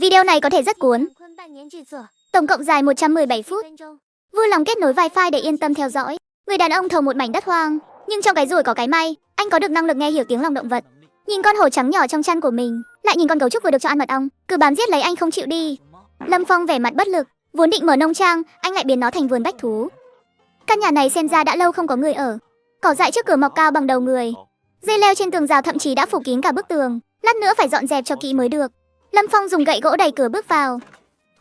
Video này có thể rất cuốn. Tổng cộng dài 117 phút. Vui lòng kết nối wifi để yên tâm theo dõi. Người đàn ông thầu một mảnh đất hoang, nhưng trong cái rủi có cái may, anh có được năng lực nghe hiểu tiếng lòng động vật. Nhìn con hổ trắng nhỏ trong chăn của mình, lại nhìn con gấu trúc vừa được cho ăn mật ong, cứ bám giết lấy anh không chịu đi. Lâm Phong vẻ mặt bất lực, vốn định mở nông trang, anh lại biến nó thành vườn bách thú. Căn nhà này xem ra đã lâu không có người ở. Cỏ dại trước cửa mọc cao bằng đầu người. Dây leo trên tường rào thậm chí đã phủ kín cả bức tường, lát nữa phải dọn dẹp cho kỹ mới được. Lâm Phong dùng gậy gỗ đẩy cửa bước vào.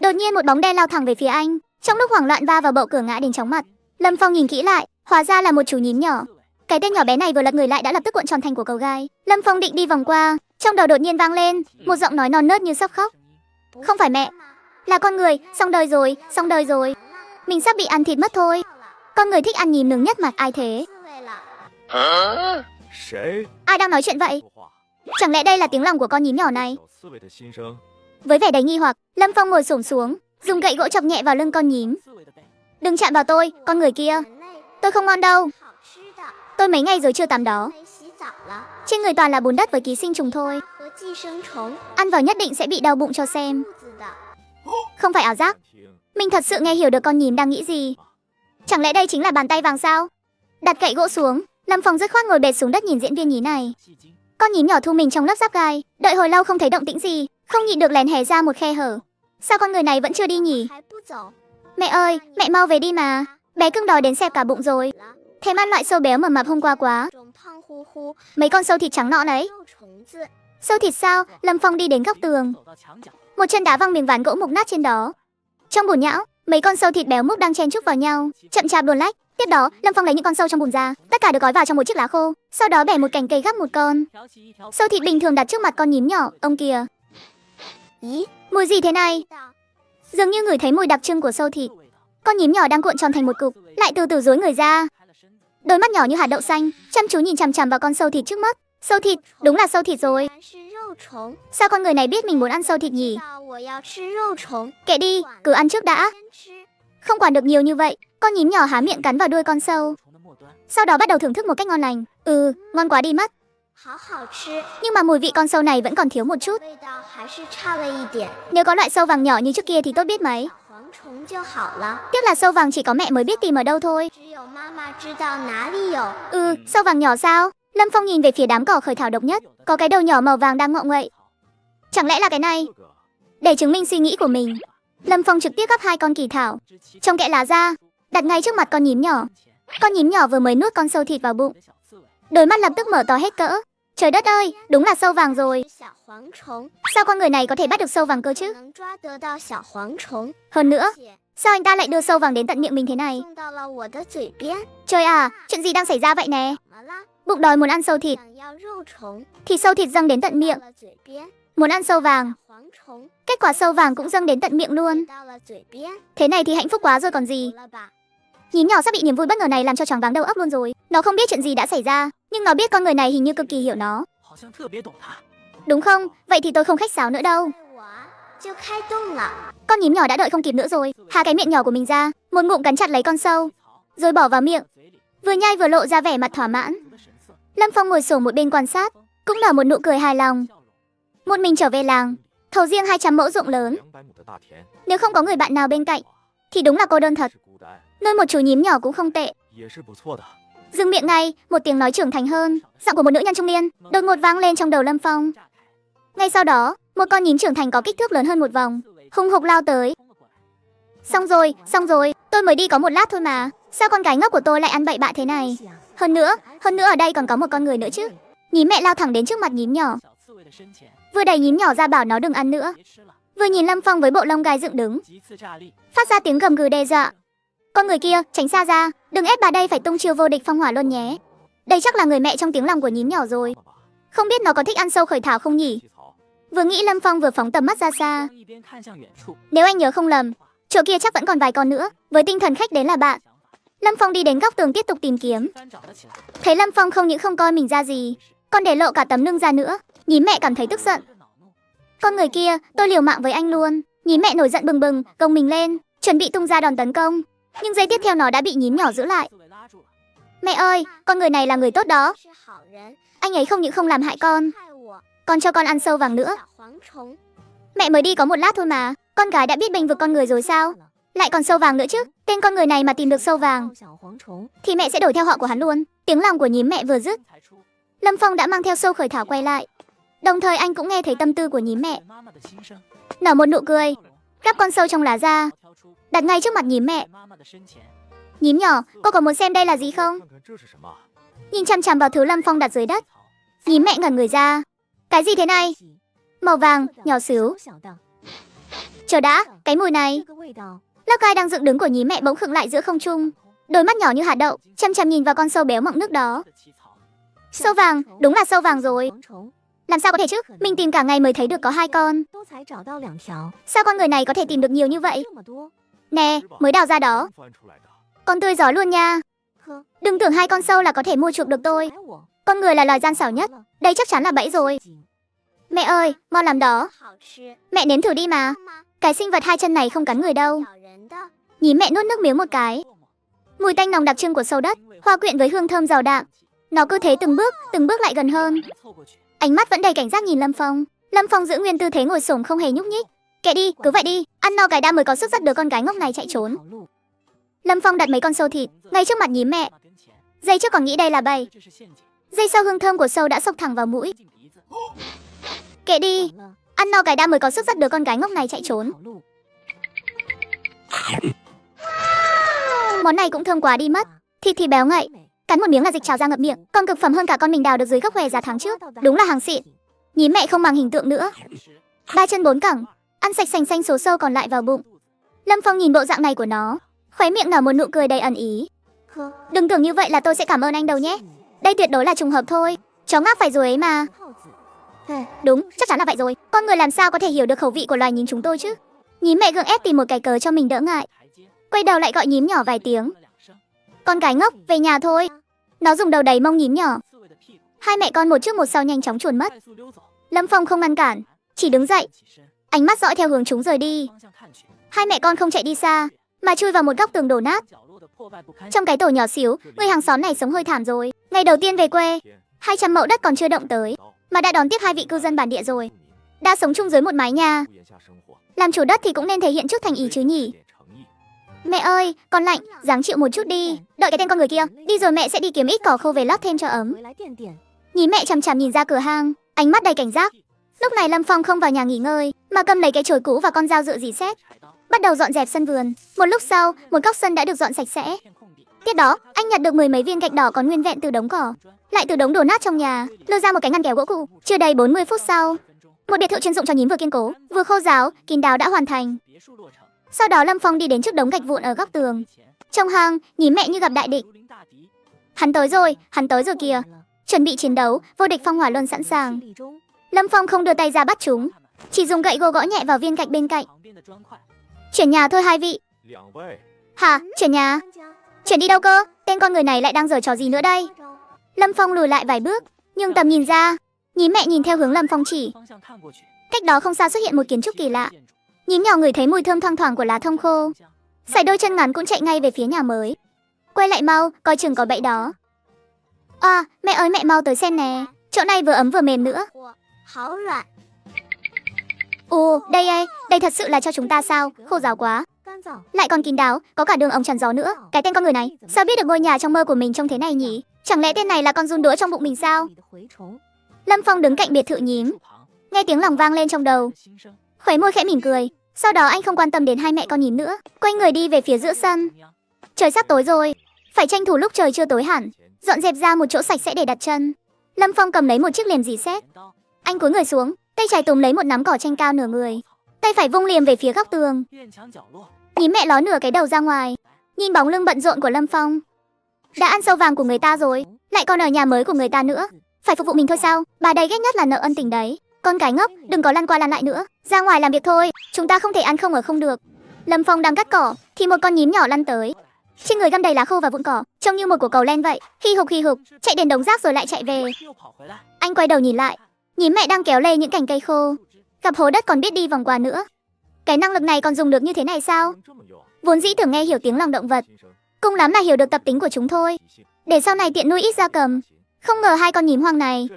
Đột nhiên một bóng đen lao thẳng về phía anh, trong lúc hoảng loạn va vào bậu cửa ngã đến chóng mặt. Lâm Phong nhìn kỹ lại, hóa ra là một chú nhím nhỏ. Cái tên nhỏ bé này vừa lật người lại đã lập tức cuộn tròn thành của cầu gai. Lâm Phong định đi vòng qua, trong đầu đột nhiên vang lên một giọng nói non nớt như sắp khóc. Không phải mẹ, là con người, xong đời rồi, xong đời rồi. Mình sắp bị ăn thịt mất thôi. Con người thích ăn nhím nướng nhất mà, ai thế? Ai đang nói chuyện vậy? Chẳng lẽ đây là tiếng lòng của con nhím nhỏ này? Với vẻ đầy nghi hoặc, Lâm Phong ngồi xổm xuống, dùng gậy gỗ chọc nhẹ vào lưng con nhím. Đừng chạm vào tôi, con người kia. Tôi không ngon đâu. Tôi mấy ngày rồi chưa tắm đó. Trên người toàn là bùn đất với ký sinh trùng thôi. Ăn vào nhất định sẽ bị đau bụng cho xem. Không phải ảo giác. Mình thật sự nghe hiểu được con nhím đang nghĩ gì. Chẳng lẽ đây chính là bàn tay vàng sao? Đặt gậy gỗ xuống, Lâm Phong dứt khoát ngồi bệt xuống đất nhìn diễn viên nhí này. Con nhím nhỏ thu mình trong lớp giáp gai, đợi hồi lâu không thấy động tĩnh gì, không nhịn được lén hé ra một khe hở. Sao con người này vẫn chưa đi nhỉ? Mẹ ơi, mẹ mau về đi mà. Bé cưng đòi đến xẹp cả bụng rồi. Thèm ăn loại sâu béo mập mạp hôm qua quá. Mấy con sâu thịt trắng nọ đấy. Sâu thịt sao? Lâm Phong đi đến góc tường. Một chân đá văng miếng ván gỗ mục nát trên đó. Trong bùn nhão, mấy con sâu thịt béo múc đang chen chúc vào nhau, chậm chạp luồn lách. Tiếp đó, Lâm Phong lấy những con sâu trong bùn ra, tất cả được gói vào trong một chiếc lá khô, sau đó bẻ một cành cây gắp một con. Sâu thịt bình thường đặt trước mặt con nhím nhỏ. Ông kìa, mùi gì thế này? Dường như ngửi thấy mùi đặc trưng của sâu thịt. Con nhím nhỏ đang cuộn tròn thành một cục, lại từ từ duỗi người ra. Đôi mắt nhỏ như hạt đậu xanh, chăm chú nhìn chằm chằm vào con sâu thịt trước mắt. Sâu thịt, đúng là sâu thịt rồi. Sao con người này biết mình muốn ăn sâu thịt nhỉ? Kệ đi, cứ ăn trước đã. Không quản được nhiều như vậy, con nhím nhỏ há miệng cắn vào đuôi con sâu. Sau đó bắt đầu thưởng thức một cách ngon lành. Ngon quá đi mất. Nhưng mà mùi vị con sâu này vẫn còn thiếu một chút. Nếu có loại sâu vàng nhỏ như trước kia thì tốt biết mấy. Tiếc là sâu vàng chỉ có mẹ mới biết tìm ở đâu thôi. Sâu vàng nhỏ sao? Lâm Phong nhìn về phía đám cỏ khởi thảo độc nhất, có cái đầu nhỏ màu vàng đang ngọ nguậy. Chẳng lẽ là cái này? Để chứng minh suy nghĩ của mình, Lâm Phong trực tiếp gắp hai con kỳ thảo, trong kẽ lá ra, đặt ngay trước mặt con nhím nhỏ. Con nhím nhỏ vừa mới nuốt con sâu thịt vào bụng, đôi mắt lập tức mở to hết cỡ. Trời đất ơi, đúng là sâu vàng rồi. Sao con người này có thể bắt được sâu vàng cơ chứ? Hơn nữa, sao anh ta lại đưa sâu vàng đến tận miệng mình thế này? Trời à, chuyện gì đang xảy ra vậy nè? Bụng đói muốn ăn sâu thịt, thì sâu thịt dâng đến tận miệng. Muốn ăn sâu vàng, kết quả sâu vàng cũng dâng đến tận miệng luôn. Thế này thì hạnh phúc quá rồi còn gì. Nhím nhỏ sắp bị niềm vui bất ngờ này làm cho choáng váng đầu óc luôn rồi. Nó không biết chuyện gì đã xảy ra, nhưng nó biết con người này hình như cực kỳ hiểu nó. Đúng không? Vậy thì tôi không khách sáo nữa đâu. Con nhím nhỏ đã đợi không kịp nữa rồi, há cái miệng nhỏ của mình ra, một ngụm cắn chặt lấy con sâu, rồi bỏ vào miệng, vừa nhai vừa lộ ra vẻ mặt thỏa mãn. Lâm Phong ngồi xổm một bên quan sát, cũng nở một nụ cười hài lòng. Một mình trở về làng, thầu riêng 200 mẫu ruộng lớn. Nếu không có người bạn nào bên cạnh, thì đúng là cô đơn thật. Nuôi một chú nhím nhỏ cũng không tệ. Dừng miệng ngay, một tiếng nói trưởng thành hơn, giọng của một nữ nhân trung niên đột ngột vang lên trong đầu Lâm Phong. Ngay sau đó, một con nhím trưởng thành có kích thước lớn hơn một vòng, hùng hục lao tới. Xong rồi, tôi mới đi có một lát thôi mà. Sao con gái ngốc của tôi lại ăn bậy bạ thế này? Hơn nữa ở đây còn có một con người nữa chứ. Nhím mẹ lao thẳng đến trước mặt nhím nhỏ, vừa đẩy nhím nhỏ ra bảo nó đừng ăn nữa, vừa nhìn Lâm Phong với bộ lông gai dựng đứng, phát ra tiếng gầm gừ đe dọa. Con người kia, tránh xa ra, đừng ép bà đây phải tung chiêu vô địch phong hỏa luôn nhé. Đây chắc là người mẹ trong tiếng lòng của nhím nhỏ rồi. Không biết nó có thích ăn sâu khởi thảo không nhỉ? Vừa nghĩ Lâm Phong vừa phóng tầm mắt ra xa. Nếu anh nhớ không lầm, chỗ kia chắc vẫn còn vài con nữa. Với tinh thần khách đến là bạn, Lâm Phong đi đến góc tường tiếp tục tìm kiếm. Thấy Lâm Phong không những không coi mình ra gì, còn để lộ cả tấm lưng ra nữa, nhím mẹ cảm thấy tức giận. Con người kia, tôi liều mạng với anh luôn. Nhím mẹ nổi giận bừng bừng, gồng mình lên, chuẩn bị tung ra đòn tấn công. Nhưng giây tiếp theo nó đã bị nhím nhỏ giữ lại. Mẹ ơi, con người này là người tốt đó. Anh ấy không những không làm hại con, còn cho con ăn sâu vàng nữa. Mẹ mới đi có một lát thôi mà, con gái đã biết bênh vực con người rồi sao? Lại còn sâu vàng nữa chứ, tên con người này mà tìm được sâu vàng thì mẹ sẽ đổi theo họ của hắn luôn. Tiếng lòng của nhím mẹ vừa dứt, Lâm Phong đã mang theo sâu khởi thảo quay lại. Đồng thời anh cũng nghe thấy tâm tư của nhím mẹ. Nở một nụ cười, gắp con sâu trong lá ra, đặt ngay trước mặt nhím mẹ. Nhím nhỏ, cô có muốn xem đây là gì không? Nhìn chằm chằm vào thứ Lâm Phong đặt dưới đất, nhím mẹ ngẩn người ra. Cái gì thế này? Màu vàng, nhỏ xíu. Chờ đã, cái mùi này. Lớp gai đang dựng đứng của nhím mẹ bỗng khựng lại giữa không trung. Đôi mắt nhỏ như hạt đậu, chăm chăm nhìn vào con sâu béo mọng nước đó. Sâu vàng, đúng là sâu vàng rồi. Làm sao có thể chứ? Mình tìm cả ngày mới thấy được có 2 con. Sao con người này có thể tìm được nhiều như vậy? Nè, mới đào ra đó. Con tươi gió luôn nha. Đừng tưởng 2 con sâu là có thể mua chuộc được tôi. Con người là loài gian xảo nhất. Đây chắc chắn là bẫy rồi. Mẹ ơi, mau làm đó. Mẹ nếm thử đi mà. Cái sinh vật 2 chân này không cắn người đâu. Nhím mẹ nuốt nước miếng một cái. Mùi tanh nồng đặc trưng của sâu đất hòa quyện với hương thơm giàu đạm. Nó cứ thế từng bước lại gần hơn. Ánh mắt vẫn đầy cảnh giác nhìn Lâm Phong. Lâm Phong giữ nguyên tư thế ngồi xổm không hề nhúc nhích. Kệ đi, cứ vậy đi, ăn no cái đã mới có sức dắt đứa con gái ngốc này chạy trốn. Lâm Phong đặt mấy con sâu thịt ngay trước mặt nhím mẹ. Giây trước còn nghĩ đây là bẫy, giây sau hương thơm của sâu đã xộc thẳng vào mũi. Kệ đi, ăn no cái đã mới có sức dắt đứa con gái ngốc này chạy trốn. Món này cũng thơm quá đi mất. Thịt thì béo ngậy, cắn một miếng là dịch trào ra ngập miệng, còn cực phẩm hơn cả con mình đào được dưới gốc hòe giá tháng trước. Đúng là hàng xịn. Nhím mẹ không bằng hình tượng nữa. 3 chân 4 cẳng, ăn sạch sành xanh số sâu còn lại vào bụng. Lâm Phong nhìn bộ dạng này của nó, khóe miệng nở một nụ cười đầy ẩn ý. Đừng tưởng như vậy là tôi sẽ cảm ơn anh đâu nhé. Đây tuyệt đối là trùng hợp thôi. Chó ngáp phải rồi ấy mà. Đúng, chắc chắn là vậy rồi. Con người làm sao có thể hiểu được khẩu vị của loài nhím chúng tôi chứ? Nhím mẹ gượng ép tìm một cái cớ cho mình đỡ ngại. Quay đầu lại gọi nhím nhỏ vài tiếng. Con gái ngốc, về nhà thôi. Nó dùng đầu đẩy mông nhím nhỏ. 2 mẹ con một trước một sau nhanh chóng chuồn mất. Lâm Phong không ngăn cản, chỉ đứng dậy, ánh mắt dõi theo hướng chúng rời đi. 2 mẹ con không chạy đi xa, mà chui vào một góc tường đổ nát. Trong cái tổ nhỏ xíu, người hàng xóm này sống hơi thảm rồi. Ngày đầu tiên về quê, 200 mẫu đất còn chưa động tới, mà đã đón tiếp 2 vị cư dân bản địa rồi. Đã sống chung dưới một mái nhà. Làm chủ đất thì cũng nên thể hiện chút thành ý chứ nhỉ. Mẹ ơi, con lạnh, ráng chịu một chút đi. Đợi cái tên con người kia, đi rồi mẹ sẽ đi kiếm ít cỏ khô về lót thêm cho ấm. Nhìn mẹ chằm chằm nhìn ra cửa hang, ánh mắt đầy cảnh giác. Lúc này Lâm Phong không vào nhà nghỉ ngơi, mà cầm lấy cái chổi cũ và con dao dựa dỉ sét, bắt đầu dọn dẹp sân vườn. Một lúc sau, một góc sân đã được dọn sạch sẽ. Tiếp đó, anh nhặt được 10 mấy viên gạch đỏ còn nguyên vẹn từ đống cỏ, lại từ đống đổ nát trong nhà, lôi ra một cái ngăn kéo gỗ cụ. Chưa đầy 40 phút sau, một biệt thự chuyên dụng cho nhím vừa kiên cố, vừa khô ráo, kín đáo đã hoàn thành. Sau đó Lâm Phong đi đến trước đống gạch vụn ở góc tường. Trong hang, nhím mẹ như gặp đại địch. Hắn tới rồi kìa. Chuẩn bị chiến đấu, vô địch phong hỏa luân sẵn sàng. Lâm Phong không đưa tay ra bắt chúng, chỉ dùng gậy gỗ gõ nhẹ vào viên gạch bên cạnh. Chuyển nhà thôi 2 vị. Hả, chuyển nhà? Chuyển đi đâu cơ? Tên con người này lại đang giở trò gì nữa đây? Lâm Phong lùi lại vài bước, nhưng tầm nhìn ra, nhím mẹ nhìn theo hướng Lâm Phong chỉ. Cách đó không xa xuất hiện một kiến trúc kỳ lạ. Nhím nhỏ ngửi thấy mùi thơm thoang thoảng của lá thông khô, sải đôi chân ngắn cũng chạy ngay về phía nhà mới. Quay lại mau, coi chừng có bẫy đó. À, mẹ ơi mẹ mau tới xem nè, chỗ này vừa ấm vừa mềm nữa. Ồ, đây thật sự là cho chúng ta sao? Khô ráo quá. Lại còn kín đáo, có cả đường ống chắn gió nữa. Cái tên con người này, sao biết được ngôi nhà trong mơ của mình trông thế này nhỉ? Chẳng lẽ tên này là con giun đũa trong bụng mình sao? Lâm Phong đứng cạnh biệt thự nhím, nghe tiếng lòng vang lên trong đầu, khóe môi khẽ mỉm cười. Sau đó anh không quan tâm đến 2 mẹ con nhím nữa, quay người đi về phía giữa sân. Trời sắp tối rồi, phải tranh thủ lúc trời chưa tối hẳn, dọn dẹp ra một chỗ sạch sẽ để đặt chân. Lâm Phong cầm lấy một chiếc liềm dì xét. Anh cúi người xuống, tay trái túm lấy một nắm cỏ tranh cao nửa người, tay phải vung liềm về phía góc tường. Nhím mẹ ló nửa cái đầu ra ngoài, nhìn bóng lưng bận rộn của Lâm Phong. Đã ăn sâu vàng của người ta rồi, lại còn ở nhà mới của người ta nữa. Phải phục vụ mình thôi sao? Bà đây ghét nhất là nợ ân tình đấy. Con cái ngốc, đừng có lăn qua lăn lại nữa, ra ngoài làm việc thôi, chúng ta không thể ăn không ở không được. Lâm Phong đang cắt cỏ thì một con nhím nhỏ lăn tới. Trên người găm đầy lá khô và vụn cỏ, trông như một quả cầu len vậy. Hi hục, chạy đến đống rác rồi lại chạy về. Anh quay đầu nhìn lại, nhím mẹ đang kéo lê những cành cây khô, gặp hố đất còn biết đi vòng qua nữa. Cái năng lực này còn dùng được như thế này sao? Vốn dĩ tưởng nghe hiểu tiếng lòng động vật, cùng lắm là hiểu được tập tính của chúng thôi, để sau này tiện nuôi ít gia cầm. Không ngờ 2 con nhím hoang này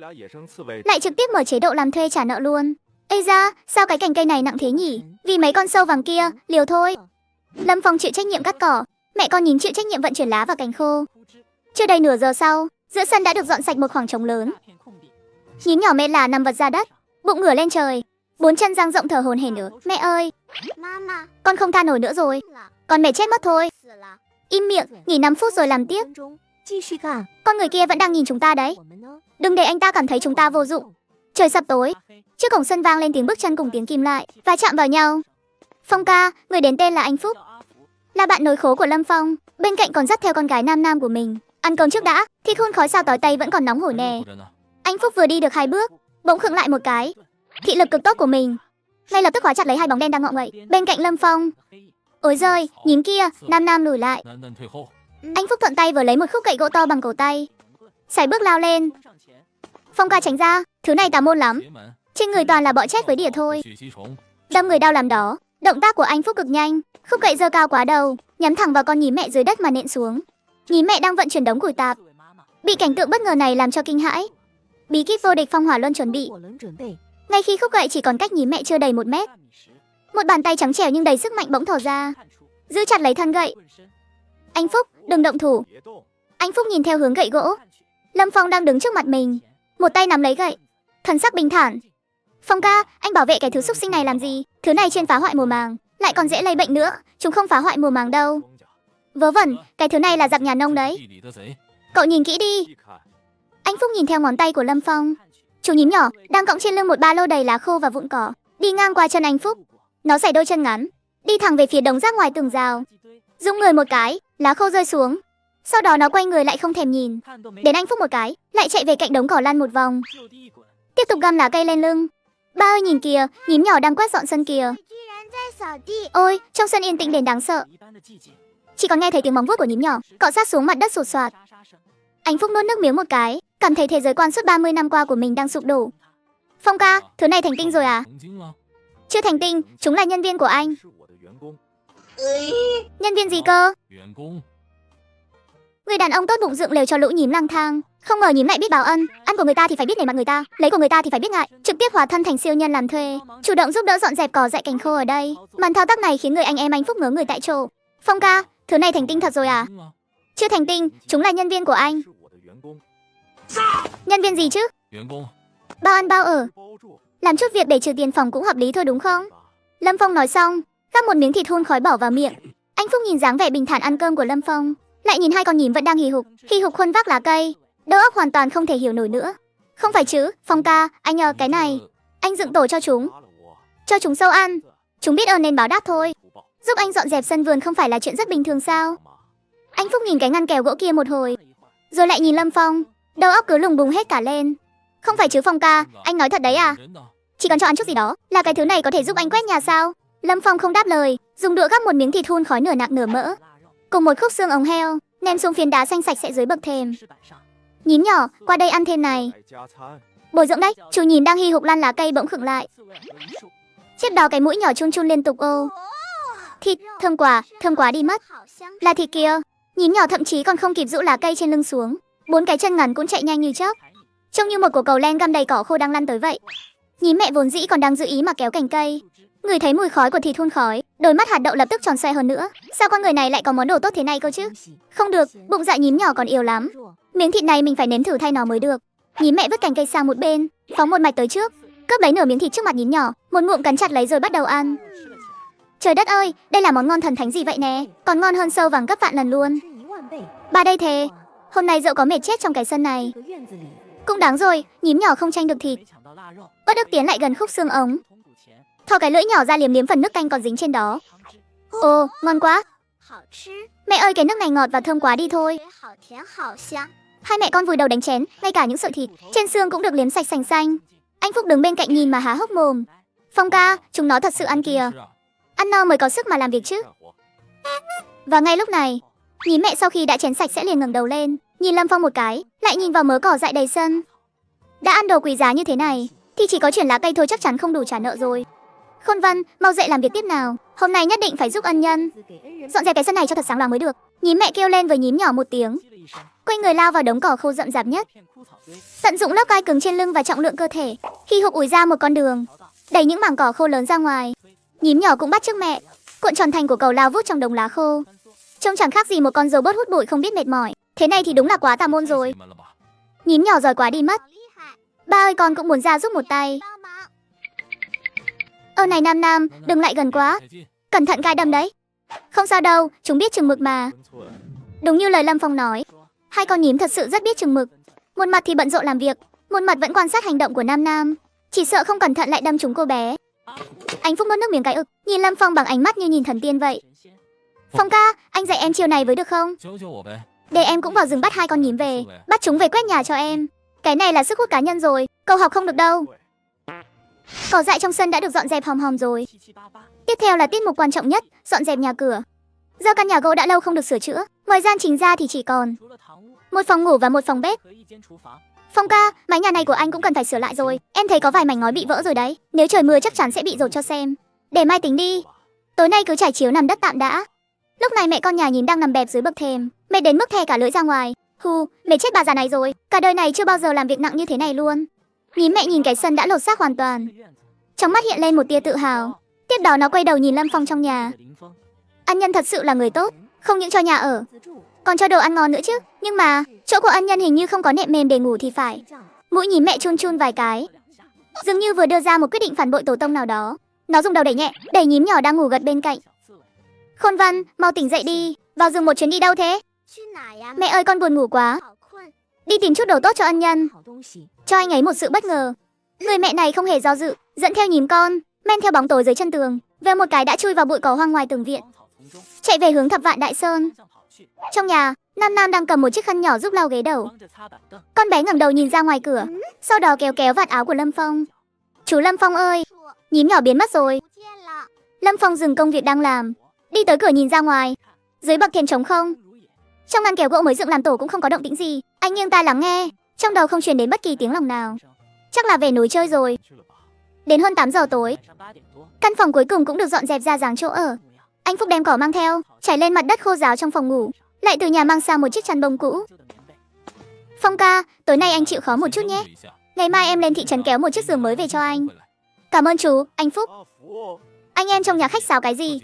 lại trực tiếp mở chế độ làm thuê trả nợ luôn. Ây da, sao cái cành cây này nặng thế nhỉ? Vì mấy con sâu vàng kia, liều thôi. Lâm Phong chịu trách nhiệm cắt cỏ, mẹ con Nhím chịu trách nhiệm vận chuyển lá và cành khô. Chưa đầy nửa giờ sau, giữa sân đã được dọn sạch một khoảng trống lớn. Nhím nhỏ mệt lả nằm vật ra đất, bụng ngửa lên trời, bốn chân dang rộng thở hổn hển nữa. Mẹ ơi, con không tha nổi nữa rồi, con mệt chết mất thôi. Im miệng, nghỉ 5 phút rồi làm tiếp. Con người kia vẫn đang nhìn chúng ta đấy. Đừng để anh ta cảm thấy chúng ta vô dụng. Trời sập tối, trước cổng sân vang lên tiếng bước chân cùng tiếng kim loại và chạm vào nhau. Phong ca, người đến tên là anh Phúc, là bạn nối khố của Lâm Phong, bên cạnh còn dắt theo con gái nam của mình. Ăn cơm trước đã, thịt hun khói sao tói tay vẫn còn nóng hổi nè. Anh Phúc vừa đi được 2 bước, bỗng khựng lại một cái. Thị lực cực tốt của mình ngay lập tức khóa chặt lấy 2 bóng đen đang ngọ nguậy bên cạnh Lâm Phong. Ôi giời, Nhím kia, nam lùi lại. Anh Phúc thuận tay vừa lấy một khúc gậy gỗ to bằng cổ tay, sải bước lao lên. Phong ca tránh ra, thứ này tà môn lắm. Trên người toàn là bọ chết với đỉa thôi. Đâm người đau làm đó. Động tác của anh Phúc cực nhanh, khúc gậy giơ cao quá đầu, nhắm thẳng vào con nhím mẹ dưới đất mà nện xuống. Nhím mẹ đang vận chuyển đống củi tạp, bị cảnh tượng bất ngờ này làm cho kinh hãi. Bí kíp vô địch phong hỏa luân chuẩn bị. Ngay khi khúc gậy chỉ còn cách nhím mẹ chưa đầy 1 mét, một bàn tay trắng trẻo nhưng đầy sức mạnh bỗng thò ra, giữ chặt lấy thân gậy. Anh Phúc, đừng động thủ. Anh Phúc nhìn theo hướng gậy gỗ. Lâm Phong đang đứng trước mặt mình, một tay nắm lấy gậy, thần sắc bình thản. Phong ca, anh bảo vệ cái thứ xúc sinh này làm gì? Thứ này chuyên phá hoại mùa màng, lại còn dễ lây bệnh nữa. Chúng không phá hoại mùa màng đâu. Vớ vẩn, cái thứ này là giặc nhà nông đấy. Cậu nhìn kỹ đi. Anh Phúc nhìn theo ngón tay của Lâm Phong. Chú nhím nhỏ đang cõng trên lưng một ba lô đầy lá khô và vụn cỏ, đi ngang qua chân anh Phúc. Nó giày đôi chân ngắn, đi thẳng về phía đống rác ngoài tường rào. Rung người một cái, lá khô rơi xuống. Sau đó nó quay người lại không thèm nhìn đến anh Phúc một cái, lại chạy về cạnh đống cỏ lăn một vòng, tiếp tục găm lá cây lên lưng. Ba ơi nhìn kìa, nhím nhỏ đang quét dọn sân kìa. Ôi, trong sân yên tĩnh đến đáng sợ. Chỉ còn nghe thấy tiếng móng vuốt của nhím nhỏ cọ sát xuống mặt đất sột soạt. Anh Phúc nuốt nước miếng một cái, cảm thấy thế giới quan suốt 30 năm qua của mình đang sụp đổ. Phong ca, thứ này thành tinh rồi à? Chưa thành tinh, chúng là nhân viên của anh. Nhân viên gì cơ? Người đàn ông tốt bụng dựng lều cho lũ nhím lang thang. Không ngờ nhím lại biết báo ân, ăn của người ta thì phải biết nể mặt người ta, lấy của người ta thì phải biết ngại, trực tiếp hóa thân thành siêu nhân làm thuê, chủ động giúp đỡ dọn dẹp cỏ dại cành khô ở đây. Màn thao tác này khiến người anh em anh Phúc ngớ người tại chỗ. Phong ca, thứ này thành tinh thật rồi à? Chưa thành tinh, chúng là nhân viên của anh. Nhân viên gì chứ? Bao ăn bao ở, làm chút việc để trừ tiền phòng cũng hợp lý thôi đúng không? Lâm Phong nói xong, gắp một miếng thịt hun khói bỏ vào miệng. Anh Phúc nhìn dáng vẻ bình thản ăn cơm của Lâm Phong, lại nhìn 2 con nhím vẫn đang hì hục khuân vác lá cây, đầu óc hoàn toàn không thể hiểu nổi nữa. Không phải chứ, Phong ca, anh nhờ cái này, anh dựng tổ cho chúng sâu ăn, chúng biết ơn nên báo đáp thôi. Giúp anh dọn dẹp sân vườn không phải là chuyện rất bình thường sao? Anh Phúc nhìn cái ngăn kèo gỗ kia một hồi, rồi lại nhìn Lâm Phong, đầu óc cứ lùng bùng hết cả lên. Không phải chứ Phong ca, anh nói thật đấy à? Chỉ cần cho ăn chút gì đó là cái thứ này có thể giúp anh quét nhà sao? Lâm Phong không đáp lời, dùng đũa gắp một miếng thịt hun khói nửa nạc nửa mỡ, cùng một khúc xương ống heo, ném xuống phiến đá xanh sạch sẽ dưới bậc thềm. Nhím nhỏ, qua đây ăn thêm này. Bồi dưỡng đấy. Chú nhím đang hì hục lăn lá cây bỗng khựng lại. Tiếp đó cái mũi nhỏ chun chun liên tục ô. Thịt, thơm quá đi mất. Là thịt kia. Nhím nhỏ thậm chí còn không kịp rũ lá cây trên lưng xuống, 4 cái chân ngắn cũng chạy nhanh như chớp, trông như một quả cầu len găm đầy cỏ khô đang lăn tới vậy. Nhím mẹ vốn dĩ còn đang giữ ý mà kéo cành cây, ngửi thấy mùi khói của thịt hun khói, đôi mắt hạt đậu lập tức tròn xoe hơn nữa. Sao con người này lại có món đồ tốt thế này cơ chứ? Không được, bụng dạ nhím nhỏ còn yếu lắm. Miếng thịt này mình phải nếm thử thay nó mới được. Nhím mẹ vứt cành cây sang một bên, phóng một mạch tới trước, cướp lấy nửa miếng thịt trước mặt nhím nhỏ, một ngụm cắn chặt lấy rồi bắt đầu ăn. Trời đất ơi, đây là món ngon thần thánh gì vậy nè, còn ngon hơn sâu vàng gấp vạn lần luôn. Bà đây thề, hôm nay dẫu có mệt chết trong cái sân này cũng đáng rồi. Nhím nhỏ không tranh được thịt, bất ức tiến lại gần khúc xương ống, thò cái lưỡi nhỏ ra liếm liếm phần nước canh còn dính trên đó. Ồ, ngon quá. Mẹ ơi, cái nước này ngọt và thơm quá đi thôi. Hai mẹ con vùi đầu đánh chén, ngay cả những sợi thịt trên xương cũng được liếm sạch sành xanh. Anh Phúc đứng bên cạnh nhìn mà há hốc mồm. Phong ca, chúng nó thật sự ăn kìa. Ăn no mới có sức mà làm việc chứ. Và ngay lúc này, nhím mẹ sau khi đã chén sạch sẽ liền ngẩng đầu lên, nhìn Lâm Phong một cái, lại nhìn vào mớ cỏ dại đầy sân. Đã ăn đồ quý giá như thế này thì chỉ có chuyển lá cây thôi chắc chắn không đủ trả nợ rồi. Khôn Vân, mau dậy làm việc tiếp nào, hôm nay nhất định phải giúp ân nhân, dọn dẹp cái sân này cho thật sáng loáng mới được. Nhím mẹ kêu lên với nhím nhỏ một tiếng, quay người lao vào đống cỏ khô rậm rạp nhất, tận dụng lớp gai cứng trên lưng và trọng lượng cơ thể, khi hục ủi ra một con đường. đẩy những mảng cỏ khô lớn ra ngoài. Nhím nhỏ cũng bắt chước mẹ, cuộn tròn thành của cầu lao vút trong đống lá khô. Trông chẳng khác gì một con robot hút bụi không biết mệt mỏi. Thế này thì đúng là quá tà môn rồi. Nhím nhỏ giỏi quá đi mất. Ba ơi, con cũng muốn ra giúp một tay. Này Nam Nam, đừng lại gần quá. Cẩn thận gai đâm đấy. Không sao đâu, chúng biết chừng mực mà. Đúng như lời Lâm Phong nói, hai con nhím thật sự rất biết chừng mực. Một mặt thì bận rộn làm việc, một mặt vẫn quan sát hành động của Nam Nam. Chỉ sợ không cẩn thận lại đâm trúng cô bé. Anh Phúc nuốt nước miếng cái ực, nhìn Lâm Phong bằng ánh mắt như nhìn thần tiên vậy. Phong ca, anh dạy em chiều này với được không? Để em cũng vào rừng bắt hai con nhím về, bắt chúng về quét nhà cho em. Cái này là sức hút cá nhân rồi, cậu học không được đâu. Cỏ dại trong sân đã được dọn dẹp hòm hòm rồi. Tiếp theo là tiết mục quan trọng nhất, dọn dẹp nhà cửa. Do căn nhà gỗ đã lâu không được sửa chữa, ngoài gian chính ra thì chỉ còn một phòng ngủ và một phòng bếp. Phong ca, mái nhà này của anh cũng cần phải sửa lại rồi. Em thấy có vài mảnh ngói bị vỡ rồi đấy. Nếu trời mưa chắc chắn sẽ bị dột cho xem. Để mai tính đi. Tối nay cứ trải chiếu nằm đất tạm đã. Lúc này mẹ con nhà nhím đang nằm bẹp dưới bậc thềm, mệt đến mức thè cả lưỡi ra ngoài. Hù, mệt chết bà già này rồi. Cả đời này chưa bao giờ làm việc nặng như thế này luôn. Nhím mẹ nhìn cái sân đã lột xác hoàn toàn, trong mắt hiện lên một tia tự hào. Tiếp đó nó quay đầu nhìn Lâm Phong trong nhà. Ân Nhân thật sự là người tốt, không những cho nhà ở, còn cho đồ ăn ngon nữa chứ. Nhưng mà chỗ của Ân Nhân hình như không có nệm mềm để ngủ thì phải. Mũi nhím mẹ chun chun vài cái, dường như vừa đưa ra một quyết định phản bội tổ tông nào đó. Nó dùng đầu đẩy nhẹ, đẩy nhím nhỏ đang ngủ gật bên cạnh. Khôn Văn, mau tỉnh dậy đi, vào rừng một chuyến đi đâu thế? Mẹ ơi, con buồn ngủ quá. Đi tìm chút đồ tốt cho Ân Nhân, cho anh ấy một sự bất ngờ. Người mẹ này không hề do dự, dẫn theo nhím con, men theo bóng tối dưới chân tường, vèo một cái đã chui vào bụi cỏ hoang ngoài tường viện, chạy về hướng Thập Vạn Đại Sơn. Trong nhà, Nam Nam đang cầm một chiếc khăn nhỏ giúp lau ghế đầu. Con bé ngẩng đầu nhìn ra ngoài cửa, sau đó kéo kéo vạt áo của Lâm Phong. Chú Lâm Phong ơi, nhím nhỏ biến mất rồi. Lâm Phong dừng công việc đang làm, đi tới cửa nhìn ra ngoài. Dưới bậc thềm trống không, trong ngăn kéo gỗ mới dựng làm tổ cũng không có động tĩnh gì. Anh nghiêng tai lắng nghe, trong đầu không truyền đến bất kỳ tiếng lòng nào. Chắc là về núi chơi rồi. Đến hơn 8 giờ tối, căn phòng cuối cùng cũng được dọn dẹp ra dáng chỗ ở. Anh Phúc đem cỏ mang theo, trải lên mặt đất khô ráo trong phòng ngủ, lại từ nhà mang sang một chiếc chăn bông cũ. Phong ca, tối nay anh chịu khó một chút nhé. Ngày mai em lên thị trấn kéo một chiếc giường mới về cho anh. Cảm ơn chú, anh Phúc. Anh em trong nhà khách sáo cái gì?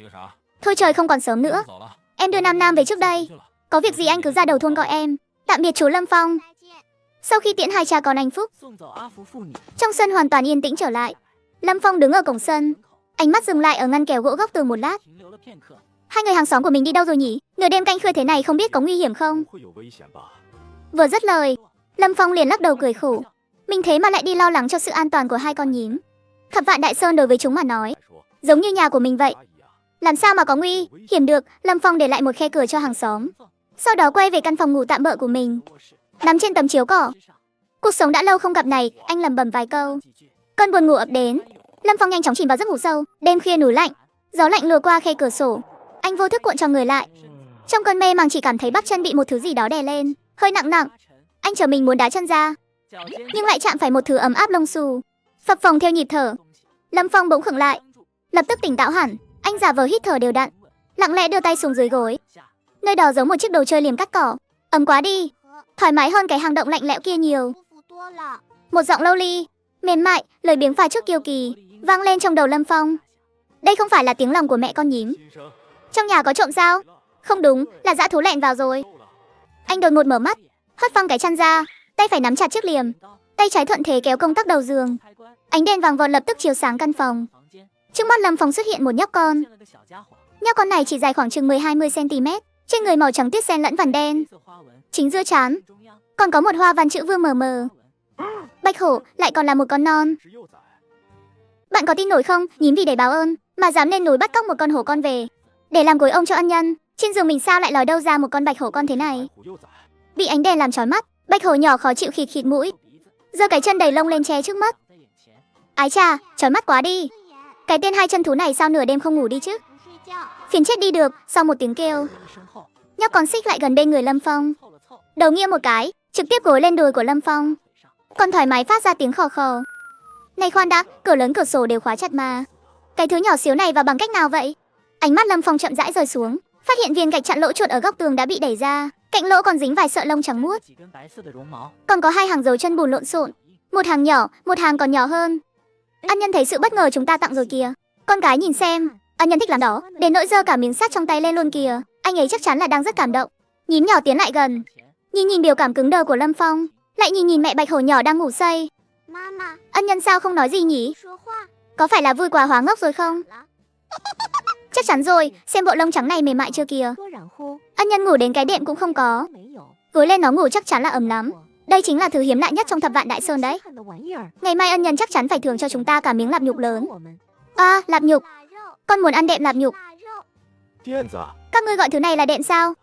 Thôi trời không còn sớm nữa, em đưa Nam Nam về trước đây. Có việc gì anh cứ ra đầu thôn gọi em. Tạm biệt chú Lâm Phong. Sau khi tiễn hai cha con anh Phúc, trong sân hoàn toàn yên tĩnh trở lại. Lâm Phong đứng ở cổng sân, ánh mắt dừng lại ở ngăn kéo gỗ góc tường một lát. Hai người hàng xóm của mình đi đâu rồi nhỉ? Nửa đêm canh khuya thế này không biết có nguy hiểm không? Vừa dứt lời, Lâm Phong liền lắc đầu cười khổ. Mình thế mà lại đi lo lắng cho sự an toàn của hai con nhím. Thập Vạn Đại Sơn đối với chúng mà nói, giống như nhà của mình vậy. Làm sao mà có nguy hiểm được? Lâm Phong để lại một khe cửa cho hàng xóm, sau đó quay về căn phòng ngủ tạm bợ của mình, nằm trên tấm chiếu cỏ. Cuộc sống đã lâu không gặp này, anh lẩm bẩm vài câu. Cơn buồn ngủ ập đến, Lâm Phong nhanh chóng chìm vào giấc ngủ sâu. Đêm khuya núi lạnh, gió lạnh lùa qua khe cửa sổ. Anh vô thức cuộn tròn người lại. Trong cơn mê màng chỉ cảm thấy bắp chân bị một thứ gì đó đè lên, hơi nặng nặng. Anh trở mình muốn đá chân ra, nhưng lại chạm phải một thứ ấm áp lông xù, phập phồng theo nhịp thở. Lâm Phong bỗng khựng lại, lập tức tỉnh táo hẳn. Anh giả vờ hít thở đều đặn, lặng lẽ đưa tay xuống dưới gối. Nơi đó giống một chiếc đồ chơi liềm cắt cỏ. Ấm quá đi, thoải mái hơn cái hang động lạnh lẽo kia nhiều. Một giọng lâu ly, mềm mại, lời biếng pha chút kiêu kỳ vang lên trong đầu Lâm Phong. Đây không phải là tiếng lòng của mẹ con nhím. Trong nhà có trộm sao? Không đúng, là dã thú lẻn vào rồi. Anh đột ngột mở mắt, hất phăng cái chăn ra, tay phải nắm chặt chiếc liềm, tay trái thuận thế kéo công tắc đầu giường. Ánh đèn vàng vọt lập tức chiếu sáng căn phòng. Trước mắt Lâm Phong xuất hiện một nhóc con. Nhóc con này chỉ dài khoảng chừng 10-20 cm, trên người màu trắng tuyết xen lẫn vằn đen. Chính giữa trán còn có một hoa văn chữ vương mờ mờ. Bạch hổ lại còn là một con non. Bạn có tin nổi không? Nhím vì để báo ơn mà dám lên núi bắt cóc một con hổ con về để làm gối ông cho ân nhân. Trên giường mình sao lại lòi đâu ra một con bạch hổ con thế này? Bị ánh đèn làm chói mắt, bạch hổ nhỏ khó chịu khịt khịt mũi, giơ cái chân đầy lông lên che trước mắt. Ái chà, chói mắt quá đi. Cái tên hai chân thú này sao nửa đêm không ngủ đi chứ? Phiền chết đi được. Sau một tiếng kêu, nhóc con xích lại gần bên người Lâm Phong, đầu nghiêng một cái, trực tiếp gối lên đùi của Lâm Phong, còn thoải mái phát ra tiếng khò khò. Này khoan đã, cửa lớn cửa sổ đều khóa chặt mà. Cái thứ nhỏ xíu này vào bằng cách nào vậy? Ánh mắt Lâm Phong chậm rãi rơi xuống, phát hiện viên gạch chặn lỗ chuột ở góc tường đã bị đẩy ra, cạnh lỗ còn dính vài sợi lông trắng muốt, còn có hai hàng dấu chân bùn lộn xộn, một hàng nhỏ, một hàng còn nhỏ hơn. Ân Nhân thấy sự bất ngờ chúng ta tặng rồi kìa. Con gái nhìn xem. Ân Nhân thích lắm đó, đến nỗi giơ cả miếng sắt trong tay lên luôn kìa. Anh ấy chắc chắn là đang rất cảm động. Nhím nhỏ tiến lại gần, nhìn biểu cảm cứng đờ của Lâm Phong, lại nhìn mẹ Bạch Hổ nhỏ đang ngủ say. Ân Nhân sao không nói gì nhỉ? Có phải là vui quá hóa ngốc rồi không? Chắc chắn rồi, xem bộ lông trắng này mềm mại chưa kìa. Ân Nhân ngủ đến cái đệm cũng không có. Gối lên nó ngủ chắc chắn là ấm lắm. Đây chính là thứ hiếm lạ nhất trong Thập Vạn Đại Sơn đấy. Ngày mai Ân Nhân chắc chắn phải thưởng cho chúng ta cả miếng lạp nhục lớn. À, lạp nhục. Con muốn ăn đệm lạp nhục. Các ngươi gọi thứ này là đệm sao?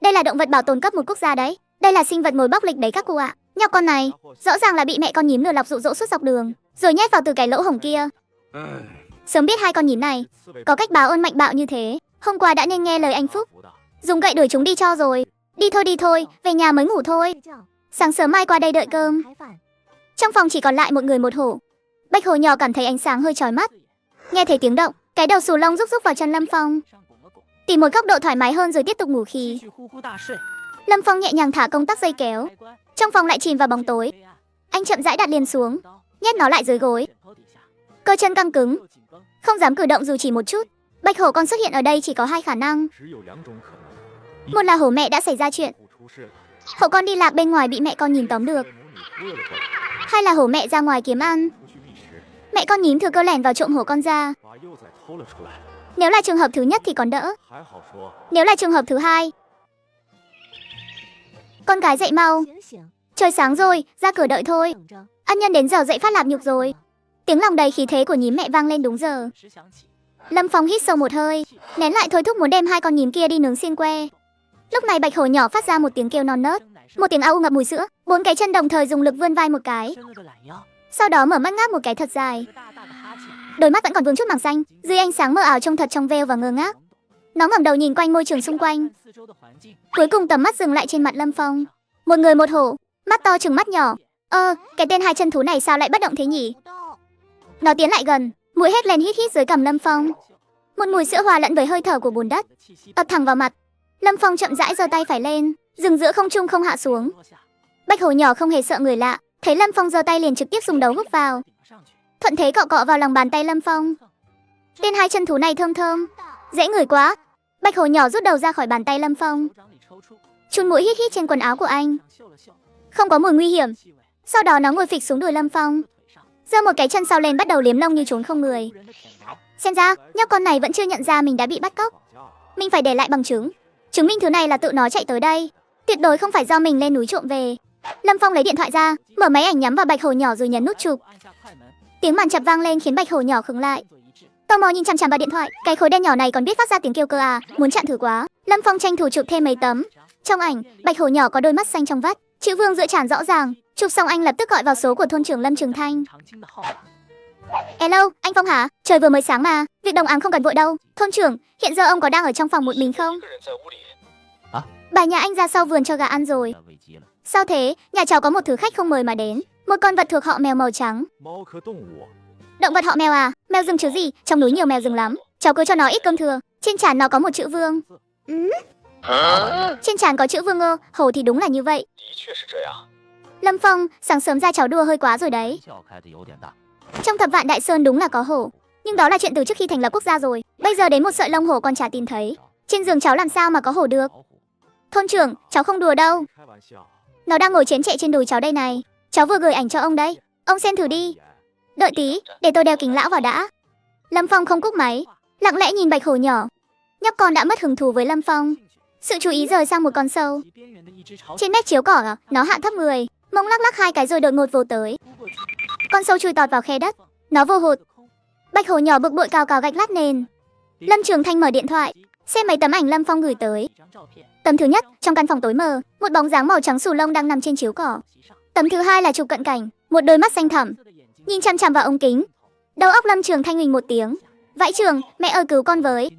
Đây là động vật bảo tồn cấp một quốc gia đấy. Đây là sinh vật mồi bóc lịch đấy các cụ ạ. Nhóc con này, rõ ràng là bị mẹ con nhím lừa lọc dụ dỗ suốt dọc đường, rồi nhét vào từ cái lỗ hổng kia. Sớm biết hai con nhím này có cách báo ơn mạnh bạo như thế, hôm qua đã nên nghe lời anh Phúc, dùng gậy đuổi chúng đi cho rồi. Đi thôi, về nhà mới ngủ thôi. Sáng sớm mai qua đây đợi cơm. Trong phòng chỉ còn lại một người một hổ. Bạch Hổ nhỏ cảm thấy ánh sáng hơi chói mắt. Nghe thấy tiếng động, cái đầu xù lông rúc vào chân Lâm Phong. Tìm một góc độ thoải mái hơn rồi tiếp tục ngủ khí. Lâm Phong nhẹ nhàng thả công tắc dây kéo. Trong phòng lại chìm vào bóng tối. Anh chậm rãi đặt liền xuống, nhét nó lại dưới gối. Cơ chân căng cứng, không dám cử động dù chỉ một chút. Bạch Hổ con xuất hiện ở đây chỉ có hai khả năng. Một là hổ mẹ đã xảy ra chuyện, hổ con đi lạc bên ngoài bị mẹ con nhìn tóm được. Hai là hổ mẹ ra ngoài kiếm ăn, mẹ con nhím thừa cơ lẻn vào trộm hổ con ra. Nếu là trường hợp thứ nhất thì còn đỡ. Nếu là trường hợp thứ hai, con gái dậy mau. Trời sáng rồi, ra cửa đợi thôi. Ân Nhân đến giờ dậy phát lạp nhục rồi. Tiếng lòng đầy khí thế của nhím mẹ vang lên đúng giờ. Lâm Phong hít sâu một hơi, nén lại thôi thúc muốn đem hai con nhím kia đi nướng xiên que. Lúc này Bạch Hổ nhỏ phát ra một tiếng kêu non nớt, một tiếng au ngập mùi sữa. Bốn cái chân đồng thời dùng lực vươn vai một cái, sau đó mở mắt ngáp một cái thật dài. Đôi mắt vẫn còn vương chút màng xanh, dưới ánh sáng mờ ảo trông thật trong veo và ngơ ngác. Nó ngẩng đầu nhìn quanh môi trường xung quanh, cuối cùng tầm mắt dừng lại trên mặt Lâm Phong. Một người một hổ, mắt to trừng mắt nhỏ. Cái tên hai chân thú này sao lại bất động thế nhỉ? Nó tiến lại gần, mũi hét lên hít dưới cằm Lâm Phong. Một mùi sữa hòa lẫn với hơi thở của bùn đất ập thẳng vào mặt. Lâm Phong chậm rãi giơ tay phải lên, dừng giữa không trung không hạ xuống. Bạch Hổ nhỏ không hề sợ người lạ, thấy Lâm Phong giơ tay liền trực tiếp dùng đầu hút vào, thuận thế cọ cọ vào lòng bàn tay Lâm Phong. Tên hai chân thú này thơm thơm, dễ ngửi quá. Bạch Hổ nhỏ rút đầu ra khỏi bàn tay Lâm Phong, chun mũi hít trên quần áo của anh. Không có mùi nguy hiểm. Sau đó nó ngồi phịch xuống đùi Lâm Phong, giơ một cái chân sau lên bắt đầu liếm lông như trốn không người. Xem ra nhóc con này vẫn chưa nhận ra mình đã bị bắt cóc. Mình phải để lại bằng chứng, chứng minh thứ này là tự nó chạy tới đây, tuyệt đối không phải do mình lên núi trộm về. Lâm Phong lấy điện thoại ra, mở máy ảnh nhắm vào Bạch Hổ nhỏ rồi nhấn nút chụp. Tiếng màn chập vang lên khiến Bạch Hổ nhỏ khựng lại, tò mò nhìn chằm chằm vào điện thoại. Cái khối đen nhỏ này còn biết phát ra tiếng kêu cơ à, muốn chặn thử quá. Lâm Phong tranh thủ chụp thêm mấy tấm. Trong ảnh, Bạch Hổ nhỏ có đôi mắt xanh trong vắt, chữ Vương giữa trán rõ ràng. Chụp xong anh lập tức gọi vào số của thôn trưởng Lâm Trường Thanh. Hello, anh Phong hả? Trời vừa mới sáng mà, việc đồng áng không cần vội đâu. Thôn trưởng, hiện giờ ông có đang ở trong phòng một mình không? Bà nhà anh ra sau vườn cho gà ăn rồi. Sao thế? Nhà cháu có một thứ khách không mời mà đến, một con vật thuộc họ mèo màu trắng. Động vật họ mèo à? Mèo rừng chứ gì, trong núi nhiều mèo rừng lắm. Cháu cứ cho nó ít cơm thừa. Trên trán nó có một chữ Vương. Trên trán có chữ Vương ơ, hổ thì đúng là như vậy. Lâm Phong, sáng sớm ra cháu đùa hơi quá rồi đấy. Trong Thập Vạn Đại Sơn đúng là có hổ, nhưng đó là chuyện từ trước khi thành lập quốc gia rồi. Bây giờ đến một sợi lông hổ còn chả tìm thấy. Trên giường cháu làm sao mà có hổ được? Thôn trưởng, cháu không đùa đâu. Nó đang ngồi chén chệ trên đùi cháu đây này. Cháu vừa gửi ảnh cho ông đấy, ông xem thử đi. Đợi tí, để tôi đeo kính lão vào đã. Lâm Phong không cúp máy, lặng lẽ nhìn Bạch Hổ nhỏ. Nhóc con đã mất hứng thú với Lâm Phong, sự chú ý rời sang một con sâu. Trên mép chiếu cỏ, nó hạ thấp người, mông lắc lắc hai cái rồi đột ngột vồ tới. Con sâu chui tọt vào khe đất, nó vô hụt. Bạch Hổ nhỏ bực bội cào cào gạch lát nền. Lâm Trường Thanh mở điện thoại, xem mấy tấm ảnh Lâm Phong gửi tới. Tấm thứ nhất, trong căn phòng tối mờ, một bóng dáng màu trắng xù lông đang nằm trên chiếu cỏ. Tấm thứ hai là chụp cận cảnh, một đôi mắt xanh thẳm, nhìn chằm chằm vào ống kính. Đầu óc Lâm Trường Thanh huỳnh một tiếng. Vãi trường, mẹ ơi cứu con với.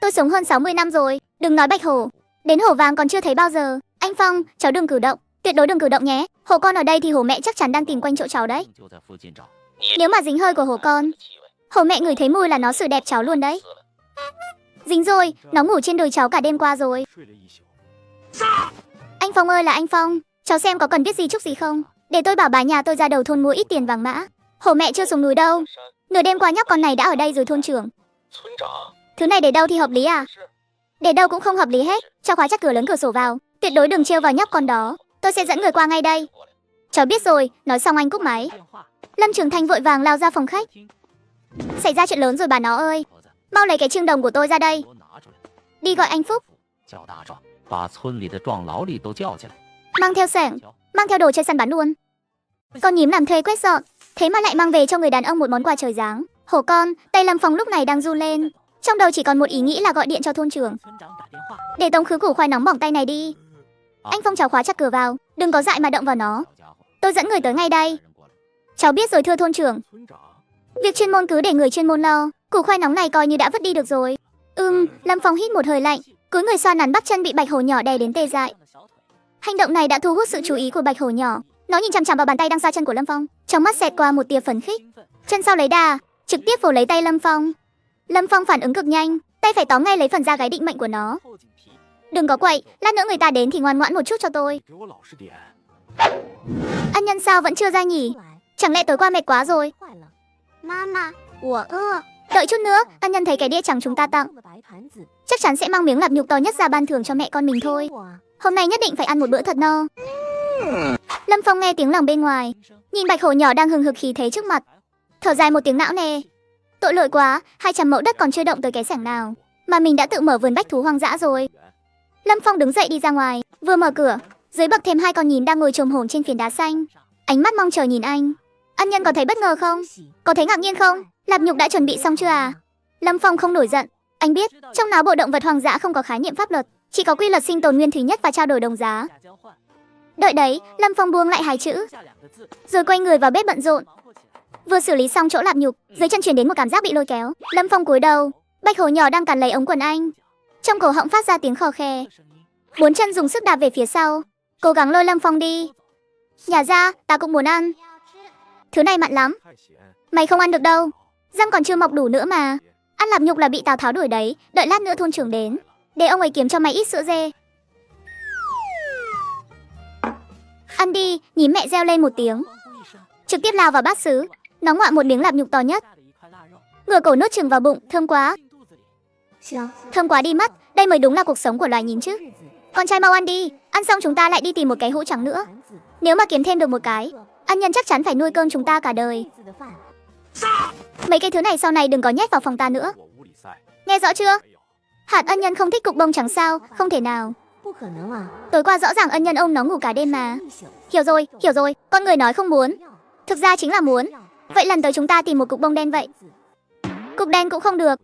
Tôi sống hơn 60 năm rồi, đừng nói Bạch Hổ, đến hổ vàng còn chưa thấy bao giờ. Anh Phong, cháu đừng cử động, tuyệt đối đừng cử động nhé. Hổ con ở đây thì hổ mẹ chắc chắn đang tìm quanh chỗ cháu đấy. Nếu mà dính hơi của hổ con, hổ mẹ ngửi thấy mùi là nó xử đẹp cháu luôn đấy. Dính rồi, nó ngủ trên đùi cháu cả đêm qua rồi. Anh Phong ơi là anh Phong, cháu xem có cần viết di chúc gì không, để tôi bảo bà nhà tôi ra đầu thôn mua ít tiền vàng mã. Hổ mẹ chưa xuống núi đâu. Nửa đêm qua nhóc con này đã ở đây rồi thôn trưởng. Thứ này để đâu thì hợp lý à? Để đâu cũng không hợp lý hết. Cho khóa chặt cửa lớn cửa sổ vào. Tuyệt đối đừng trêu vào nhóc con đó. Tôi sẽ dẫn người qua ngay đây. Cháu biết rồi. Nói xong anh cúp máy. Lâm Trường Thanh vội vàng lao ra phòng khách. Xảy ra chuyện lớn rồi bà nó ơi. Mau lấy cái chương đồng của tôi ra đây. Đi gọi anh Phúc. Mang theo xẻng, mang theo đồ chơi săn bắn luôn. Con nhím làm thuê quét dọn, thế mà lại mang về cho người đàn ông một món quà trời giáng. Hổ con, tay Lâm Phong lúc này đang run lên. Trong đầu chỉ còn một ý nghĩ là gọi điện cho thôn trưởng. Để tống khứ củ khoai nóng bỏng tay này đi. Anh Phong cháu khóa chặt cửa vào, đừng có dại mà động vào nó. Tôi dẫn người tới ngay đây. Cháu biết rồi thưa thôn trưởng. Việc chuyên môn cứ để người chuyên môn lo. Củ khoai nóng này coi như đã vứt đi được rồi. Lâm Phong hít một hơi lạnh, cúi người xoa nắn bắp chân bị bạch hổ nhỏ đè đến tê dại. Hành động này đã thu hút sự chú ý của bạch hổ nhỏ. Nó nhìn chằm chằm vào bàn tay đang xoa chân của Lâm Phong, trong mắt xẹt qua một tia phấn khích. Chân sau lấy đà, trực tiếp vồ lấy tay Lâm Phong. Lâm Phong phản ứng cực nhanh, tay phải tóm ngay lấy phần da gáy định mệnh của nó. Đừng có quậy, lát nữa người ta đến thì ngoan ngoãn một chút cho tôi. Ân nhân sao vẫn chưa ra nhỉ? Chẳng lẽ tối qua mệt quá rồi? Đợi chút nữa, ân nhân thấy cái đĩa trắng chúng ta tặng, chắc chắn sẽ mang miếng lạp nhục to nhất ra ban thưởng cho mẹ con mình thôi. Hôm nay nhất định phải ăn một bữa thật no. Lâm Phong nghe tiếng lòng bên ngoài, nhìn bạch hổ nhỏ đang hừng hực khí thế trước mặt, thở dài một tiếng não nề. Tội lỗi quá, 200 mẫu đất còn chưa động tới cái xẻng nào, mà mình đã tự mở vườn bách thú hoang dã rồi. Lâm Phong đứng dậy đi ra ngoài, vừa mở cửa, dưới bậc thềm 2 con nhím đang ngồi chồm hổm trên phiến đá xanh, ánh mắt mong chờ nhìn anh. Ân nhân có thấy bất ngờ không? Có thấy ngạc nhiên không? Lạp nhục đã chuẩn bị xong chưa à? Lâm Phong không nổi giận, anh biết trong não bộ động vật hoang dã không có khái niệm pháp luật, chỉ có quy luật sinh tồn nguyên thủy nhất và trao đổi đồng giá. Đợi đấy, Lâm Phong buông lại 2 chữ, rồi quay người vào bếp bận rộn. Vừa xử lý xong chỗ lạp nhục, dưới chân truyền đến một cảm giác bị lôi kéo. Lâm Phong cúi đầu, bạch hổ nhỏ đang cắn lấy ống quần anh, trong cổ họng phát ra tiếng khò khè. 4 chân dùng sức đạp về phía sau, cố gắng lôi Lâm Phong đi. Nhả ra, ta cũng muốn ăn. Thứ này mặn lắm. Mày không ăn được đâu, răng còn chưa mọc đủ nữa mà. Ăn lạp nhục là bị Tào Tháo đuổi đấy. Đợi lát nữa thôn trưởng đến, để ông ấy kiếm cho mày ít sữa dê. Ăn đi, nhím mẹ reo lên một tiếng, trực tiếp lao vào bát sứ. Nó ngoạ một miếng lạp nhục to nhất, ngửa cổ nuốt chừng vào bụng. Thơm quá, thơm quá đi mất. Đây mới đúng là cuộc sống của loài nhím chứ. Con trai mau ăn đi, ăn xong chúng ta lại đi tìm một cái hũ trắng nữa. Nếu mà kiếm thêm được một cái, ân nhân chắc chắn phải nuôi cơm chúng ta cả đời. Mấy cái thứ này sau này đừng có nhét vào phòng ta nữa, nghe rõ chưa? Hạt ân nhân không thích cục bông trắng sao? Không thể nào. Tối qua rõ ràng ân nhân ôm nó ngủ cả đêm mà. Hiểu rồi, con người nói không muốn, thực ra chính là muốn. Vậy lần tới chúng ta tìm một cục bông đen vậy. Cục đen cũng không được,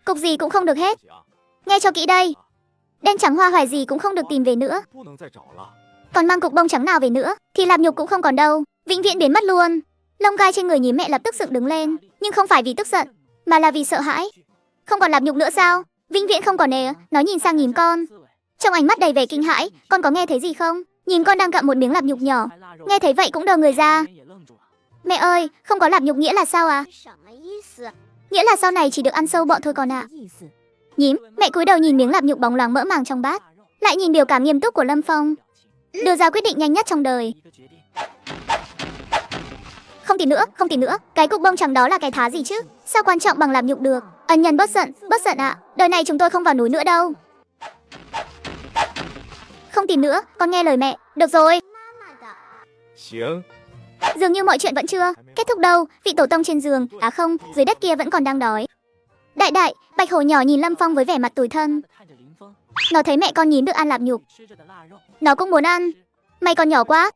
cục gì cũng không được hết. Nghe cho kỹ đây, đen trắng hoa hoài gì cũng không được tìm về nữa. Còn mang cục bông trắng nào về nữa thì lạp nhục cũng không còn đâu, vĩnh viễn biến mất luôn. Lông gai trên người nhím mẹ lập tức dựng đứng lên, nhưng không phải vì tức giận, mà là vì sợ hãi. Không còn lạp nhục nữa sao? Vĩnh viễn không còn nè. Nó nhìn sang nhím con, trong ánh mắt đầy vẻ kinh hãi. Con có nghe thấy gì không? Nhím con đang gặm một miếng lạp nhục nhỏ, nghe thấy vậy cũng đờ người ra. Mẹ ơi, không có lạp nhục nghĩa là sao à? Nghĩa là sau này chỉ được ăn sâu bọ thôi con ạ. Nhím mẹ cúi đầu nhìn miếng lạp nhục bóng loáng mỡ màng trong bát, lại nhìn biểu cảm nghiêm túc của Lâm Phong, đưa ra quyết định nhanh nhất trong đời. Không tìm nữa, cái cục bông trắng đó là cái thá gì chứ? Sao quan trọng bằng lạp nhục được? Ân nhân bớt giận ạ. Đời này chúng tôi không vào núi nữa đâu. Không tìm nữa, con nghe lời mẹ. Được rồi. Dường như mọi chuyện vẫn chưa kết thúc đâu. Vị tổ tông trên giường, à không, dưới đất kia vẫn còn đang đói. Đại, bạch hổ nhỏ nhìn Lâm Phong với vẻ mặt tủi thân. Nó thấy mẹ con nhím được ăn lạp nhục, nó cũng muốn ăn. Mày còn nhỏ quá,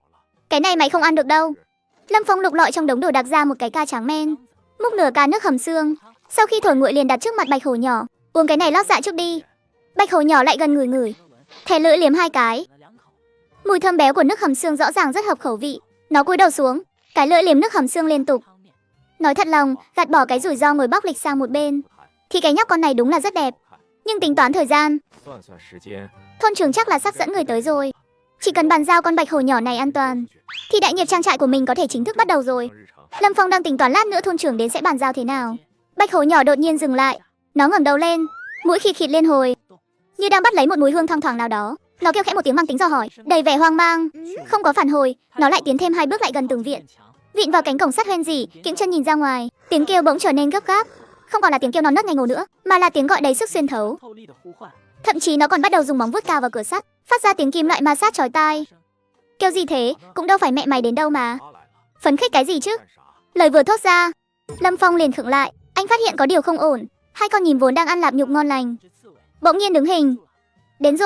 cái này mày không ăn được đâu. Lâm Phong lục lọi trong đống đồ đạc ra một cái ca tráng men, múc nửa ca nước hầm xương. Sau khi thổi nguội liền đặt trước mặt bạch hổ nhỏ. Uống cái này lót dạ trước đi. Bạch hổ nhỏ lại gần ngửi, thè lưỡi liếm 2 cái. Mùi thơm béo của nước hầm xương rõ ràng rất hợp khẩu vị. Nó cúi đầu xuống, cái lưỡi liếm nước hầm xương liên tục. Nói thật lòng, gạt bỏ cái rủi ro ngồi bóc lịch sang một bên, thì cái nhóc con này đúng là rất đẹp. Nhưng tính toán thời gian, thôn trưởng chắc là sắp dẫn người tới rồi. Chỉ cần bàn giao con bạch hổ nhỏ này an toàn, thì đại nghiệp trang trại của mình có thể chính thức bắt đầu rồi. Lâm Phong đang tính toán lát nữa thôn trưởng đến sẽ bàn giao thế nào. Bạch hổ nhỏ đột nhiên dừng lại, nó ngẩng đầu lên, mũi khịt khịt liên hồi, như đang bắt lấy một mùi hương thoang thoảng nào đó. Nó kêu khẽ một tiếng mang tính dò hỏi, đầy vẻ hoang mang. Không có phản hồi, nó lại tiến thêm 2 bước lại gần tường viện. vịn vào cánh cổng sắt hoen rỉ, kiễng chân nhìn ra ngoài. Tiếng kêu bỗng trở nên gấp gáp, không còn là tiếng kêu non nớt ngây ngô nữa, mà là tiếng gọi đầy sức xuyên thấu. Thậm chí nó còn bắt đầu dùng móng vuốt cào vào cửa sắt, phát ra tiếng kim loại ma sát chói tai. Kêu gì thế, cũng đâu phải mẹ mày đến đâu mà. Phấn khích cái gì chứ? Lời vừa thốt ra, Lâm Phong liền khựng lại. Anh phát hiện có điều không ổn. Hai con nhím vốn đang ăn lạp nhục ngon lành, bỗng nhiên đứng hình. Đến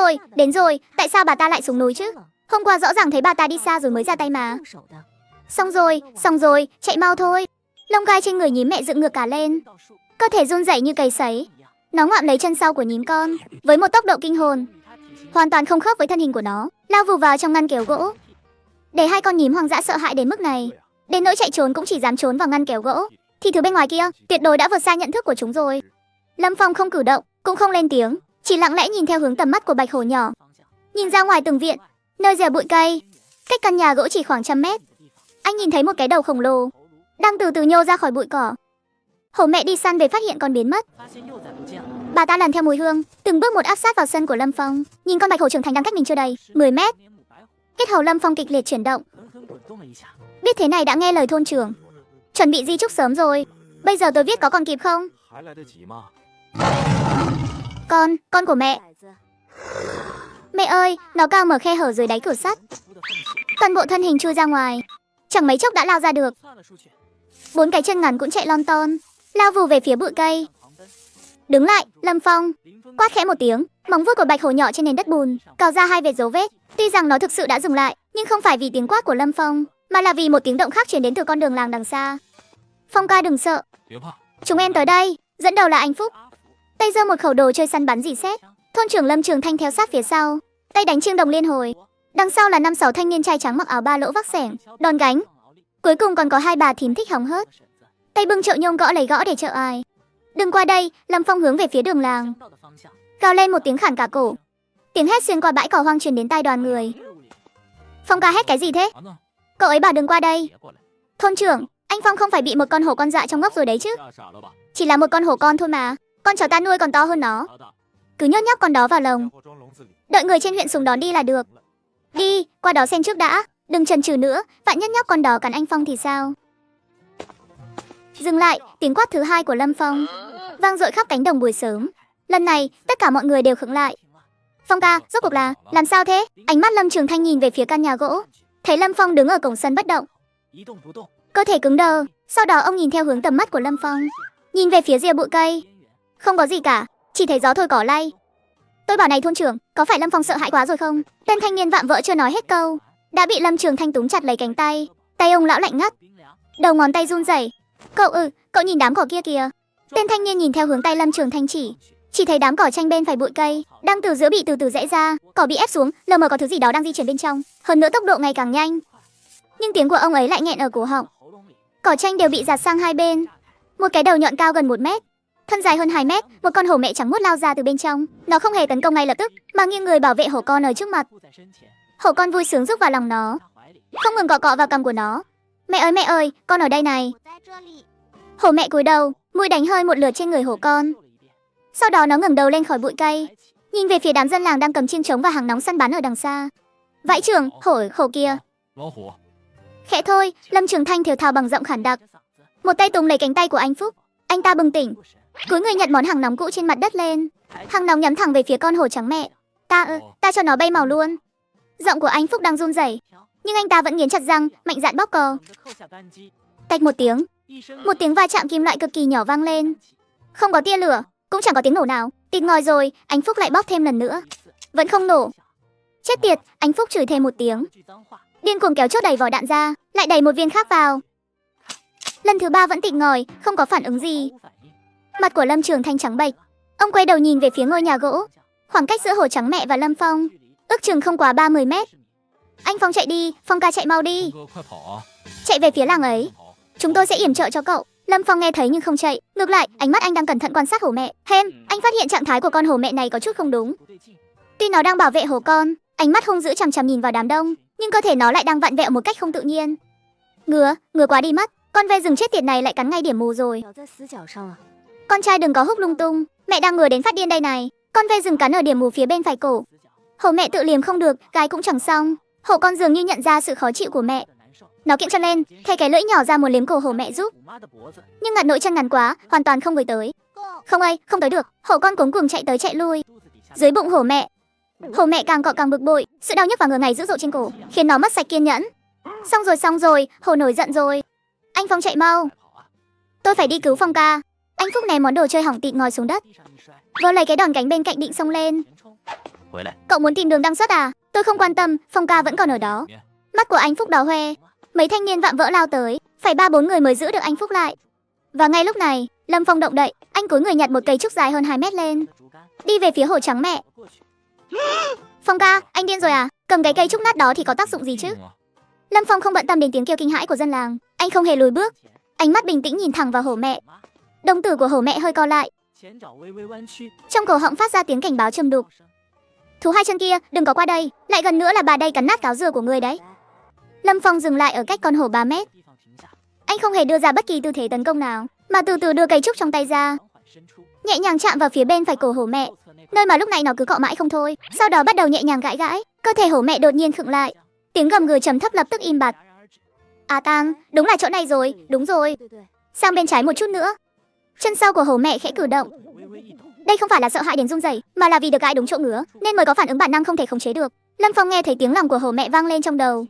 rồi, tại sao bà ta lại xuống núi chứ? Hôm qua rõ ràng thấy bà ta đi xa rồi mới ra tay mà. Xong rồi, chạy mau thôi. Lông gai trên người nhím mẹ dựng ngược cả lên, cơ thể run rẩy như cầy sấy. Nó ngoạm lấy chân sau của nhím con với một tốc độ kinh hồn, hoàn toàn không khớp với thân hình của nó, lao vù vào trong ngăn kéo gỗ. Để hai con nhím hoang dã sợ hãi đến mức này, đến nỗi chạy trốn cũng chỉ dám trốn vào ngăn kéo gỗ, thì thứ bên ngoài kia tuyệt đối đã vượt xa nhận thức của chúng rồi. Lâm Phong không cử động, cũng không lên tiếng, chỉ lặng lẽ nhìn theo hướng tầm mắt của bạch hổ nhỏ. Nhìn ra ngoài tường viện, nơi rìa bụi cây, cách căn nhà gỗ chỉ khoảng 100 mét. Anh nhìn thấy một cái đầu khổng lồ đang từ từ nhô ra khỏi bụi cỏ. Hổ mẹ đi săn về phát hiện con biến mất. Bà ta lần theo mùi hương, từng bước một áp sát vào sân của Lâm Phong. Nhìn con bạch hổ trưởng thành đang cách mình chưa đầy 10 mét. Yết hầu Lâm Phong kịch liệt chuyển động. Biết thế này đã nghe lời thôn trưởng, chuẩn bị di chúc sớm rồi. Bây giờ tôi viết có còn kịp không? Con của mẹ. Mẹ ơi, nó cao mở khe hở dưới đáy cửa sắt. Toàn bộ thân hình chui ra ngoài, chẳng mấy chốc đã lao ra được. 4 cái chân ngắn cũng chạy lon ton, lao vù về phía bụi cây. Đứng lại, Lâm Phong, quát khẽ một tiếng. Móng vuốt của bạch hổ nhỏ trên nền đất bùn cào ra 2 vệt dấu vết. Tuy rằng nó thực sự đã dừng lại, nhưng không phải vì tiếng quát của Lâm Phong, mà là vì một tiếng động khác truyền đến từ con đường làng đằng xa. Phong ca đừng sợ, chúng em tới đây. Dẫn đầu là anh Phúc, tay giơ một khẩu đồ chơi săn bắn rỉ sét. Thôn trưởng Lâm Trường Thanh theo sát phía sau, tay đánh chiêng đồng liên hồi. Đằng sau là 5-6 thanh niên trai trắng mặc áo ba lỗ vác xẻng, đòn gánh. Cuối cùng còn có 2 bà thím thích hóng hớt, tay bưng chậu nhôm gõ lấy gõ để trợ ai. Đừng qua đây. Lâm Phong hướng về phía đường làng, gào lên một tiếng khản cả cổ. Tiếng hét xuyên qua bãi cỏ hoang truyền đến tai đoàn người. Phong ca hét cái gì thế? Cậu ấy bảo đừng qua đây. Thôn trưởng, anh Phong không phải bị một con hổ con dọa trong ngốc rồi đấy chứ? Chỉ là một con hổ con thôi mà, con chó ta nuôi còn to hơn nó. Cứ nhốt nhóc con đó vào lồng, đợi người trên huyện xuống đón đi là được. Đi, qua đó xem trước đã, đừng chần chừ nữa, vạn nhất nhóc con đó cắn anh Phong thì sao? Dừng lại, tiếng quát thứ 2 của Lâm Phong vang dội khắp cánh đồng buổi sớm. Lần này, tất cả mọi người đều khựng lại. Phong ca, rốt cuộc là làm sao thế? Ánh mắt Lâm Trường Thanh nhìn về phía căn nhà gỗ, thấy Lâm Phong đứng ở cổng sân bất động, cơ thể cứng đờ. Sau đó ông nhìn theo hướng tầm mắt của Lâm Phong, nhìn về phía rìa bụi cây. Không có gì cả, chỉ thấy gió thổi cỏ lay. Tôi bảo này thôn trưởng, có phải Lâm Phong sợ hãi quá rồi không? Tên thanh niên vạm vỡ chưa nói hết câu, đã bị Lâm Trường Thanh túm chặt lấy cánh tay. Tay ông lão lạnh ngắt, đầu ngón tay run rẩy. Cậu nhìn đám cỏ kia kìa. Tên thanh niên nhìn theo hướng tay Lâm Trường Thanh chỉ thấy đám cỏ tranh bên phải bụi cây đang từ giữa bị từ từ rẽ ra, cỏ bị ép xuống, lờ mờ có thứ gì đó đang di chuyển bên trong, hơn nữa tốc độ ngày càng nhanh. Nhưng tiếng của ông ấy lại nghẹn ở cổ họng. Cỏ tranh đều bị giạt sang hai bên. Một cái đầu nhọn cao gần 1 mét, thân dài hơn 2 mét, một con hổ mẹ trắng muốt lao ra từ bên trong. Nó không hề tấn công ngay lập tức, mà nghiêng người bảo vệ hổ con ở trước mặt. Hổ con vui sướng rúc vào lòng nó, không ngừng cọ cọ vào cằm của nó. Mẹ ơi, con ở đây này. Hổ mẹ cúi đầu, mũi đánh hơi một lượt trên người hổ con. Sau đó nó ngẩng đầu lên khỏi bụi cây, nhìn về phía đám dân làng đang cầm chiêng trống và hàng nóng săn bắn ở đằng xa. Vãi trưởng, hổ kia. Khẽ thôi, Lâm Trường Thanh thều thào bằng giọng khản đặc, một tay túm lấy cánh tay của anh Phúc. Anh ta bừng tỉnh, cúi người nhặt món hàng nóng cũ trên mặt đất lên. Hàng nóng nhắm thẳng về phía con hổ trắng mẹ. Ta cho nó bay màu luôn. Giọng của anh Phúc đang run rẩy, nhưng anh ta vẫn nghiến chặt răng, mạnh dạn bóp cò. Tạch một tiếng va chạm kim loại cực kỳ nhỏ vang lên. Không có tia lửa, cũng chẳng có tiếng nổ nào. Tịt ngòi rồi, anh Phúc lại bóp thêm lần nữa, vẫn không nổ. Chết tiệt, anh Phúc chửi thêm một tiếng, điên cuồng kéo chốt đầy vỏ đạn ra, lại đẩy một viên khác vào. Lần thứ 3 vẫn tịt ngòi, không có phản ứng gì. Mặt của Lâm Trường Thanh trắng bệch. Ông quay đầu nhìn về phía ngôi nhà gỗ. Khoảng cách giữa hổ trắng mẹ và Lâm Phong ước chừng không quá 30 mét. Anh Phong chạy đi, Phong ca chạy mau đi. Chạy về phía làng ấy, chúng tôi sẽ yểm trợ cho cậu. Lâm Phong nghe thấy nhưng không chạy, ngược lại, ánh mắt anh đang cẩn thận quan sát hổ mẹ. Anh phát hiện trạng thái của con hổ mẹ này có chút không đúng. Tuy nó đang bảo vệ hổ con, ánh mắt hung dữ chằm chằm nhìn vào đám đông, nhưng cơ thể nó lại đang vặn vẹo một cách không tự nhiên. Ngứa quá đi mất. Con ve rừng chết tiệt này lại cắn ngay điểm mù rồi. Con trai đừng có húc lung tung, mẹ đang ngứa đến phát điên đây này. Con ve rừng cắn ở điểm mù phía bên phải cổ. Hổ mẹ tự liềm không được, gái cũng chẳng xong. Hổ con dường như nhận ra sự khó chịu của mẹ, Nó kiễng chân lên, thè cái lưỡi nhỏ ra muốn liếm cổ hổ mẹ giúp. Nhưng ngặt nỗi chân ngắn quá, hoàn toàn không với tới. Không ơi, không tới được. Hổ con cuống cuồng chạy tới chạy lui. Dưới bụng hổ mẹ càng cọ càng bực bội. Sự đau nhức và ngứa ngáy dữ dội trên cổ khiến nó mất sạch kiên nhẫn. Xong rồi, hổ nổi giận rồi. Anh Phong chạy mau. Tôi phải đi cứu Phong ca. Anh Phúc ném món đồ chơi hỏng tịt ngồi xuống đất, vơ lấy cái đòn gánh bên cạnh định xông lên. Cậu muốn tìm đường đăng xuất à? Tôi không quan tâm, Phong ca vẫn còn ở đó. Mắt của anh Phúc đỏ hoe. Mấy thanh niên vạm vỡ lao tới, phải 3-4 người mới giữ được anh Phúc lại. Và ngay lúc này, Lâm Phong động đậy, anh cúi người nhặt một cây trúc dài hơn 2 mét lên, đi về phía hổ trắng mẹ. Phong ca, anh điên rồi à? Cầm cái cây trúc nát đó thì có tác dụng gì chứ? Lâm Phong không bận tâm đến tiếng kêu kinh hãi của dân làng, anh không hề lùi bước, ánh mắt bình tĩnh nhìn thẳng vào hổ mẹ. Đồng tử của hổ mẹ hơi co lại, trong cổ họng phát ra tiếng cảnh báo trầm đục. Thú hai chân kia, đừng có qua đây, lại gần nữa là bà đây cắn nát cáo dừa của người đấy. Lâm Phong dừng lại ở cách con hổ 3 mét. Anh không hề đưa ra bất kỳ tư thế tấn công nào, mà từ từ đưa cây trúc trong tay ra, nhẹ nhàng chạm vào phía bên phải cổ hổ mẹ, nơi mà lúc này nó cứ cọ mãi không thôi. Sau đó bắt đầu nhẹ nhàng gãi gãi, cơ thể hổ mẹ đột nhiên khựng lại, tiếng gầm gừ trầm thấp lập tức im bặt. À tang, đúng là chỗ này rồi, đúng rồi. Sang bên trái một chút nữa. Chân sau của hổ mẹ khẽ cử động. Đây không phải là sợ hãi đến run rẩy, mà là vì được gãi đúng chỗ ngứa, nên mới có phản ứng bản năng không thể khống chế được. Lâm Phong nghe thấy tiếng lòng của hổ mẹ vang lên trong đầu,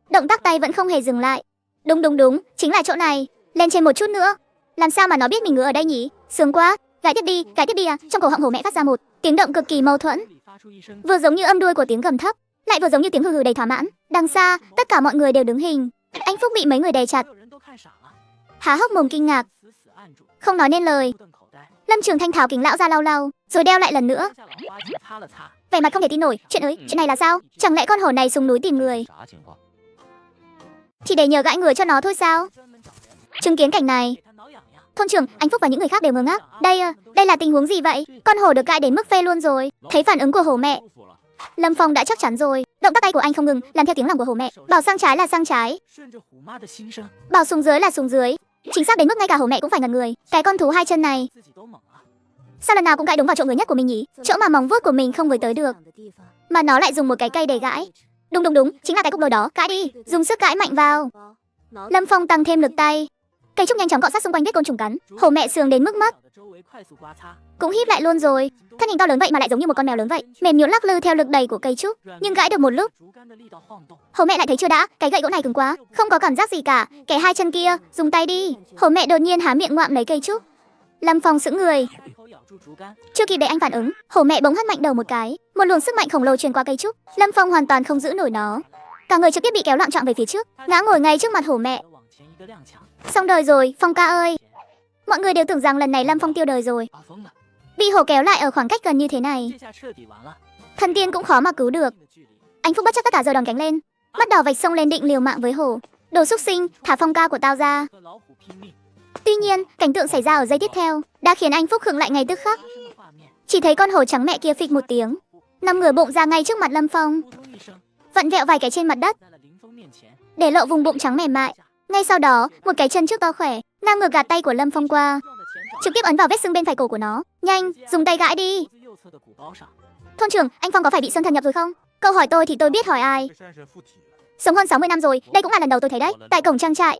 động tác tay vẫn không hề dừng lại. Đúng, chính là chỗ này. Lên trên một chút nữa. Làm sao mà nó biết mình ngứa ở đây nhỉ? Sướng quá. Gãi tiếp đi à. Trong cổ họng hổ mẹ phát ra một tiếng động cực kỳ mâu thuẫn, vừa giống như âm đuôi của tiếng gầm thấp, lại vừa giống như tiếng hừ hừ đầy thỏa mãn. Đằng xa, tất cả mọi người đều đứng hình. Anh Phúc bị mấy người đè chặt, há hốc mồm kinh ngạc, không nói nên lời. Lâm Trường Thanh tháo kính lão ra lau, rồi đeo lại lần nữa, vẻ mặt không thể tin nổi. Chuyện này là sao? Chẳng lẽ con hổ này xuống núi tìm người chỉ để nhờ gãi ngứa cho nó thôi sao? Chứng kiến cảnh này, thôn trưởng, anh Phúc và những người khác đều ngơ ngác. Đây là tình huống gì vậy? Con hổ được gãi đến mức phê luôn rồi. Thấy phản ứng của hổ mẹ, Lâm Phong đã chắc chắn rồi. Động tác tay của anh không ngừng, làm theo tiếng lòng của hổ mẹ. Bảo sang trái là sang trái, bảo xuống dưới là xuống dưới. Chính xác đến mức ngay cả hổ mẹ cũng phải ngẩn người. Cái con thú hai chân này sao lần nào cũng gãi đúng vào chỗ ngứa nhất của mình nhỉ? Chỗ mà móng vuốt của mình không với tới được, mà nó lại dùng một cái cây để gãi. Đúng, chính là cái cục đồi đó. Gãi đi, dùng sức gãi mạnh vào. Lâm Phong tăng thêm lực tay, cây trúc nhanh chóng cọ sát xung quanh vết côn trùng cắn. Hổ mẹ sướng đến mức mắt cũng híp lại luôn rồi. Thân hình to lớn vậy mà lại giống như một con mèo lớn vậy, mềm nhũn lắc lư theo lực đẩy của cây trúc. Nhưng gãi được một lúc, hổ mẹ lại thấy chưa đã, cái gậy gỗ này cứng quá, không có cảm giác gì cả. Cái hai chân kia, dùng tay đi. Hổ mẹ đột nhiên há miệng ngoạm lấy cây trúc. Lâm Phong sững người, chưa kịp để anh phản ứng, hổ mẹ bỗng hất mạnh đầu một cái, một luồng sức mạnh khổng lồ truyền qua cây trúc. Lâm Phong hoàn toàn không giữ nổi nó, cả người trực tiếp bị kéo loạng choạng về phía trước, ngã ngồi ngay trước mặt hổ mẹ. Xong đời rồi, Phong ca ơi. Mọi người đều tưởng rằng lần này Lâm Phong tiêu đời rồi. Bị hổ kéo lại ở khoảng cách gần như thế này, thần tiên cũng khó mà cứu được. Anh Phúc bất chấp tất cả giơ đòn cánh lên, mắt đỏ vạch xông lên định liều mạng với hổ. Đồ xúc sinh, thả Phong ca của tao ra. Tuy nhiên, cảnh tượng xảy ra ở giây tiếp theo đã khiến anh Phúc khựng lại ngay tức khắc. Chỉ thấy con hổ trắng mẹ kia phịch một tiếng, nằm ngửa bụng ra ngay trước mặt Lâm Phong, vặn vẹo vài cái trên mặt đất, để lộ vùng bụng trắng mềm mại. Ngay sau đó, một cái chân trước to khỏe ngang ngược gạt tay của Lâm Phong qua, trực tiếp ấn vào vết sưng bên phải cổ của nó. Nhanh, dùng tay gãi đi. Thôn trưởng, anh Phong có phải bị sơn thần nhập rồi không? Câu hỏi tôi thì tôi biết hỏi ai. Sống hơn 60 năm rồi, đây cũng là lần đầu tôi thấy đấy. Tại cổng trang trại,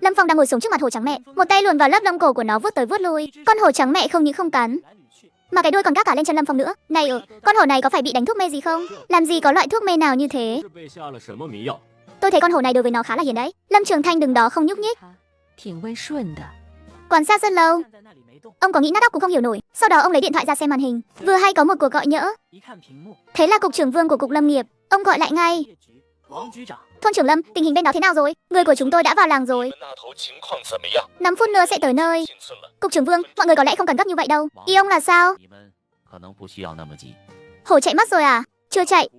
Lâm Phong đang ngồi xuống trước mặt hổ trắng mẹ, một tay luồn vào lớp lông cổ của nó vuốt tới vuốt lui. Con hổ trắng mẹ không những không cắn, mà cái đuôi còn gác cả lên chân Lâm Phong nữa. Này con hổ này có phải bị đánh thuốc mê gì không? Làm gì có loại thuốc mê nào như thế? Tôi thấy con hổ này đối với nó khá là hiền đấy. Lâm Trường Thanh đứng đó không nhúc nhích, quan sát rất lâu. Ông có nghĩ nát óc cũng không hiểu nổi. Sau đó ông lấy điện thoại ra xem màn hình, vừa hay có một cuộc gọi nhỡ. Thế là cục trưởng Vương của cục Lâm nghiệp. Ông gọi lại ngay. Thôn trưởng Lâm, tình hình bên đó thế nào rồi? Người của chúng tôi đã vào làng rồi, 5 phút nữa sẽ tới nơi. Cục trưởng Vương, mọi người có lẽ không cần gấp như vậy đâu. Ý ông là sao? Hổ chạy mất rồi à? Chưa chạy,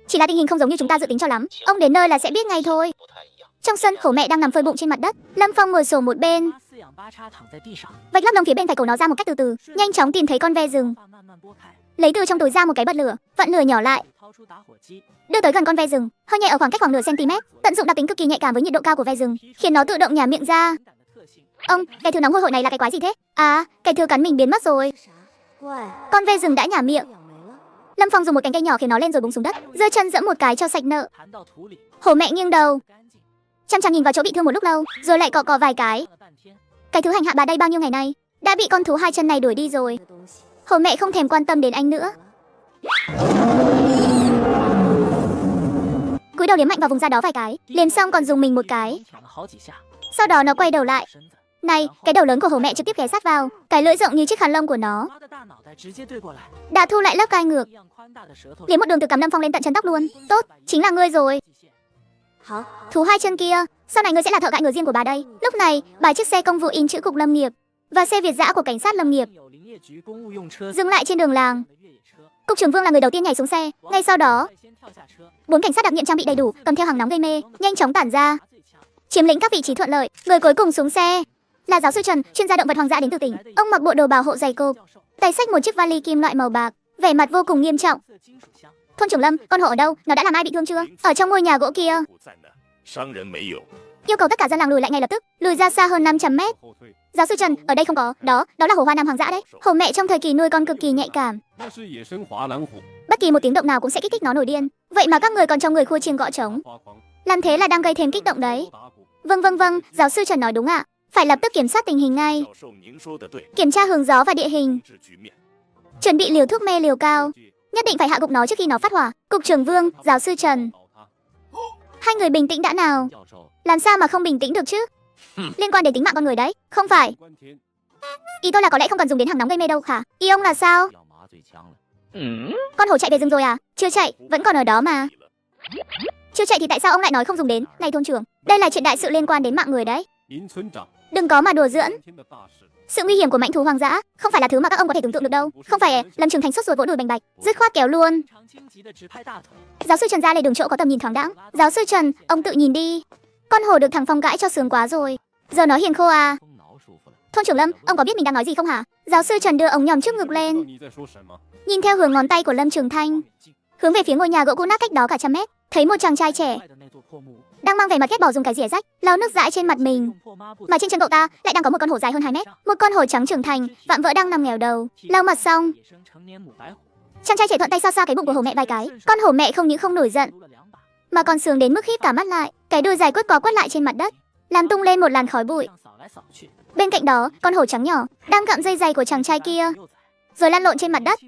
chỉ là tình hình không giống như chúng ta dự tính cho lắm. Ông đến nơi là sẽ biết ngay thôi. Trong sân, hổ mẹ đang nằm phơi bụng trên mặt đất. Lâm Phong ngồi xổm một bên, vạch lớp lông phía bên phải cổ nó ra một cách từ từ, nhanh chóng tìm thấy con ve rừng, lấy từ trong túi ra một cái bật lửa, vặn lửa nhỏ lại, đưa tới gần con ve rừng, hơi nhẹ ở khoảng cách khoảng nửa cm. Tận dụng đặc tính cực kỳ nhạy cảm với nhiệt độ cao của ve rừng, khiến nó tự động nhả miệng ra. Ông, cái thứ nóng hôi hổi này là cái quái gì thế? À, cái thứ cắn mình biến mất rồi. Con ve rừng đã nhả miệng. Lâm Phong dùng một cánh tay nhỏ khiến nó lên rồi búng xuống đất, giơ chân giẫm một cái cho sạch nợ. Hổ mẹ nghiêng đầu, chăm chăm nhìn vào chỗ bị thương một lúc lâu, rồi lại cọ cọ vài cái. Cái thứ hành hạ bà đây bao nhiêu ngày nay, đã bị con thú hai chân này đuổi đi rồi. Hổ mẹ không thèm quan tâm đến anh nữa. Cúi đầu liếm mạnh vào vùng da đó vài cái, liếm xong còn dùng mình một cái. Sau đó nó quay đầu lại. Này, cái đầu lớn của hổ mẹ trực tiếp ghé sát vào, cái lưỡi rộng như chiếc khăn lông của nó đã thu lại lớp gai ngược, liếm một đường từ cằm Lâm Phong lên tận chân tóc luôn. Tốt, chính là ngươi rồi. Thú hai chân kia, sau này ngươi sẽ là thợ gãi ngựa riêng của bà đây. Lúc này, bài chiếc xe công vụ in chữ cục lâm nghiệp và xe Việt dã của cảnh sát lâm nghiệp dừng lại trên đường làng. Cục trưởng Vương là người đầu tiên nhảy xuống xe. Ngay sau đó, 4 cảnh sát đặc nhiệm trang bị đầy đủ, cầm theo hàng nóng gây mê, nhanh chóng tản ra, chiếm lĩnh các vị trí thuận lợi. Người cuối cùng xuống xe là giáo sư Trần, chuyên gia động vật hoang dã đến từ tỉnh. Ông mặc bộ đồ bảo hộ dày cộp, tay xách một chiếc vali kim loại màu bạc, vẻ mặt vô cùng nghiêm trọng. Thôn trưởng Lâm, con hổ ở đâu? Nó đã làm ai bị thương chưa? Ở trong ngôi nhà gỗ kia. Yêu cầu tất cả dân làng lùi lại ngay lập tức, lùi ra xa hơn 500 mét. Giáo sư Trần, ở đây không có, đó là hổ Hoa Nam hoang dã đấy. Hổ mẹ trong thời kỳ nuôi con cực kỳ nhạy cảm. Bất kỳ một tiếng động nào cũng sẽ kích thích nó nổi điên. Vậy mà các người còn cho người khua chiêng gõ trống. Làm thế là đang gây thêm kích động đấy. Vâng, giáo sư Trần nói đúng ạ. Phải lập tức kiểm soát tình hình ngay. Kiểm tra hướng gió và địa hình. Chuẩn bị liều thuốc mê liều cao. Nhất định phải hạ gục nó trước khi nó phát hỏa. Cục trưởng Vương, giáo sư Trần. Hai người bình tĩnh đã nào. Làm sao mà không bình tĩnh được chứ? Liên quan đến tính mạng con người đấy. Không phải. Ý tôi là có lẽ không cần dùng đến hàng nóng gây mê đâu hả? Ý ông là sao? Con hổ chạy về rừng rồi à? Chưa chạy, vẫn còn ở đó mà. Chưa chạy thì tại sao ông lại nói không dùng đến? Này thôn trưởng, đây là chuyện đại sự liên quan đến mạng người đấy. Đừng có mà đùa giỡn. Sự nguy hiểm của mãnh thú hoang dã không phải là thứ mà các ông có thể tưởng tượng được đâu. Không phải. Lâm Trường Thành sốt ruột vỗ đùi bành bạch, dứt khoát kéo luôn. Giáo sư Trần ra lề đường chỗ có tầm nhìn thoáng đãng. Giáo sư Trần, ông tự nhìn đi. Con hổ được thằng Phong gãi cho sướng quá rồi. Giờ nó hiền khô à. Thôn trưởng Lâm, ông có biết mình đang nói gì không hả? Giáo sư Trần đưa ống nhòm trước ngực lên, nhìn theo hướng ngón tay của Lâm Trường Thanh, hướng về phía ngôi nhà gỗ cũ nát cách đó cả trăm mét. Thấy một chàng trai trẻ đang mang vẻ mặt ghét bỏ dùng cái rỉa rách lau nước dãi trên mặt mình, mà trên chân cậu ta lại đang có một con hổ dài hơn 2 mét, một con hổ trắng trưởng thành vạm vỡ đang nằm nghèo đầu. Lau mặt xong, chàng trai trẻ thuận tay xoa xoa cái bụng của hổ mẹ vài cái. Con hổ mẹ không những không nổi giận mà còn sướng đến mức híp cả mắt lại, cái đuôi dài quất có quất lại trên mặt đất, làm tung lên một làn khói bụi. Bên cạnh đó, con hổ trắng nhỏ đang cặm dây giày của chàng trai kia, rồi lăn lộn trên mặt đất.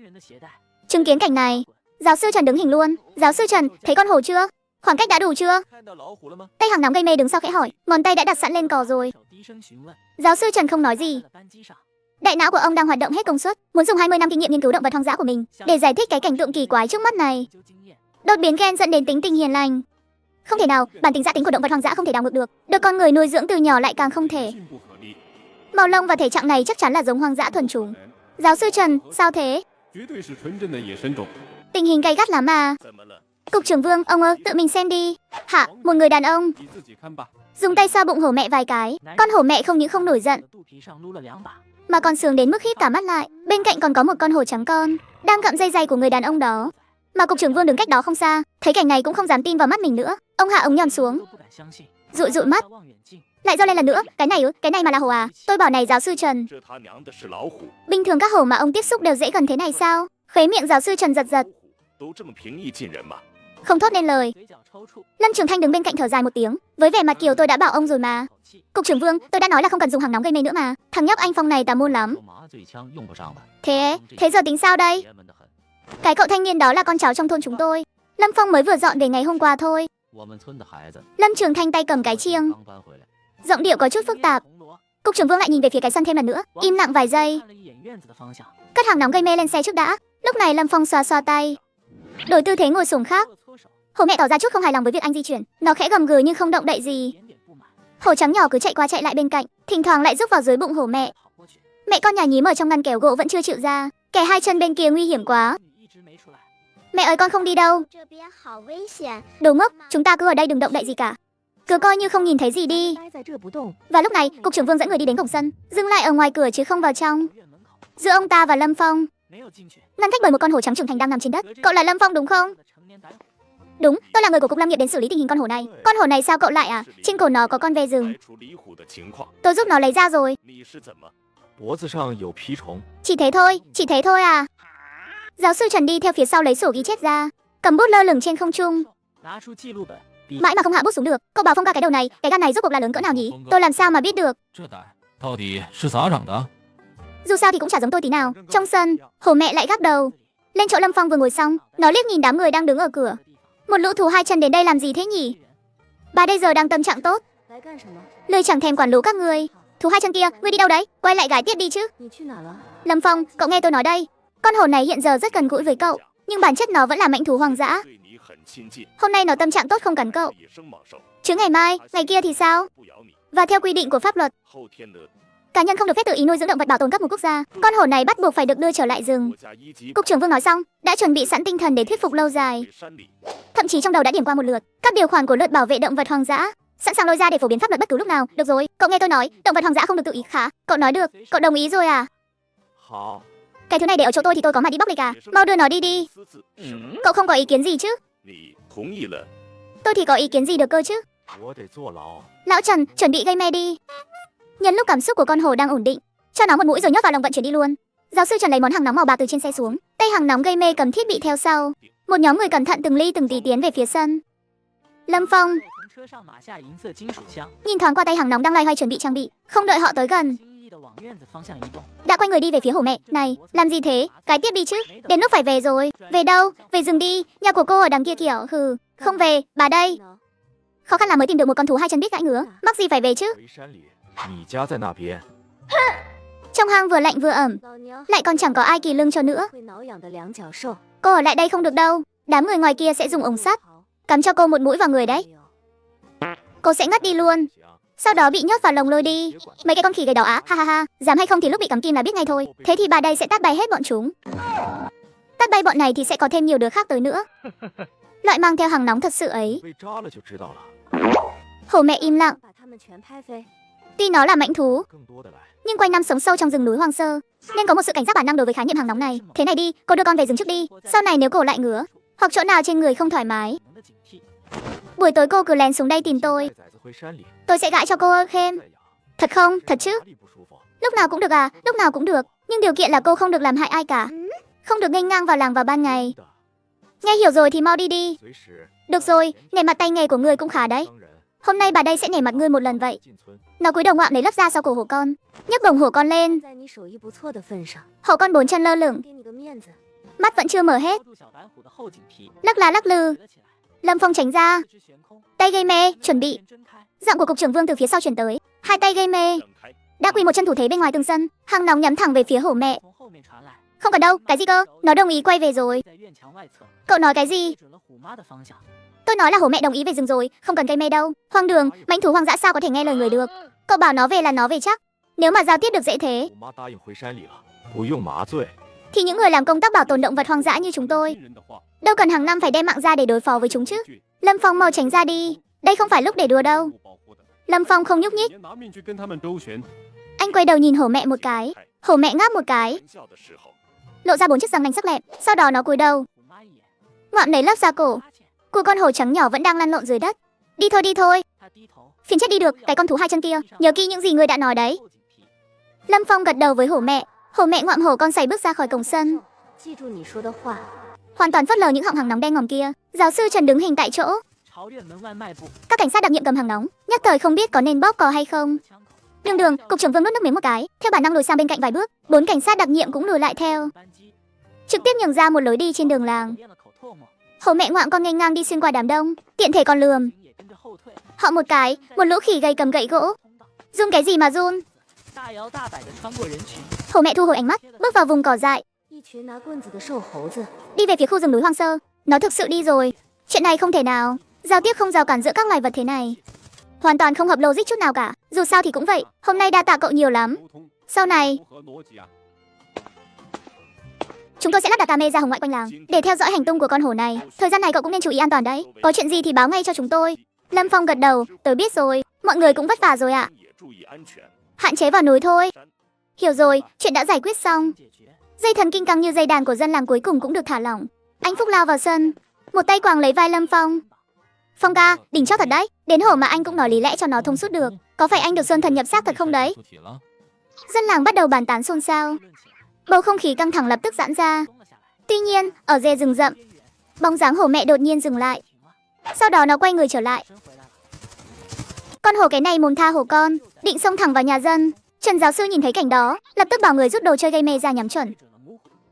Chứng kiến cảnh này, giáo sư Trần đứng hình luôn. Giáo sư Trần, thấy con hổ chưa? Khoảng cách đã đủ chưa? Tay hàng nóng gây mê đứng sau khẽ hỏi, ngón tay đã đặt sẵn lên cò rồi. Giáo sư Trần không nói gì. Đại não của ông đang hoạt động hết công suất, muốn dùng 20 năm kinh nghiệm nghiên cứu động vật hoang dã của mình để giải thích cái cảnh tượng kỳ quái trước mắt này. Đột biến gen dẫn đến tính tình hiền lành. Không thể nào, bản tính dã tính của động vật hoang dã không thể đảo ngược được. Được con người nuôi dưỡng từ nhỏ lại càng không thể. Màu lông và thể trạng này chắc chắn là giống hoang dã thuần chủng. Giáo sư Trần, sao thế? Tình hình gay gắt lắm mà. Cục trưởng Vương, ông ơi, tự mình xem đi. Hả, một người đàn ông dùng tay xoa bụng hổ mẹ vài cái. Con hổ mẹ không những không nổi giận mà còn sướng đến mức híp cả mắt lại. Bên cạnh còn có một con hổ trắng con đang gặm dây giày của người đàn ông đó. Mà cục trưởng Vương đứng cách đó không xa, thấy cảnh này cũng không dám tin vào mắt mình nữa. Ông hạ ống nhòm xuống, dụi mắt, lại giơ lên lần nữa. Cái này mà là hổ à? Tôi bảo này giáo sư Trần, bình thường các hổ mà ông tiếp xúc đều dễ gần thế này sao? Khóe miệng giáo sư Trần giật giật, không thốt nên lời. Lâm Trường Thanh đứng bên cạnh thở dài một tiếng, với vẻ mặt kiều tôi đã bảo ông rồi mà. Cục trưởng Vương, tôi đã nói là không cần dùng hàng nóng gây mê nữa mà. Thằng nhóc anh Phong này tà môn lắm. Thế giờ tính sao đây? Cái cậu thanh niên đó là con cháu trong thôn chúng tôi. Lâm Phong mới vừa dọn về ngày hôm qua thôi. Lâm Trường Thanh tay cầm cái chiêng, giọng điệu có chút phức tạp. Cục trưởng Vương lại nhìn về phía cái sân thêm lần nữa, im lặng vài giây. Cất hàng nóng gây mê lên xe trước đã. Lúc này Lâm Phong xoa xoa tay, đổi tư thế ngồi xổm khác. Hổ mẹ tỏ ra chút không hài lòng với việc anh di chuyển, nó khẽ gầm gừ nhưng không động đậy gì. Hổ trắng nhỏ cứ chạy qua chạy lại bên cạnh, thỉnh thoảng lại rúc vào dưới bụng hổ mẹ. Mẹ con nhà nhím ở trong ngăn kéo gỗ vẫn chưa chịu ra. Kẻ hai chân bên kia nguy hiểm quá. Mẹ ơi, con không đi đâu. Đồ ngốc, chúng ta cứ ở đây đừng động đậy gì cả, cứ coi như không nhìn thấy gì đi. Và lúc này, cục trưởng Vương dẫn người đi đến cổng sân, dừng lại ở ngoài cửa chứ không vào trong. Giữa ông ta và Lâm Phong, ngăn cách bởi một con hổ trắng trưởng thành đang nằm trên đất. Cậu là Lâm Phong đúng không? Đúng, tôi là người của cục lâm nghiệp đến xử lý tình hình con hổ này. Con hổ này sao cậu lại à? Trên cổ nó có con ve rừng, tôi giúp nó lấy ra rồi. Chỉ thế thôi à? Giáo sư Trần đi theo phía sau lấy sổ ghi chép ra, cầm bút lơ lửng trên không trung. Mãi mà không hạ bút xuống được. Cậu bảo Phong ca cái đầu này, cái gan này rốt cuộc là lớn cỡ nào nhỉ? Tôi làm sao mà biết được. Dù sao thì cũng chả giống tôi tí nào. Trong sân, Hổ mẹ lại gác đầu lên chỗ Lâm Phong vừa ngồi xong, nó liếc nhìn đám người đang đứng ở cửa. Một lũ thú hai chân đến đây làm gì thế nhỉ? Bà đây giờ đang tâm trạng tốt, lười chẳng thèm quản lũ các ngươi. Thú hai chân kia, ngươi đi đâu đấy? Quay lại gái tiếp đi chứ. Lâm Phong, cậu nghe tôi nói đây. Con hổ này hiện giờ rất gần gũi với cậu, nhưng bản chất nó vẫn là mãnh thú hoang dã. Hôm nay nó tâm trạng tốt không cắn cậu, chứ ngày mai, ngày kia thì sao? Và theo quy định của pháp luật, cá nhân không được phép tự ý nuôi dưỡng động vật bảo tồn cấp một quốc gia. Con hổ này bắt buộc phải được đưa trở lại rừng. Cục trưởng Vương nói xong, đã chuẩn bị sẵn tinh thần để thuyết phục lâu dài. Thậm chí trong đầu đã điểm qua một lượt các điều khoản của luật bảo vệ động vật hoang dã, sẵn sàng lôi ra để phổ biến pháp luật bất cứ lúc nào. Được rồi, cậu nghe tôi nói, động vật hoang dã không được tự ý khá. Cậu nói được, cậu đồng ý rồi à? Cái thứ này để ở chỗ tôi thì tôi có mà đi bóc lịch à? Mau đưa nó đi đi. Cậu không có ý kiến gì chứ? Tôi thì có ý kiến gì được cơ chứ? Lão Trần, chuẩn bị gây mê đi. Nhân lúc cảm xúc của con hổ đang ổn định, cho nó một mũi rồi nhốt vào lồng vận chuyển đi luôn. Giáo sư Trần lấy món hàng nóng màu bạc từ trên xe xuống, tay hàng nóng gây mê cầm thiết bị theo sau. Một nhóm người cẩn thận từng ly từng tí tiến về phía sân. Lâm Phong nhìn thoáng qua tay hàng nóng đang loay hoay chuẩn bị trang bị, không đợi họ tới gần, đã quay người đi về phía hổ mẹ. Này, làm gì thế? Cái tiếp đi chứ. Đến lúc phải về rồi. Về đâu? Về rừng đi. Nhà của cô ở đằng kia kiểu. Hừ, không về, bà đây. Khó khăn là mới tìm được một con thú hai chân biết gãi ngứa, mắc gì phải về chứ. Trong hang vừa lạnh vừa ẩm, lại còn chẳng có ai kỳ lưng cho nữa. Cô ở lại đây không được đâu, đám người ngoài kia sẽ dùng ống sắt cắm cho cô một mũi vào người đấy. Cô sẽ ngất đi luôn, sau đó bị nhốt vào lồng lôi đi. Mấy cái con khỉ gầy đỏ á, ha ha ha. Dám hay không thì lúc bị cắm kim là biết ngay thôi. Thế thì bà đây sẽ tát bay hết bọn chúng. Tát bay bọn này thì sẽ có thêm nhiều đứa khác tới nữa. Loại mang theo hàng nóng thật sự ấy. Hổ mẹ im lặng. Tuy nó là mãnh thú, nhưng quanh năm sống sâu trong rừng núi hoang sơ, nên có một sự cảnh giác bản năng đối với khái niệm hàng nóng này. Thế này đi, cô đưa con về rừng trước đi. Sau này nếu cổ lại ngứa, hoặc chỗ nào trên người không thoải mái, buổi tối cô cứ lén xuống đây tìm tôi sẽ gãi cho cô thêm. Thật không? Thật chứ? Lúc nào cũng được à? Lúc nào cũng được, nhưng điều kiện là cô không được làm hại ai cả, không được nghênh ngang vào làng vào ban ngày. Nghe hiểu rồi thì mau đi đi. Được rồi, nể mặt tay nghề của người cũng khá đấy. Hôm nay bà đây sẽ nể mặt ngươi một lần vậy. Nó cúi đầu ngoạm lấy lớp da sau cổ hổ con, nhấc bổng hổ con lên. Hổ con bốn chân lơ lửng, mắt vẫn chưa mở hết, lắc lá lắc lư. Lâm Phong tránh ra, tay gây mê, chuẩn bị. Giọng của cục trưởng Vương từ phía sau truyền tới. Hai tay gây mê, đã quỳ một chân thủ thế bên ngoài tường sân, hàng nóng nhắm thẳng về phía hổ mẹ. Không cần đâu, cái gì cơ? Nó đồng ý quay về rồi. Cậu nói cái gì? Tôi nói là hổ mẹ đồng ý về rừng rồi, không cần gây mê đâu. Hoang đường, mãnh thú hoang dã sao có thể nghe lời người được? Cậu bảo nó về là nó về chắc. Nếu mà giao tiếp được dễ thế, thì những người làm công tác bảo tồn động vật hoang dã như chúng tôi đâu cần hàng năm phải đem mạng ra để đối phó với chúng chứ. Lâm Phong mau tránh ra đi, đây không phải lúc để đùa đâu. Lâm Phong không nhúc nhích. Anh quay đầu nhìn hổ mẹ một cái. Hổ mẹ ngáp một cái, lộ ra 4 chiếc răng nanh sắc lẹm. Sau đó nó cúi đầu, ngoạm lấy lớp da cổ của con hổ trắng nhỏ vẫn đang lăn lộn dưới đất. Đi thôi, đi thôi. Phiền chết đi được, cái con thú hai chân kia. Nhớ kỹ những gì người đã nói đấy. Lâm Phong gật đầu với hổ mẹ. Hổ mẹ ngoạm hổ con sày bước ra khỏi cổng sân, hoàn toàn phớt lờ những họng hàng nóng đen ngòm kia. Giáo sư Trần đứng hình tại chỗ. Các cảnh sát đặc nhiệm cầm hàng nóng, nhất thời không biết có nên bóp cò hay không. Đường, cục trưởng Vương nuốt nước miếng một cái, theo bản năng lùi sang bên cạnh vài bước. 4 cảnh sát đặc nhiệm cũng lùi lại theo, trực tiếp nhường ra một lối đi trên đường làng. Hổ mẹ ngoạm con nghênh ngang đi xuyên qua đám đông, tiện thể còn lườm họ một cái. Một lũ khỉ gầy cầm gậy gỗ. Run cái gì mà run? Hổ mẹ thu hồi ánh mắt, bước vào vùng cỏ dại, đi về phía khu rừng núi hoang sơ. Nó thực sự đi rồi. Chuyện này không thể nào. Giao tiếp không rào cản giữa các loài vật thế này hoàn toàn không hợp logic chút nào cả. Dù sao thì cũng vậy. Hôm nay đa tạ cậu nhiều lắm. Sau này chúng tôi sẽ lắp đặt camera hồng ngoại quanh làng để theo dõi hành tung của con hổ này. Thời gian này cậu cũng nên chú ý an toàn đấy. Có chuyện gì thì báo ngay cho chúng tôi. Lâm Phong gật đầu. Tôi biết rồi. Mọi người cũng vất vả rồi ạ. Hạn chế vào núi thôi. Hiểu rồi, chuyện đã giải quyết xong. Dây thần kinh căng như dây đàn của dân làng cuối cùng cũng được thả lỏng. Anh Phúc lao vào sân, một tay quàng lấy vai Lâm Phong. Phong ca, đỉnh chót thật đấy. Đến hổ mà anh cũng nói lý lẽ cho nó thông suốt được. Có phải anh được sơn thần nhập xác thật không đấy? Dân làng bắt đầu bàn tán xôn xao. Bầu không khí căng thẳng lập tức giãn ra. Tuy nhiên, ở rìa rừng rậm, bóng dáng hổ mẹ đột nhiên dừng lại. Sau đó nó quay người trở lại. Con hổ cái này mồm tha hổ con, định xông thẳng vào nhà dân. Trần giáo sư nhìn thấy cảnh đó, lập tức bảo người rút đồ chơi gây mê ra nhắm chuẩn.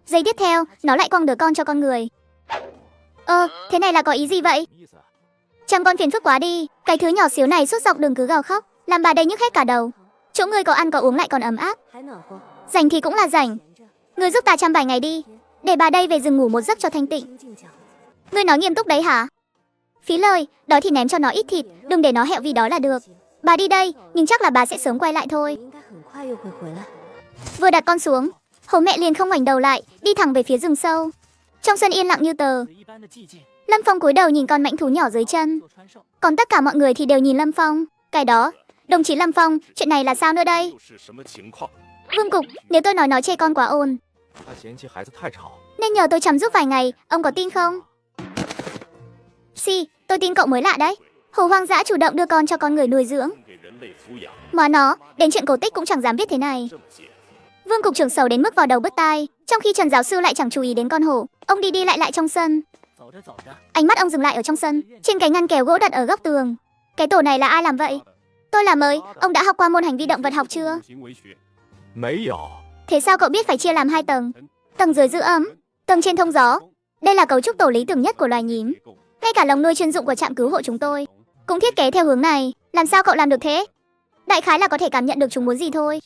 Giây tiếp theo, nó lại quăng đứa con cho con người. Thế này là có ý gì vậy? Chăm con phiền phức quá đi, cái thứ nhỏ xíu này suốt dọc đường cứ gào khóc, làm bà đây nhức hết cả đầu. Chỗ người có ăn có uống lại còn ấm áp. Rảnh thì cũng là rảnh. Người giúp ta chăm vài ngày đi, để bà đây về rừng ngủ một giấc cho thanh tịnh. Ngươi nói nghiêm túc đấy hả? Phí lời, đói thì ném cho nó ít thịt, đừng để nó hẹo vì đói là được. Bà đi đây, nhưng chắc là bà sẽ sớm quay lại thôi. Vừa đặt con xuống, hổ mẹ liền không ngoảnh đầu lại, đi thẳng về phía rừng sâu. Trong sân yên lặng như tờ. Lâm Phong cúi đầu nhìn con mãnh thú nhỏ dưới chân, còn tất cả mọi người thì đều nhìn Lâm Phong. Cái đó, đồng chí Lâm Phong, chuyện này là sao nữa đây? Vương Cục, nếu tôi nói chê con quá ồn, nên nhờ tôi chăm giúp vài ngày, ông có tin không? Tôi tin cậu mới lạ đấy. Hổ hoang dã chủ động đưa con cho con người nuôi dưỡng. Mà nó, đến chuyện cổ tích cũng chẳng dám viết thế này. Vương Cục trưởng sầu đến mức vào đầu bứt tai, trong khi Trần giáo sư lại chẳng chú ý đến con hổ. Ông đi lại trong sân. Ánh mắt ông dừng lại ở trong sân, trên cái ngăn kéo gỗ đặt ở góc tường. Cái tổ này là ai làm vậy? Tôi là mới, ông đã học qua môn hành vi động vật học chưa? Thế sao cậu biết phải chia làm 2 tầng? Tầng dưới giữ ấm, tầng trên thông gió. Đây là cấu trúc tổ lý tưởng nhất của loài nhím. Ngay cả lồng nuôi chuyên dụng của trạm cứu hộ chúng tôi cũng thiết kế theo hướng này. Làm sao cậu làm được thế? Đại khái là có thể cảm nhận được chúng muốn gì thôi.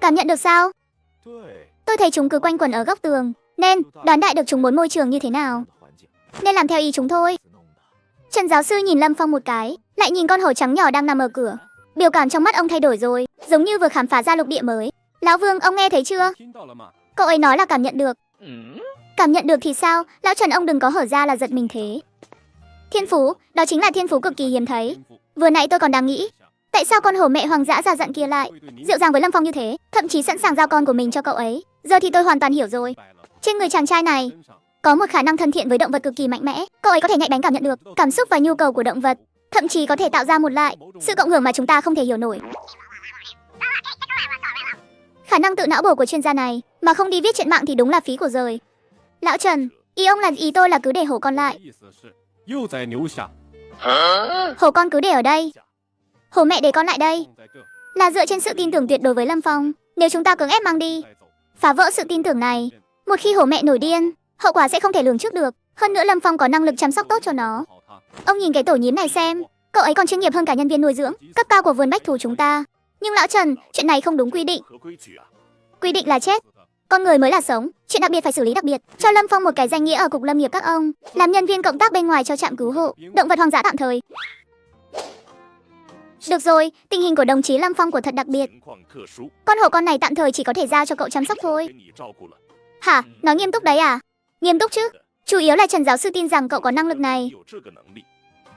Cảm nhận được sao? Tôi thấy chúng cứ quanh quẩn ở góc tường, nên đoán đại được chúng muốn môi trường như thế nào, nên làm theo ý chúng thôi. Trần giáo sư nhìn Lâm Phong một cái, lại nhìn con hổ trắng nhỏ đang nằm ở cửa. Biểu cảm trong mắt ông thay đổi rồi, giống như vừa khám phá ra lục địa mới. Lão Vương, ông nghe thấy chưa? Cậu ấy nói là cảm nhận được. Cảm nhận được thì sao? Lão Trần ông đừng có hở ra là giật mình thế. Thiên phú, đó chính là thiên phú cực kỳ hiếm thấy. Vừa nãy tôi còn đang nghĩ, tại sao con hổ mẹ hoang dã già dặn kia lại dịu dàng với Lâm Phong như thế, thậm chí sẵn sàng giao con của mình cho cậu ấy. Giờ thì tôi hoàn toàn hiểu rồi. Trên người chàng trai này có một khả năng thân thiện với động vật cực kỳ mạnh mẽ. Cậu ấy có thể nhạy bén cảm nhận được cảm xúc và nhu cầu của động vật, thậm chí có thể tạo ra một lại sự cộng hưởng mà chúng ta không thể hiểu nổi. Khả năng tự não bổ của chuyên gia này mà không đi viết chuyện mạng thì đúng là phí của rời. Lão Trần, ý ông là ý tôi là cứ để hổ con lại. Hổ con cứ để ở đây. Hổ mẹ để con lại đây. Là dựa trên sự tin tưởng tuyệt đối với Lâm Phong. Nếu chúng ta cưỡng ép mang đi, phá vỡ sự tin tưởng này, một khi hổ mẹ nổi điên, hậu quả sẽ không thể lường trước được. Hơn nữa Lâm Phong có năng lực chăm sóc tốt cho nó. Ông nhìn cái tổ nhím này xem, cậu ấy còn chuyên nghiệp hơn cả nhân viên nuôi dưỡng cấp cao của vườn bách thú chúng ta. Nhưng lão Trần, chuyện này không đúng quy định. Quy định là chết, con người mới là sống. Chuyện đặc biệt phải xử lý đặc biệt. Cho Lâm Phong một cái danh nghĩa ở cục lâm nghiệp các ông, làm nhân viên cộng tác bên ngoài cho trạm cứu hộ động vật hoang dã tạm thời. Được rồi, tình hình của đồng chí Lâm Phong của thật đặc biệt. Con hổ con này tạm thời chỉ có thể giao cho cậu chăm sóc thôi. Hả? Nói nghiêm túc đấy à? Nghiêm túc chứ. Chủ yếu là Trần giáo sư tin rằng cậu có năng lực này.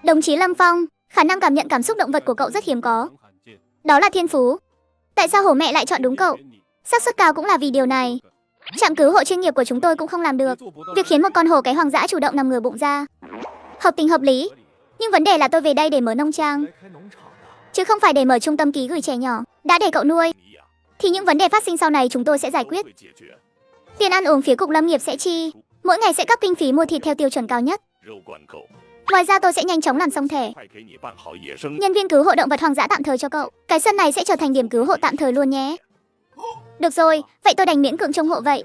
Đồng chí Lâm Phong, khả năng cảm nhận cảm xúc động vật của cậu rất hiếm có. Đó là thiên phú. Tại sao hổ mẹ lại chọn đúng cậu? Xác suất cao cũng là vì điều này. Trạm cứu hộ chuyên nghiệp của chúng tôi cũng không làm được việc khiến một con hổ cái hoang dã chủ động nằm ngửa bụng ra. Hợp tình hợp lý. Nhưng vấn đề là tôi về đây để mở nông trang, chứ không phải để mở trung tâm ký gửi trẻ nhỏ. Đã để cậu nuôi thì những vấn đề phát sinh sau này chúng tôi sẽ giải quyết. Tiền ăn uống phía cục lâm nghiệp sẽ chi, mỗi ngày sẽ cấp kinh phí mua thịt theo tiêu chuẩn cao nhất. Ngoài ra tôi sẽ nhanh chóng làm xong thẻ nhân viên cứu hộ động vật hoang dã tạm thời cho cậu. Cái sân này sẽ trở thành điểm cứu hộ tạm thời luôn nhé. Được rồi, vậy tôi đành miễn cưỡng trông hộ vậy.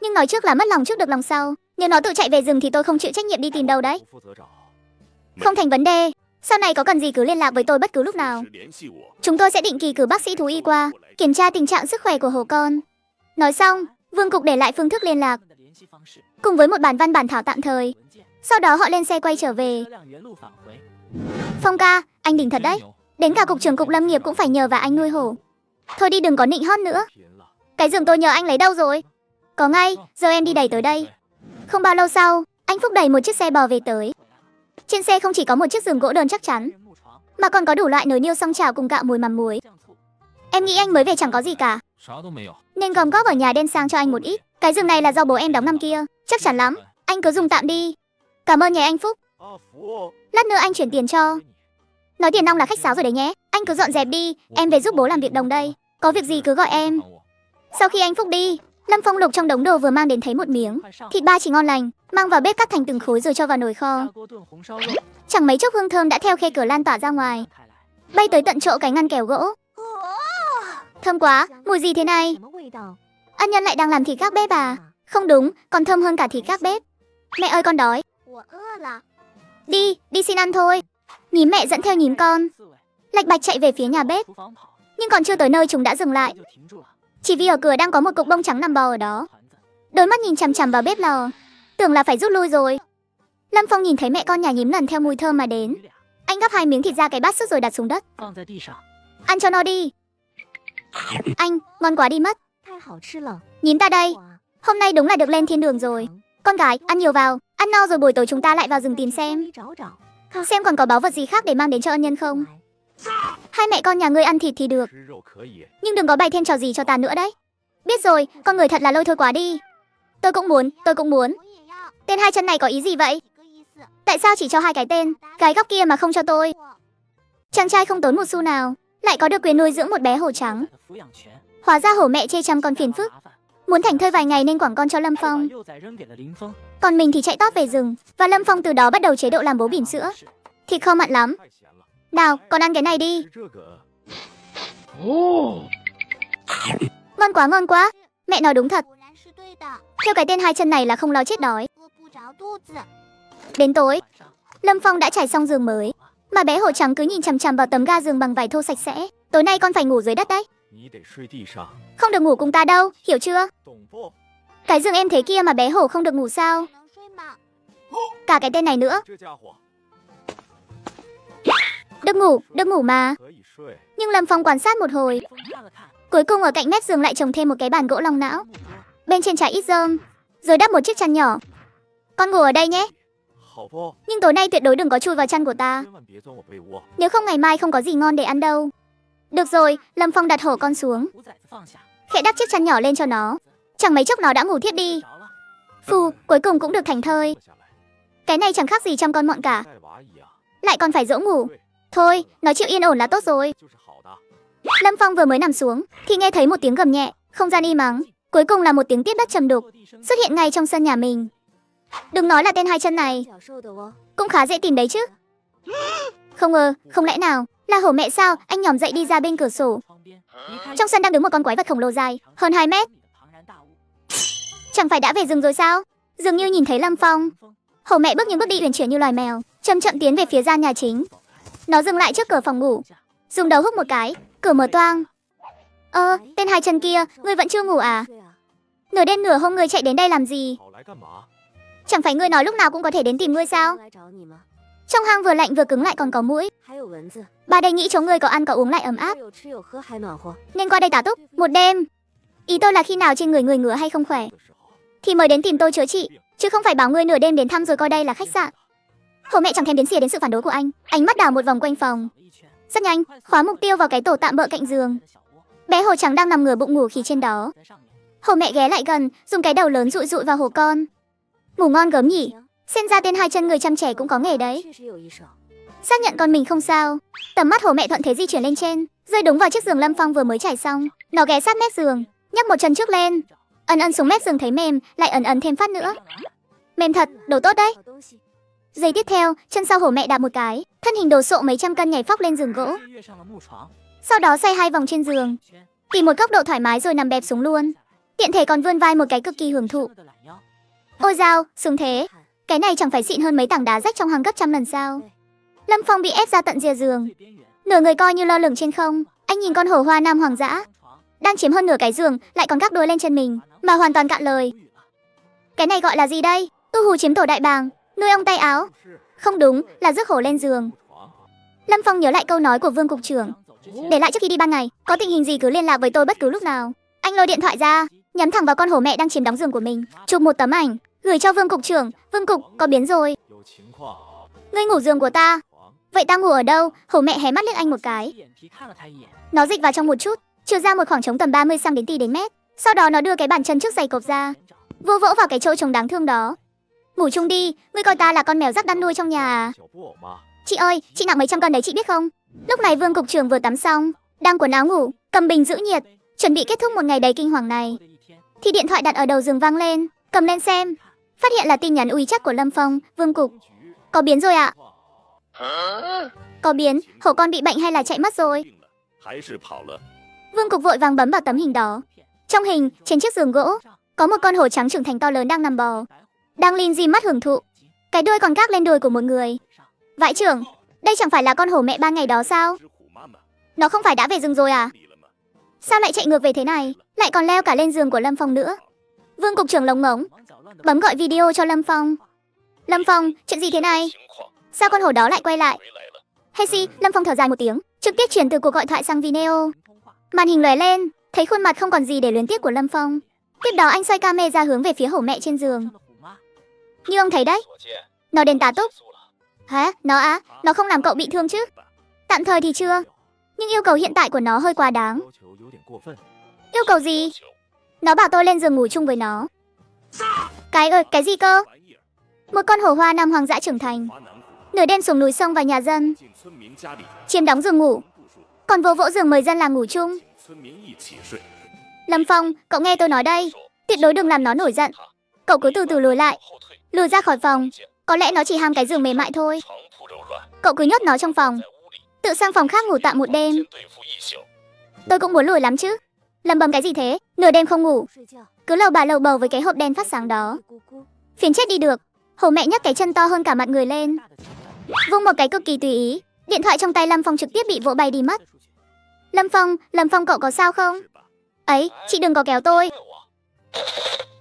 Nhưng nói trước là mất lòng trước được lòng sau. Nếu nó tự chạy về rừng thì tôi không chịu trách nhiệm đi tìm đâu đấy. Không thành vấn đề. Sau này có cần gì cứ liên lạc với tôi bất cứ lúc nào. Chúng tôi sẽ định kỳ cử bác sĩ thú y qua kiểm tra tình trạng sức khỏe của hổ con. Nói xong, Vương Cục để lại phương thức liên lạc cùng với một bản văn bản thảo tạm thời. Sau đó họ lên xe quay trở về. Phong ca, anh đỉnh thật đấy. Đến cả cục trưởng cục lâm nghiệp cũng phải nhờ và anh nuôi hổ. Thôi đi, đừng có nịnh hót nữa. Cái giường tôi nhờ anh lấy đâu rồi? Có ngay, giờ em đi đẩy tới đây. Không bao lâu sau, anh Phúc đẩy một chiếc xe bò về tới. Trên xe không chỉ có một chiếc giường gỗ đơn chắc chắn, mà còn có đủ loại nồi niêu xoong chảo cùng gạo muối mắm muối. Em nghĩ anh mới về chẳng có gì cả, nên gom góp ở nhà đem sang cho anh một ít. Cái giường này là do bố em đóng năm kia, chắc chắn lắm. Anh cứ dùng tạm đi. Cảm ơn nhé anh Phúc. Lát nữa anh chuyển tiền cho. Nói tiền nong là khách sáo rồi đấy nhé. Anh cứ dọn dẹp đi, em về giúp bố làm việc đồng đây. Có việc gì cứ gọi em. Sau khi anh Phúc đi, Lâm Phong lục trong đống đồ vừa mang đến thấy một miếng thịt ba chỉ ngon lành, mang vào bếp cắt thành từng khối rồi cho vào nồi kho. Chẳng mấy chốc hương thơm đã theo khe cửa lan tỏa ra ngoài, bay tới tận chỗ cái ngăn kèo gỗ. Thơm quá, mùi gì thế này? Ân Nhân lại đang làm thịt gác bếp à? Không đúng, còn thơm hơn cả thịt gác bếp. Mẹ ơi con đói. Đi xin ăn thôi. Nhím mẹ dẫn theo nhím con, lạch bạch chạy về phía nhà bếp. Nhưng còn chưa tới nơi chúng đã dừng lại, chỉ vì ở cửa đang có một cục bông trắng nằm bò ở đó. Đôi mắt nhìn chằm chằm vào bếp lò, tưởng là phải rút lui rồi. Lâm Phong nhìn thấy mẹ con nhà nhím lần theo mùi thơm mà đến. Anh gắp 2 miếng thịt ra cái bát sứt rồi đặt xuống đất. Ăn cho no đi. Anh, ngon quá đi mất. Nhím ta đây, hôm nay đúng là được lên thiên đường rồi. Con gái, ăn nhiều vào, ăn no rồi buổi tối chúng ta lại vào rừng tìm xem còn có báu vật gì khác để mang đến cho Ân Nhân không. Hai mẹ con nhà ngươi ăn thịt thì được, nhưng đừng có bày thêm trò gì cho ta nữa đấy. Biết rồi, con người thật là lôi thôi quá đi. Tôi cũng muốn. Tên hai chân này có ý gì vậy? Tại sao chỉ cho 2 cái tên, cái góc kia mà không cho tôi? Chàng trai không tốn một xu nào, lại có được quyền nuôi dưỡng một bé hổ trắng. Hóa ra hổ mẹ chê chăm con phiền phức, muốn thảnh thơi vài ngày nên quẳng con cho Lâm Phong. Còn mình thì chạy tót về rừng, và Lâm Phong từ đó bắt đầu chế độ làm bố bỉm sữa. Thịt kho mặn lắm. Nào, con ăn cái này đi. Ngon quá. Mẹ nói đúng thật. Theo cái tên hai chân này là không lo chết đói. Đến tối, Lâm Phong đã trải xong giường mới, mà bé hổ trắng cứ nhìn chằm chằm vào tấm ga giường bằng vải thô sạch sẽ. Tối nay con phải ngủ dưới đất đấy. Không được ngủ cùng ta đâu, hiểu chưa? Cái giường em thế kia mà bé hổ không được ngủ sao? Cả cái tên này nữa. Được ngủ mà. Nhưng Lâm Phong quan sát một hồi, cuối cùng ở cạnh mép giường lại trồng thêm một cái bàn gỗ long não, bên trên trải ít rơm, rồi đắp một chiếc chăn nhỏ. Con ngủ ở đây nhé. Nhưng tối nay tuyệt đối đừng có chui vào chăn của ta, nếu không ngày mai không có gì ngon để ăn đâu. Được rồi, Lâm Phong đặt hổ con xuống, khẽ đắp chiếc chăn nhỏ lên cho nó. Chẳng mấy chốc nó đã ngủ thiếp đi. Phù, cuối cùng cũng được thành thơi. Cái này chẳng khác gì chăm con mọn cả, lại còn phải dỗ ngủ. Thôi, nó chịu yên ổn là tốt rồi. Lâm Phong vừa mới nằm xuống thì nghe thấy một tiếng gầm nhẹ, không gian im ắng. Cuối cùng là một tiếng tiếp đất trầm đục xuất hiện ngay trong sân nhà mình. Đừng nói là tên hai chân này, cũng khá dễ tìm đấy chứ. Không lẽ nào là hổ mẹ sao? Anh nhòm dậy đi ra bên cửa sổ. Trong sân đang đứng một con quái vật khổng lồ dài hơn 2 mét. Chẳng phải đã về rừng rồi sao? Dường như nhìn thấy Lâm Phong, hổ mẹ bước những bước đi uyển chuyển như loài mèo, chậm chậm tiến về phía gian nhà chính. Nó dừng lại trước cửa phòng ngủ, dùng đầu húc một cái, cửa mở toang. Tên hai chân kia, ngươi vẫn chưa ngủ à? Nửa đêm nửa hôm ngươi chạy đến đây làm gì? Chẳng phải ngươi nói lúc nào cũng có thể đến tìm ngươi sao? Trong hang vừa lạnh vừa cứng lại còn có muỗi. Ba đây nghĩ chỗ ngươi có ăn có uống lại ấm áp, nên qua đây tá túc một đêm. Ý tôi là khi nào trên người người ngứa hay không khỏe thì mới đến tìm tôi chữa trị, chứ không phải bảo ngươi nửa đêm đến thăm rồi coi đây là khách sạn. Hổ mẹ chẳng thèm đếm xỉa đến sự phản đối của anh. Ánh mắt đảo một vòng quanh phòng, rất nhanh khóa mục tiêu vào cái tổ tạm bợ cạnh giường. Bé hổ trắng đang nằm ngửa bụng ngủ khỉ trên đó. Hổ mẹ ghé lại gần, dùng cái đầu lớn dụi dụi vào hổ con. Ngủ ngon gớm nhỉ, xem ra tên hai chân người chăm trẻ cũng có nghề đấy. Xác nhận con mình không sao, tầm mắt hổ mẹ thuận thế di chuyển lên trên, rơi đúng vào chiếc giường Lâm Phong vừa mới trải xong. Nó ghé sát mép giường, nhấc một chân trước lên, ấn xuống mép giường thấy mềm, lại ấn thêm phát nữa. Mềm thật, đồ tốt đấy. Giây tiếp theo, chân sau hổ mẹ đạp một cái, thân hình đồ sộ mấy trăm cân nhảy phóc lên giường gỗ. Sau đó xoay 2 vòng trên giường, tìm một góc độ thoải mái rồi nằm bẹp xuống luôn. Tiện thể còn vươn vai một cái cực kỳ hưởng thụ. Ôi dao, sướng thế. Cái này chẳng phải xịn hơn mấy tảng đá rách trong hang gấp trăm lần sao? Lâm Phong bị ép ra tận rìa giường, nửa người coi như lơ lửng trên không. Anh nhìn con hổ hoa nam hoàng dã đang chiếm hơn nửa cái giường, lại còn gác đuôi lên chân mình mà hoàn toàn cạn lời. Cái này gọi là gì đây? Tu hù chiếm tổ đại bàng, nuôi ong tay áo. Không đúng, là rước hổ lên giường. Lâm Phong nhớ lại câu nói của Vương cục trưởng, để lại trước khi đi ban ngày, có tình hình gì cứ liên lạc với tôi bất cứ lúc nào. Anh lôi điện thoại ra, nhắm thẳng vào con hổ mẹ đang chiếm đóng giường của mình, chụp một tấm ảnh, gửi cho Vương cục trưởng. Vương cục, có biến rồi. Ngươi ngủ giường của ta. Vậy ta ngủ ở đâu? Hổ mẹ hé mắt liếc anh một cái. Nó dịch vào trong một chút, trừ ra một khoảng trống tầm 30 cm đến mét. Sau đó nó đưa cái bàn chân trước giày cộp ra, vô vỗ vào cái chỗ trống đáng thương đó. Ngủ chung đi, ngươi coi ta là con mèo rắc đăn nuôi trong nhà à? Chị ơi, chị nặng mấy trăm cân đấy chị biết không? Lúc này Vương cục trưởng vừa tắm xong, đang quần áo ngủ, cầm bình giữ nhiệt, chuẩn bị kết thúc một ngày đầy kinh hoàng này. thì điện thoại đặt ở đầu giường vang lên, cầm lên xem. Phát hiện là tin nhắn WeChat của Lâm Phong, Vương Cục. Có biến rồi ạ. Có biến, hổ con bị bệnh hay là chạy mất rồi? Vương Cục vội vàng bấm vào tấm hình đó. Trong hình, trên chiếc giường gỗ, có một con hổ trắng trưởng thành to lớn đang nằm bò, đang lim dim mắt hưởng thụ. Cái đuôi còn gác lên đùi của một người. Vãi chưởng, đây chẳng phải là con hổ mẹ ban ngày đó sao? Nó không phải đã về rừng rồi à? Sao lại chạy ngược về thế này, lại còn leo cả lên giường của Lâm Phong nữa? Vương Cục trưởng lồng ngỗng, bấm gọi video cho Lâm Phong. Lâm Phong, chuyện gì thế này? Sao con hổ đó lại quay lại? Hey si, Lâm Phong thở dài một tiếng, trực tiếp chuyển từ cuộc gọi thoại sang video. Màn hình lóe lên, thấy khuôn mặt không còn gì để luyến tiếc của Lâm Phong. Tiếp đó anh xoay camera hướng về phía hổ mẹ trên giường. Như ông thấy đấy, nó đến tá túc. Hả? Nó á? Nó không làm cậu bị thương chứ? Tạm thời thì chưa, nhưng yêu cầu hiện tại của nó hơi quá đáng. Yêu cầu gì? Nó bảo tôi lên giường ngủ chung với nó. Cái gì cơ? Một con hổ hoa nam hoang dã trưởng thành, nửa đêm xuống núi sông vào nhà dân, chiếm đóng giường ngủ, còn vỗ giường mời dân làng ngủ chung. Lâm Phong, cậu nghe tôi nói đây, tuyệt đối đừng làm nó nổi giận. Cậu cứ từ từ lùi lại, lùi ra khỏi phòng. Có lẽ nó chỉ ham cái giường mềm mại thôi. Cậu cứ nhốt nó trong phòng, tự sang phòng khác ngủ tạm một đêm. Tôi cũng muốn lùi lắm chứ. Lầm bầm cái gì thế, nửa đêm không ngủ, cứ lầu bà lầu bầu với cái hộp đen phát sáng đó. Phiền chết đi được. Hổ mẹ nhấc cái chân to hơn cả mặt người lên, vung một cái cực kỳ tùy ý. Điện thoại trong tay Lâm Phong trực tiếp bị vỗ bay đi mất. Lâm Phong cậu có sao không? Ấy, chị đừng có kéo tôi.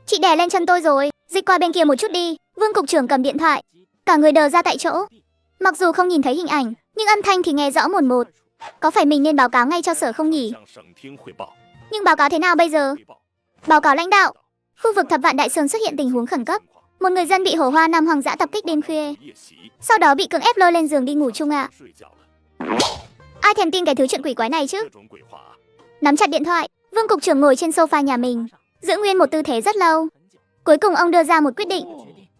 Chị đè lên chân tôi rồi, dịch qua bên kia một chút đi. Vương Cục trưởng cầm điện thoại, cả người đờ ra tại chỗ. Mặc dù không nhìn thấy hình ảnh, nhưng âm thanh thì nghe rõ mồn một. Có phải mình nên báo cáo ngay cho sở không nhỉ? Nhưng báo cáo thế nào bây giờ? Báo cáo lãnh đạo, khu vực Thập Vạn Đại Sơn xuất hiện tình huống khẩn cấp. Một người dân bị hổ hoa nam hoang dã tập kích đêm khuya, sau đó bị cưỡng ép lôi lên giường đi ngủ chung ạ. Ai thèm tin cái thứ chuyện quỷ quái này chứ? Nắm chặt điện thoại, Vương Cục trưởng ngồi trên sofa nhà mình, giữ nguyên một tư thế rất lâu. Cuối cùng ông đưa ra một quyết định,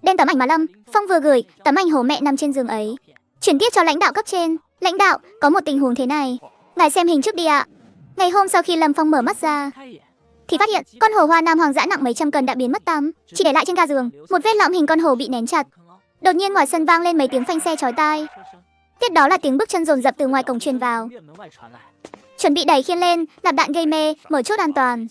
đem tấm ảnh mà Lâm Phong vừa gửi, tấm ảnh hổ mẹ nằm trên giường ấy, chuyển tiếp cho lãnh đạo cấp trên. Lãnh đạo, có một tình huống thế này, ngài xem hình trước đi ạ. Ngày hôm sau khi Lâm Phong mở mắt ra, thì phát hiện con hổ hoa nam hoang dã nặng mấy trăm cân đã biến mất tăm, chỉ để lại trên ga giường một vết lõm hình con hổ bị nén chặt. Đột nhiên ngoài sân vang lên mấy tiếng phanh xe chói tai, tiếp đó là tiếng bước chân dồn dập từ ngoài cổng truyền vào. Chuẩn bị đẩy khiên lên, nạp đạn gây mê, mở chốt an toàn.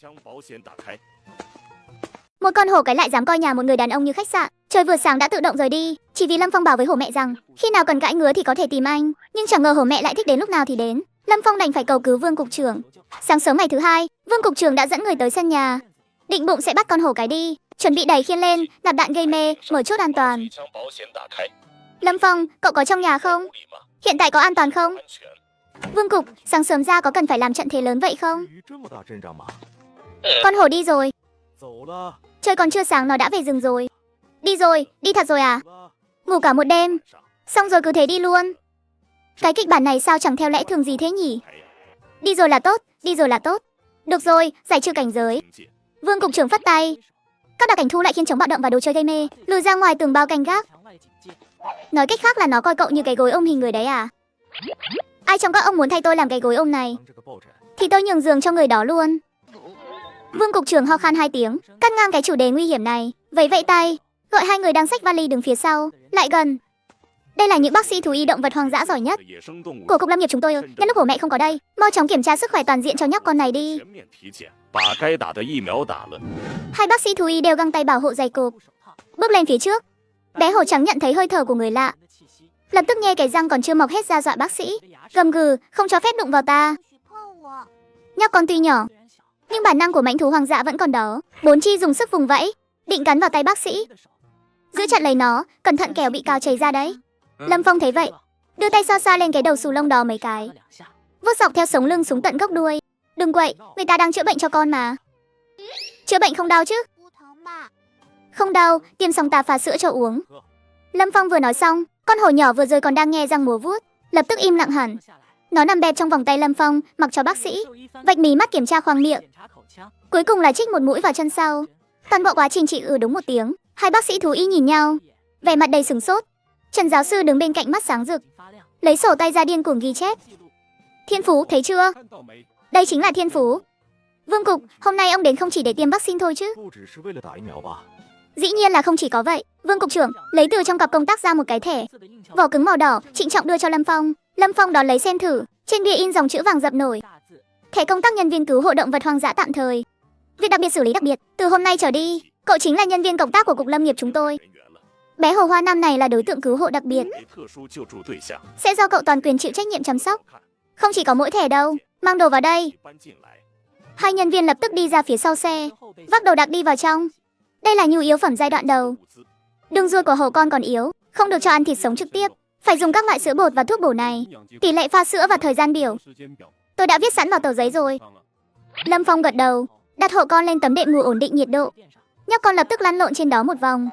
Một con hổ cái lại dám coi nhà một người đàn ông như khách sạn. Trời vừa sáng đã tự động rời đi, chỉ vì Lâm Phong bảo với hổ mẹ rằng khi nào cần gãi ngứa thì có thể tìm anh. Nhưng chẳng ngờ hổ mẹ lại thích đến lúc nào thì đến. Lâm Phong đành phải cầu cứu Vương Cục trưởng. Sáng sớm ngày thứ hai, Vương Cục trưởng đã dẫn người tới sân nhà, định bụng sẽ bắt con hổ cái đi. Chuẩn bị đẩy khiên lên, nạp đạn gây mê, mở chốt an toàn. Lâm Phong, cậu có trong nhà không? Hiện tại có an toàn không? Vương Cục, sáng sớm ra có cần phải làm trận thế lớn vậy không? Con hổ đi rồi. Trời còn chưa sáng nó đã về rừng rồi. Đi rồi, đi thật rồi à? Ngủ cả một đêm, xong rồi cứ thế đi luôn. Cái kịch bản này sao chẳng theo lẽ thường gì thế nhỉ? Đi rồi là tốt, đi rồi là tốt. Được rồi, giải trừ cảnh giới. Vương Cục trưởng phất tay. Các đặc cảnh thu lại khiên chống bạo động và đồ chơi gây mê, lùi ra ngoài tường bao canh gác. Nói cách khác là nó coi cậu như cái gối ôm hình người đấy à? Ai trong các ông muốn thay tôi làm cái gối ôm này thì tôi nhường giường cho người đó luôn. Vương Cục trưởng ho khan 2 tiếng, cắt ngang cái chủ đề nguy hiểm này, vẫy vẫy tay, gọi 2 người đang xách vali đứng phía sau lại gần. Đây là những bác sĩ thú y động vật hoang dã giỏi nhất của cục lâm nghiệp chúng tôi. Nhân lúc hổ mẹ không có đây, mau chóng kiểm tra sức khỏe toàn diện cho nhóc con này đi. 2 bác sĩ thú y đều găng tay bảo hộ dày cộp, bước lên phía trước. Bé hổ trắng nhận thấy hơi thở của người lạ, lập tức nhe cái răng còn chưa mọc hết ra dọa bác sĩ, gầm gừ, không cho phép đụng vào ta. Nhóc con tuy nhỏ, nhưng bản năng của mãnh thú hoang dã vẫn còn đó. 4 chi dùng sức vùng vẫy, định cắn vào tay bác sĩ. Giữ chặt lấy nó, cẩn thận kẻo bị cào chảy ra đấy. Lâm Phong thấy vậy, đưa tay xoa xoa lên cái đầu xù lông đó mấy cái, vuốt dọc theo sống lưng xuống tận gốc đuôi. Đừng quậy, người ta đang chữa bệnh cho con mà. Chữa bệnh không đau chứ? Không đau, tiêm xong ta pha sữa cho uống. Lâm Phong vừa nói xong, con hổ nhỏ vừa rồi còn đang nghe răng múa vuốt, lập tức im lặng hẳn. Nó nằm bẹp trong vòng tay Lâm Phong, mặc cho bác sĩ vạch mí mắt kiểm tra khoang miệng, cuối cùng là chích một mũi vào chân sau. Toàn bộ quá trình chỉ đúng một tiếng. 2 bác sĩ thú y nhìn nhau, vẻ mặt đầy sửng sốt. Trần giáo sư đứng bên cạnh mắt sáng rực, lấy sổ tay ra điên cuồng ghi chép. Thiên phú, thấy chưa? Đây chính là thiên phú. Vương Cục, hôm nay ông đến không chỉ để tiêm vaccine thôi chứ? Dĩ nhiên là không chỉ có vậy. Vương Cục trưởng lấy từ trong cặp công tác ra một cái thẻ vỏ cứng màu đỏ, trịnh trọng đưa cho Lâm Phong. Lâm Phong đón lấy xem thử, trên bìa in dòng chữ vàng dập nổi: thẻ công tác nhân viên cứu hộ động vật hoang dã tạm thời. Việc đặc biệt xử lý đặc biệt, từ hôm nay trở đi, cậu chính là nhân viên cộng tác của Cục Lâm nghiệp chúng tôi. Bé Hồ Hoa Nam này là đối tượng cứu hộ đặc biệt, sẽ do cậu toàn quyền chịu trách nhiệm chăm sóc. Không chỉ có mỗi thẻ đâu, mang đồ vào đây. Hai nhân viên lập tức đi ra phía sau xe, vác đồ đạc đi vào trong. Đây là nhu yếu phẩm giai đoạn đầu. Đường ruột của hổ con còn yếu, không được cho ăn thịt sống trực tiếp, phải dùng các loại sữa bột và thuốc bổ này. Tỷ lệ pha sữa và thời gian biểu tôi đã viết sẵn vào tờ giấy rồi. Lâm Phong gật đầu, đặt hộ con lên tấm đệm ngủ ổn định nhiệt độ. Nhóc con lập tức lăn lộn trên đó một vòng.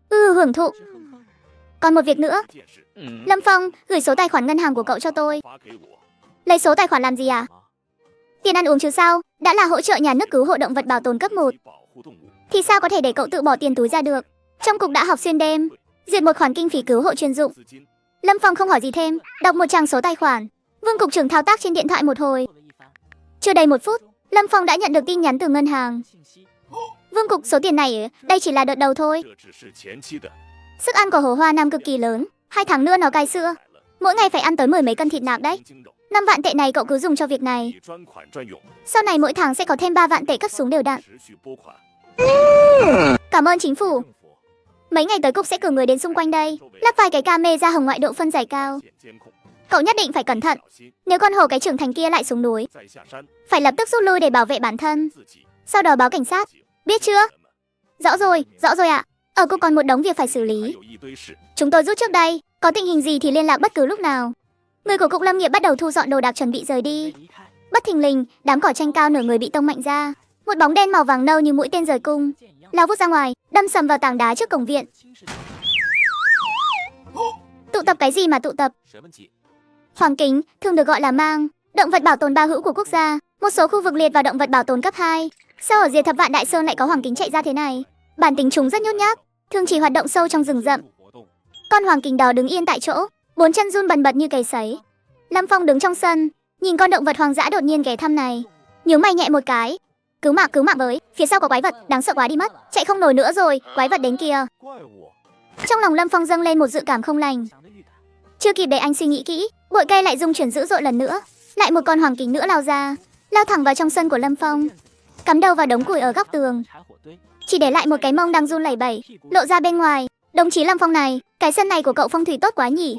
Hưởng thụ. Còn một việc nữa. Lâm Phong, gửi số tài khoản ngân hàng của cậu cho tôi. Lấy số tài khoản làm gì à? Tiền ăn uống chứ sao, đã là hỗ trợ nhà nước cứu hộ động vật bảo tồn cấp 1. Thì sao có thể để cậu tự bỏ tiền túi ra được? Trong cục đã họp xuyên đêm, duyệt một khoản kinh phí cứu hộ chuyên dụng. Lâm Phong không hỏi gì thêm, đọc một trang số tài khoản. Vương Cục trưởng thao tác trên điện thoại một hồi. Chưa đầy 1 phút, Lâm Phong đã nhận được tin nhắn từ ngân hàng. Vương Cục, số tiền này, đây chỉ là đợt đầu thôi. Sức ăn của Hồ Hoa Nam cực kỳ lớn, 2 tháng nữa nó cai sữa. Mỗi ngày phải ăn tới 10 mấy cân thịt nạc đấy. 5 vạn tệ này cậu cứ dùng cho việc này. Sau này mỗi tháng sẽ có thêm 3 vạn tệ cấp xuống đều đặn. Cảm ơn chính phủ. Mấy ngày tới cục sẽ cử người đến xung quanh đây, lắp vài cái camera hồng ngoại độ phân giải cao. Cậu nhất định phải cẩn thận. Nếu con hổ cái trưởng thành kia lại xuống núi, phải lập tức rút lui để bảo vệ bản thân. Sau đó báo cảnh sát. Biết chưa? Rõ rồi ạ. Ở cục còn một đống việc phải xử lý. Chúng tôi rút trước đây, có tình hình gì thì liên lạc bất cứ lúc nào. Người của Cục Lâm nghiệp bắt đầu thu dọn đồ đạc chuẩn bị rời đi. Bất thình lình, đám cỏ tranh cao nửa người bị tông mạnh ra. Một bóng đen màu vàng nâu như mũi tên rời cung, lao vút ra ngoài, đâm sầm vào tảng đá trước cổng viện. Tụ tập cái gì mà tụ tập? Hoàng kính, thường được gọi là mang, động vật bảo tồn ba hữu của quốc gia. Một số khu vực liệt vào động vật bảo tồn cấp 2. Sao ở Diệt Thập Vạn Đại Sơn lại có hoàng kính chạy ra thế này? Bản tính chúng rất nhút nhát, thường chỉ hoạt động sâu trong rừng rậm. Con hoàng kính đó đứng yên tại chỗ, 4 chân run bần bật như cầy sấy. Lâm Phong đứng trong sân, nhìn con động vật hoang dã đột nhiên ghé thăm này, nhíu mày nhẹ một cái. Cứu mạng với, phía sau có quái vật, đáng sợ quá đi mất, chạy không nổi nữa rồi, quái vật đến kìa. Trong lòng Lâm Phong dâng lên một dự cảm không lành. Chưa kịp để anh suy nghĩ kỹ, bụi cây lại rung chuyển dữ dội lần nữa, lại một con hoàng kính nữa lao ra, lao thẳng vào trong sân của Lâm Phong, cắm đầu vào đống củi ở góc tường, chỉ để lại một cái mông đang run lẩy bẩy lộ ra bên ngoài. Đồng chí Lâm Phong này, cái sân này của cậu phong thủy tốt quá nhỉ?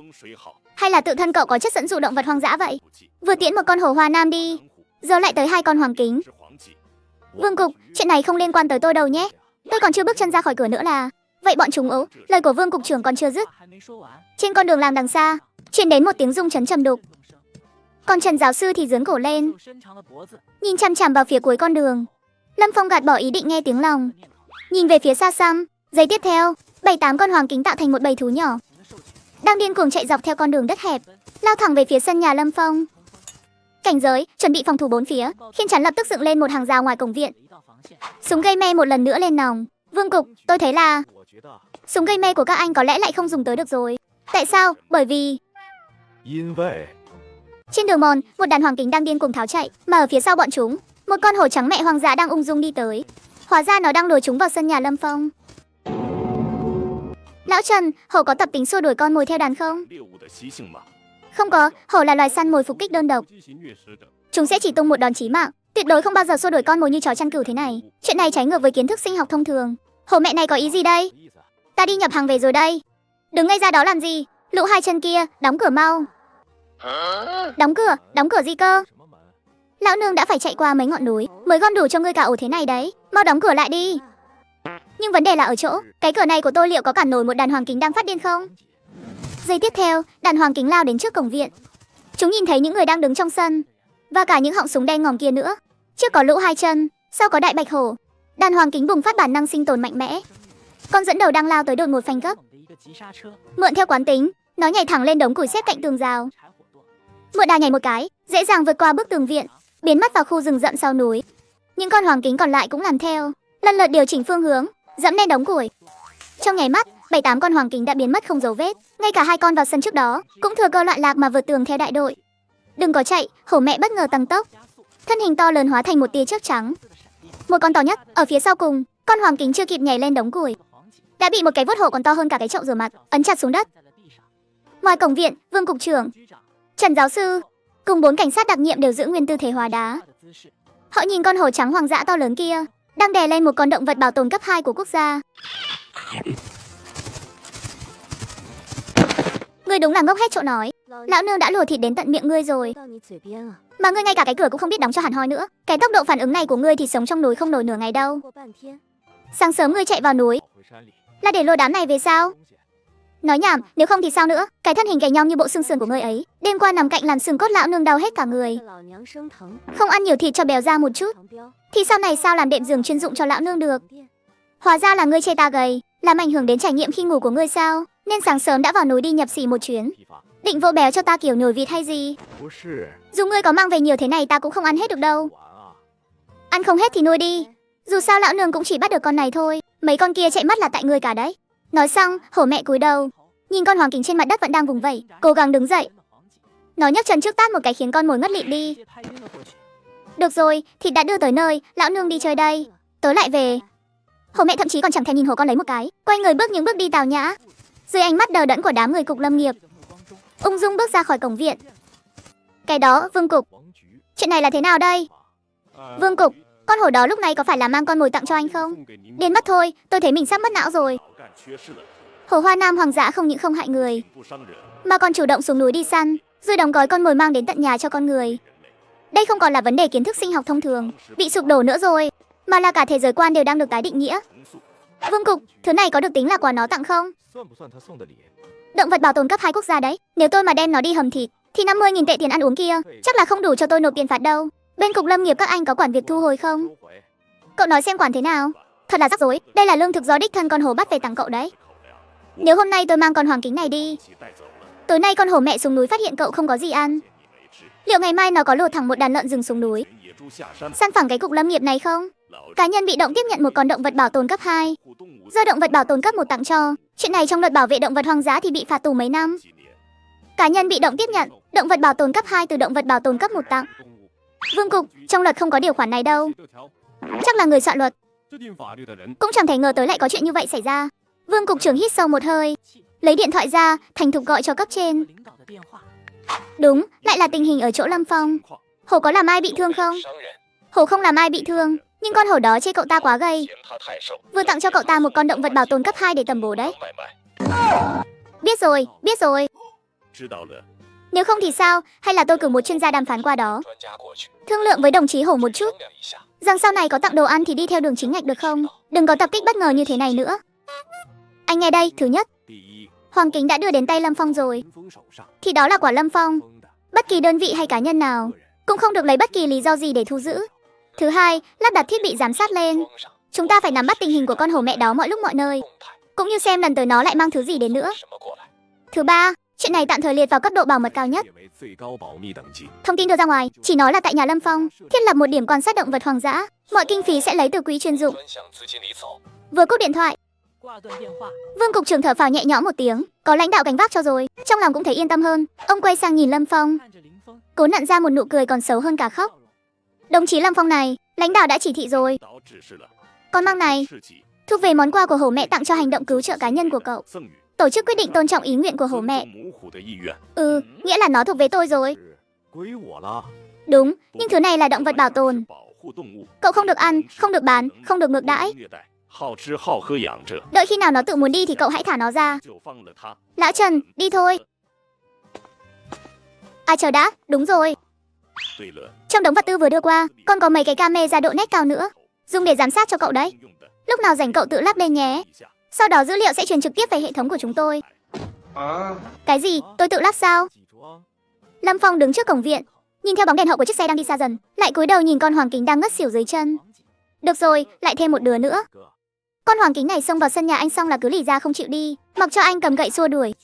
Hay là tự thân cậu có chất dẫn dụ động vật hoang dã vậy? Vừa tiễn một con hổ Hoa Nam đi, giờ lại tới 2 con hoàng kính. Vương Cục, chuyện này không liên quan tới tôi đâu nhé. Tôi còn chưa bước chân ra khỏi cửa nữa là... Vậy bọn chúng ố, lời của Vương Cục trưởng còn chưa dứt. Trên con đường làm đằng xa, truyền đến một tiếng rung chấn trầm đục. Còn Trần giáo sư thì giương cổ lên, nhìn chằm chằm vào phía cuối con đường. Lâm Phong gạt bỏ ý định nghe tiếng lòng, nhìn về phía xa xăm. Giây tiếp theo, 7-8 con hoàng kính tạo thành một bầy thú nhỏ, đang điên cuồng chạy dọc theo con đường đất hẹp, lao thẳng về phía sân nhà Lâm Phong. Cảnh giới, chuẩn bị phòng thủ 4 phía, khiên chắn lập tức dựng lên một hàng rào ngoài cổng viện. Súng gây mê một lần nữa lên nòng. Vương Cục, tôi thấy là súng gây mê của các anh có lẽ lại không dùng tới được rồi. Tại sao? Bởi vì... Trên đường mòn, một đàn hoàng kính đang điên cuồng tháo chạy, mà ở phía sau bọn chúng, một con hổ trắng mẹ hoang dã đang ung dung đi tới. Hóa ra nó đang đuổi chúng vào sân nhà Lâm Phong. Lão Trần, hổ có tập tính xua đuổi con mồi theo đàn không? Không có, hổ là loài săn mồi phục kích đơn độc. Chúng sẽ chỉ tung một đòn chí mạng, tuyệt đối không bao giờ xua đuổi con mồi như chó chăn cừu thế này. Chuyện này trái ngược với kiến thức sinh học thông thường. Hổ mẹ này có ý gì đây? Ta đi nhập hàng về rồi đây. Đứng ngây ra đó làm gì? Lũ 2 chân kia, đóng cửa mau. Đóng cửa gì cơ? Lão nương đã phải chạy qua mấy ngọn núi mới gom đủ cho ngươi cả ổ thế này đấy. Mau đóng cửa lại đi. Nhưng vấn đề là ở chỗ, cái cửa này của tôi liệu có cản nổi một đàn hoàng kính đang phát điên không? Giây tiếp theo, đàn hoàng kính lao đến trước cổng viện. Chúng nhìn thấy những người đang đứng trong sân, và cả những họng súng đen ngòm kia nữa. Trước có lũ 2 chân, sau có đại bạch hổ. Đàn hoàng kính bùng phát bản năng sinh tồn mạnh mẽ. Con dẫn đầu đang lao tới đột ngột phanh gấp. Mượn theo quán tính, nó nhảy thẳng lên đống củi xếp cạnh tường rào. Mượn đà nhảy một cái, dễ dàng vượt qua bức tường viện, biến mất vào khu rừng rậm sau núi. Những con hoàng kính còn lại cũng làm theo, lần lượt điều chỉnh phương hướng, dẫm lên đống củi. Trong nháy mắt, 7-8 con hoàng kính đã biến mất không dấu vết. Ngay cả 2 con vào sân trước đó cũng thừa cơ loạn lạc mà vượt tường theo đại đội. Đừng có chạy, hổ mẹ bất ngờ tăng tốc, thân hình to lớn hóa thành một tia chớp trắng, Một con to nhất, ở phía sau cùng, con hoàng kính chưa kịp nhảy lên đống củi, đã bị một cái vuốt hổ còn to hơn cả cái chậu rửa mặt ấn chặt xuống đất. Ngoài cổng viện, Vương cục trưởng, Trần giáo sư cùng 4 cảnh sát đặc nhiệm đều giữ nguyên tư thế hóa đá. Họ nhìn con hổ trắng hoang dã to lớn kia đang đè lên một con động vật bảo tồn cấp 2 của quốc gia. Ngươi đúng là ngốc hết chỗ nói. Lão nương đã lùa thịt đến tận miệng ngươi rồi, mà ngươi ngay cả cái cửa cũng không biết đóng cho hẳn hoi nữa. Cái tốc độ phản ứng này của ngươi thì sống trong núi không nổi nửa ngày đâu. Sáng sớm ngươi chạy vào núi là để lôi đám này về sao? Nói nhảm, nếu không thì sao nữa? Cái thân hình gầy nhom như bộ xương sườn của ngươi ấy, đêm qua nằm cạnh làn xương cốt lão nương đau hết cả người. Không ăn nhiều thịt cho béo ra một chút, thì sau này sao làm đệm giường chuyên dụng cho lão nương được? Hóa ra là ngươi chê ta gầy, làm ảnh hưởng đến trải nghiệm khi ngủ của ngươi sao? Nên sáng sớm đã vào núi đi nhập xỉ một chuyến, định vỗ béo cho ta kiểu nhồi vịt hay gì? Dù ngươi có mang về nhiều thế này ta cũng không ăn hết được đâu. Ăn không hết thì nuôi đi, dù sao lão nương cũng chỉ bắt được con này thôi. Mấy con kia chạy mất là tại ngươi cả đấy. Nói xong, hổ mẹ cúi đầu, nhìn con hoàng kính trên mặt đất vẫn đang vùng vẫy, cố gắng đứng dậy. Nó nhấc chân trước tát một cái khiến con mồi ngất lịm đi. Được rồi, thịt đã đưa tới nơi, lão nương đi chơi đây, tớ lại về. Hổ mẹ thậm chí còn chẳng thèm nhìn hổ con lấy một cái, quay người bước những bước đi tào nhã. Dưới ánh mắt đờ đẫn của đám người cục lâm nghiệp, ung dung bước ra khỏi cổng viện. Cái đó, Vương cục, chuyện này là thế nào đây? Vương cục, con hổ đó lúc này có phải là mang con mồi tặng cho anh không? Điên mất thôi, tôi thấy mình sắp mất não rồi. Hổ hoa nam hoàng dã không những không hại người, mà còn chủ động xuống núi đi săn, rồi đóng gói con mồi mang đến tận nhà cho con người. Đây không còn là vấn đề kiến thức sinh học thông thường bị sụp đổ nữa rồi, mà là cả thế giới quan đều đang được tái định nghĩa. Vương cục, thứ này có được tính là quà nó tặng không? Động vật bảo tồn cấp 2 quốc gia đấy. Nếu tôi mà đem nó đi hầm thịt thì 50.000 tệ tiền ăn uống kia chắc là không đủ cho tôi nộp tiền phạt đâu. Bên cục lâm nghiệp các anh có quản việc thu hồi không? Cậu nói xem quản thế nào? Thật là rắc rối, đây là lương thực do đích thân con hổ bắt về tặng cậu đấy. Nếu hôm nay tôi mang con hoàng kính này đi, tối nay con hổ mẹ xuống núi phát hiện cậu không có gì ăn, liệu ngày mai nó có lột thẳng một đàn lợn rừng xuống núi săn phẳng cái cục lâm nghiệp này không? Cá nhân bị động tiếp nhận một con động vật bảo tồn cấp 2 do động vật bảo tồn cấp 1 tặng cho. Chuyện này trong luật bảo vệ động vật hoang dã thì bị phạt tù mấy năm. Cá nhân bị động tiếp nhận động vật bảo tồn cấp 2 từ động vật bảo tồn cấp 1 tặng. Vương cục, trong luật không có điều khoản này đâu. Chắc là người soạn luật cũng chẳng thể ngờ tới lại có chuyện như vậy xảy ra. Vương cục trưởng hít sâu một hơi, lấy điện thoại ra, thành thục gọi cho cấp trên. Đúng, lại là tình hình ở chỗ Lâm Phong. Hổ có làm ai bị thương không? Hổ không làm ai bị thương, nhưng con hổ đó chê cậu ta quá gầy, vừa tặng cho cậu ta một con động vật bảo tồn cấp 2 để tầm bổ đấy. Biết rồi, biết rồi. Nếu không thì sao? Hay là tôi cử một chuyên gia đàm phán qua đó, thương lượng với đồng chí Hổ một chút, rằng sau này có tặng đồ ăn thì đi theo đường chính ngạch được không? Đừng có tập kích bất ngờ như thế này nữa. Anh nghe đây, thứ nhất, hoàng kính đã đưa đến tay Lâm Phong rồi, thì đó là quả Lâm Phong. Bất kỳ đơn vị hay cá nhân nào cũng không được lấy bất kỳ lý do gì để thu giữ. Thứ hai, lắp đặt thiết bị giám sát lên. Chúng ta phải nắm bắt tình hình của con hổ mẹ đó mọi lúc mọi nơi, cũng như xem lần tới nó lại mang thứ gì đến nữa. Thứ ba, chuyện này tạm thời liệt vào cấp độ bảo mật cao nhất. Thông tin đưa ra ngoài chỉ nói là tại nhà Lâm Phong thiết lập một điểm quan sát động vật hoang dã, mọi kinh phí sẽ lấy từ quỹ chuyên dụng. Vừa cúp điện thoại, Vương cục trưởng thở phào nhẹ nhõm một tiếng, có lãnh đạo gánh vác cho rồi, trong lòng cũng thấy yên tâm hơn. Ông quay sang nhìn Lâm Phong, cố nặn ra một nụ cười còn xấu hơn cả khóc. Đồng chí Lâm Phong này, lãnh đạo đã chỉ thị rồi. Con mang này thuộc về món quà của hổ mẹ tặng cho hành động cứu trợ cá nhân của cậu. Tổ chức quyết định tôn trọng ý nguyện của hổ mẹ. Nghĩa là nó thuộc về tôi rồi. Đúng, nhưng thứ này là động vật bảo tồn. Cậu không được ăn, không được bán, không được ngược đãi. Đợi khi nào nó tự muốn đi thì cậu hãy thả nó ra. Lão Trần, đi thôi. À chờ đã, đúng rồi. Trong đống vật tư vừa đưa qua, còn có mấy cái camera độ nét cao nữa, dùng để giám sát cho cậu đấy. Lúc nào rảnh cậu tự lắp lên nhé. Sau đó dữ liệu sẽ truyền trực tiếp về hệ thống của chúng tôi. Cái gì? Tôi tự lắp sao? Lâm Phong đứng trước cổng viện, nhìn theo bóng đèn hậu của chiếc xe đang đi xa dần, lại cúi đầu nhìn con hoàng kính đang ngất xỉu dưới chân. Được rồi, lại thêm một đứa nữa. Con hoàng kính này xông vào sân nhà anh xong là cứ lì ra không chịu đi, mặc cho anh cầm gậy xua đuổi.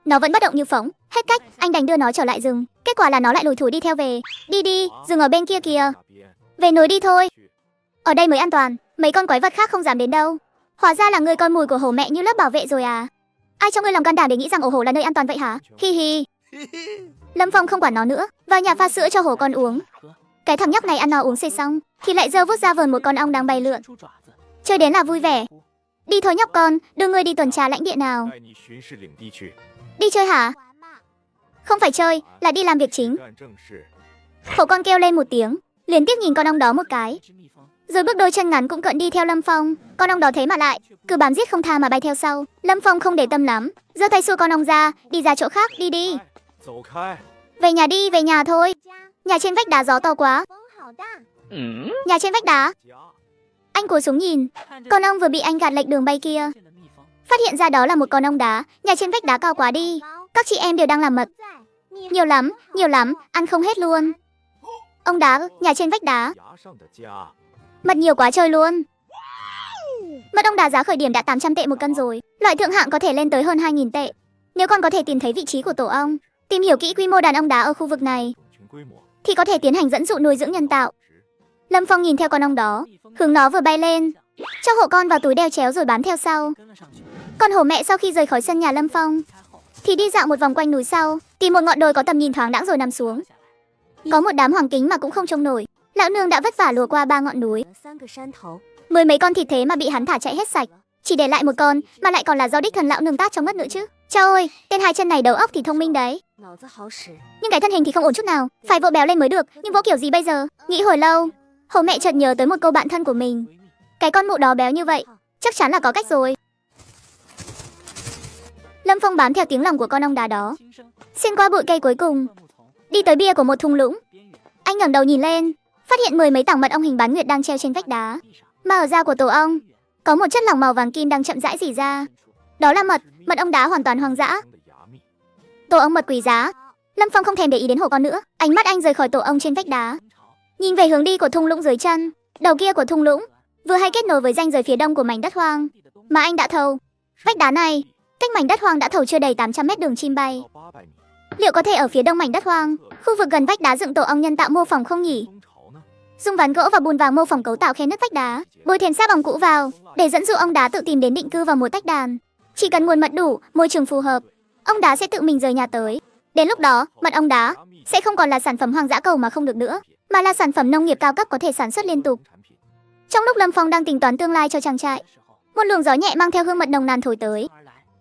Nó vẫn bất động như phỗng. Hết cách, anh đành đưa nó trở lại rừng. Kết quả là nó lại lủi thủi đi theo về. Đi đi, rừng ở bên kia kìa. Về núi đi thôi. Ở đây mới an toàn, mấy con quái vật khác không dám đến đâu. Hóa ra là người con mồi của hổ mẹ như lớp bảo vệ rồi à? Ai cho ngươi lòng can đảm để nghĩ rằng ổ hổ là nơi an toàn vậy hả? Hi hi. Lâm Phong không quản nó nữa, vào nhà pha sữa cho hổ con uống. Cái thằng nhóc này ăn no uống say xong thì lại giơ vuốt ra vờn một con ong đang bay lượn. Chơi đến là vui vẻ. Đi thôi nhóc con, đưa ngươi đi tuần tra lãnh địa nào. Đi chơi hả? Không phải chơi, là đi làm việc chính. Hổ con kêu lên một tiếng, liền tiếp nhìn con ong đó một cái, rồi bước đôi chân ngắn cũng cận đi theo Lâm Phong. Con ong đó thế mà lại cứ bám giết không tha mà bay theo sau. Lâm Phong không để tâm lắm, giơ tay xua con ong ra, đi ra chỗ khác, đi đi. Về nhà đi, về nhà thôi. Nhà trên vách đá gió to quá. Nhà trên vách đá. Anh cúi xuống nhìn, con ong vừa bị anh gạt lệch đường bay kia. Phát hiện ra đó là một con ong đá. Nhà trên vách đá cao quá đi. Các chị em đều đang làm mật. Nhiều lắm, ăn không hết luôn. Ong đá, nhà trên vách đá. Mật nhiều quá trời luôn. Mật ong đá giá khởi điểm đã 800 tệ một cân rồi. Loại thượng hạng có thể lên tới hơn 2.000 tệ. Nếu con có thể tìm thấy vị trí của tổ ong, tìm hiểu kỹ quy mô đàn ong đá ở khu vực này, thì có thể tiến hành dẫn dụ nuôi dưỡng nhân tạo. Lâm Phong nhìn theo con ong đó, hướng nó vừa bay lên, cho hổ con vào túi đeo chéo rồi bám theo sau. Còn hổ mẹ sau khi rời khỏi sân nhà Lâm Phong thì đi dạo một vòng quanh núi sau, tìm một ngọn đồi có tầm nhìn thoáng đãng rồi nằm xuống. Có một đám hoàng kính mà cũng không trông nổi. Lão nương đã vất vả lùa qua 3 ngọn núi. Mười mấy con thịt thế mà bị hắn thả chạy hết sạch, chỉ để lại một con, mà lại còn là do đích thân lão nương tát trong mất nữa chứ. Chao ơi, tên hai chân này đầu óc thì thông minh đấy, nhưng cái thân hình thì không ổn chút nào, phải vỗ béo lên mới được. Nhưng vỗ kiểu gì bây giờ? Nghĩ hồi lâu, hổ mẹ chợt nhớ tới một câu bạn thân của mình. Cái con mụ đó béo như vậy, chắc chắn là có cách rồi. Lâm Phong bám theo tiếng lòng của con ong đá đó, xuyên qua bụi cây cuối cùng, đi tới bia của một thung lũng. Anh ngẩng đầu nhìn lên, phát hiện mười mấy tảng mật ong hình bán nguyệt đang treo trên vách đá. Mà ở da của tổ ong có một chất lỏng màu vàng kim đang chậm rãi rỉ ra. Đó là mật ong đá hoàn toàn hoang dã. Tổ ong mật quý giá. Lâm Phong không thèm để ý đến hổ con nữa, ánh mắt anh rời khỏi tổ ong trên vách đá, nhìn về hướng đi của thung lũng dưới chân. Đầu kia của thung lũng vừa hay kết nối với ranh giới phía đông của mảnh đất hoang mà anh đã thầu. Vách đá này cách mảnh đất hoang đã thầu chưa đầy 800 mét đường chim bay. Liệu có thể ở phía đông mảnh đất hoang, khu vực gần vách đá dựng tổ ong nhân tạo mô phỏng không nhỉ? Dùng ván gỗ và bùn vàng mô phỏng cấu tạo khe nứt vách đá, bôi thêm sáp ong cũ vào để dẫn dụ ong đá tự tìm đến định cư vào mùa tách đàn. Chỉ cần nguồn mật đủ, môi trường phù hợp, ong đá sẽ tự mình rời nhà tới. Đến lúc đó, mật ong đá sẽ không còn là sản phẩm hoang dã cầu mà không được nữa, mà là sản phẩm nông nghiệp cao cấp có thể sản xuất liên tục. Trong lúc Lâm Phong đang tính toán tương lai cho trang trại, một luồng gió nhẹ mang theo hương mật nồng nàn thổi tới.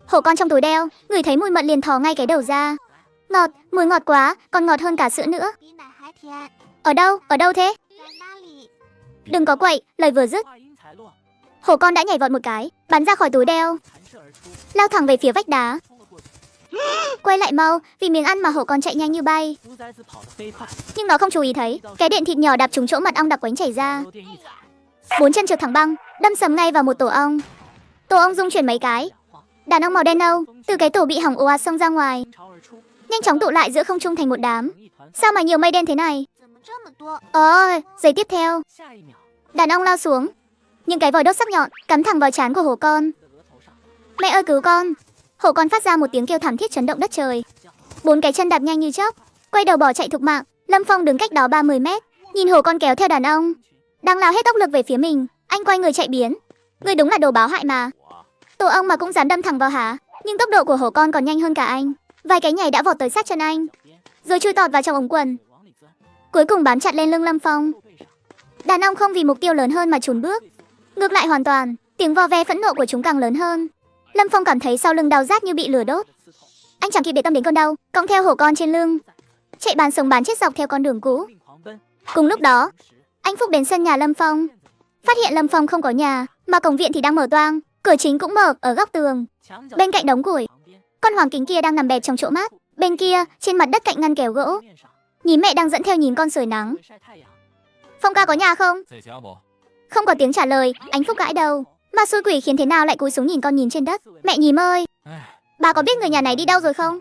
Hổ con trong túi đeo ngửi thấy mùi mật liền thò ngay cái đầu ra. Ngọt, mùi ngọt quá, còn ngọt hơn cả sữa nữa. Ở đâu thế? Đừng có quậy, lời vừa dứt, hổ con đã nhảy vọt một cái, bắn ra khỏi túi đeo, lao thẳng về phía vách đá. Quay lại mau, vì miếng ăn mà hổ con chạy nhanh như bay. Nhưng nó không chú ý thấy cái điện thịt nhỏ đạp trúng chỗ mật ong đặc quánh chảy ra. 4 chân trượt thẳng băng, đâm sầm ngay vào một tổ ong. Tổ ong rung chuyển mấy cái, đàn ong màu đen nâu từ cái tổ bị hỏng ồ ạt xông ra ngoài, nhanh chóng tụ lại giữa không trung thành một đám. Sao mà nhiều mây đen thế này? Giây tiếp theo, đàn ong lao xuống, những cái vòi đốt sắc nhọn cắm thẳng vào trán của hổ con. Mẹ ơi cứu con! Hổ con phát ra một tiếng kêu thảm thiết chấn động đất trời. 4 cái chân đạp nhanh như chớp, quay đầu bỏ chạy thục mạng. Lâm Phong đứng cách đó 30 mét, nhìn hổ con kéo theo đàn ong đang lao hết tốc lực về phía mình. Anh quay người chạy biến. Người đúng là đồ báo hại mà. Tổ ong mà cũng dám đâm thẳng vào hả? Nhưng tốc độ của hổ con còn nhanh hơn cả anh. Vài cái nhảy đã vọt tới sát chân anh, rồi chui tọt vào trong ống quần, cuối cùng bám chặt lên lưng Lâm Phong. Đàn ong không vì mục tiêu lớn hơn mà chùn bước, ngược lại hoàn toàn, tiếng vo ve phẫn nộ của chúng càng lớn hơn. Lâm Phong cảm thấy sau lưng đau rát như bị lửa đốt. Anh chẳng kịp để tâm đến cơn đau, cõng theo hổ con trên lưng, chạy bán sống bán chết dọc theo con đường cũ. Cùng lúc đó, anh Phúc đến sân nhà Lâm Phong, phát hiện Lâm Phong không có nhà, mà cổng viện thì đang mở toang, cửa chính cũng mở ở góc tường. Bên cạnh đống củi, con hoàng kính kia đang nằm bẹp trong chỗ mát. Bên kia, trên mặt đất cạnh ngăn kéo gỗ, nhím mẹ đang dẫn theo nhím con sưởi nắng. Phong ca có nhà không? Không có tiếng trả lời, anh Phúc gãi đầu. Mà xui quỷ khiến thế nào lại cúi xuống nhìn con nhím trên đất. Mẹ nhím ơi, bà có biết người nhà này đi đâu rồi không?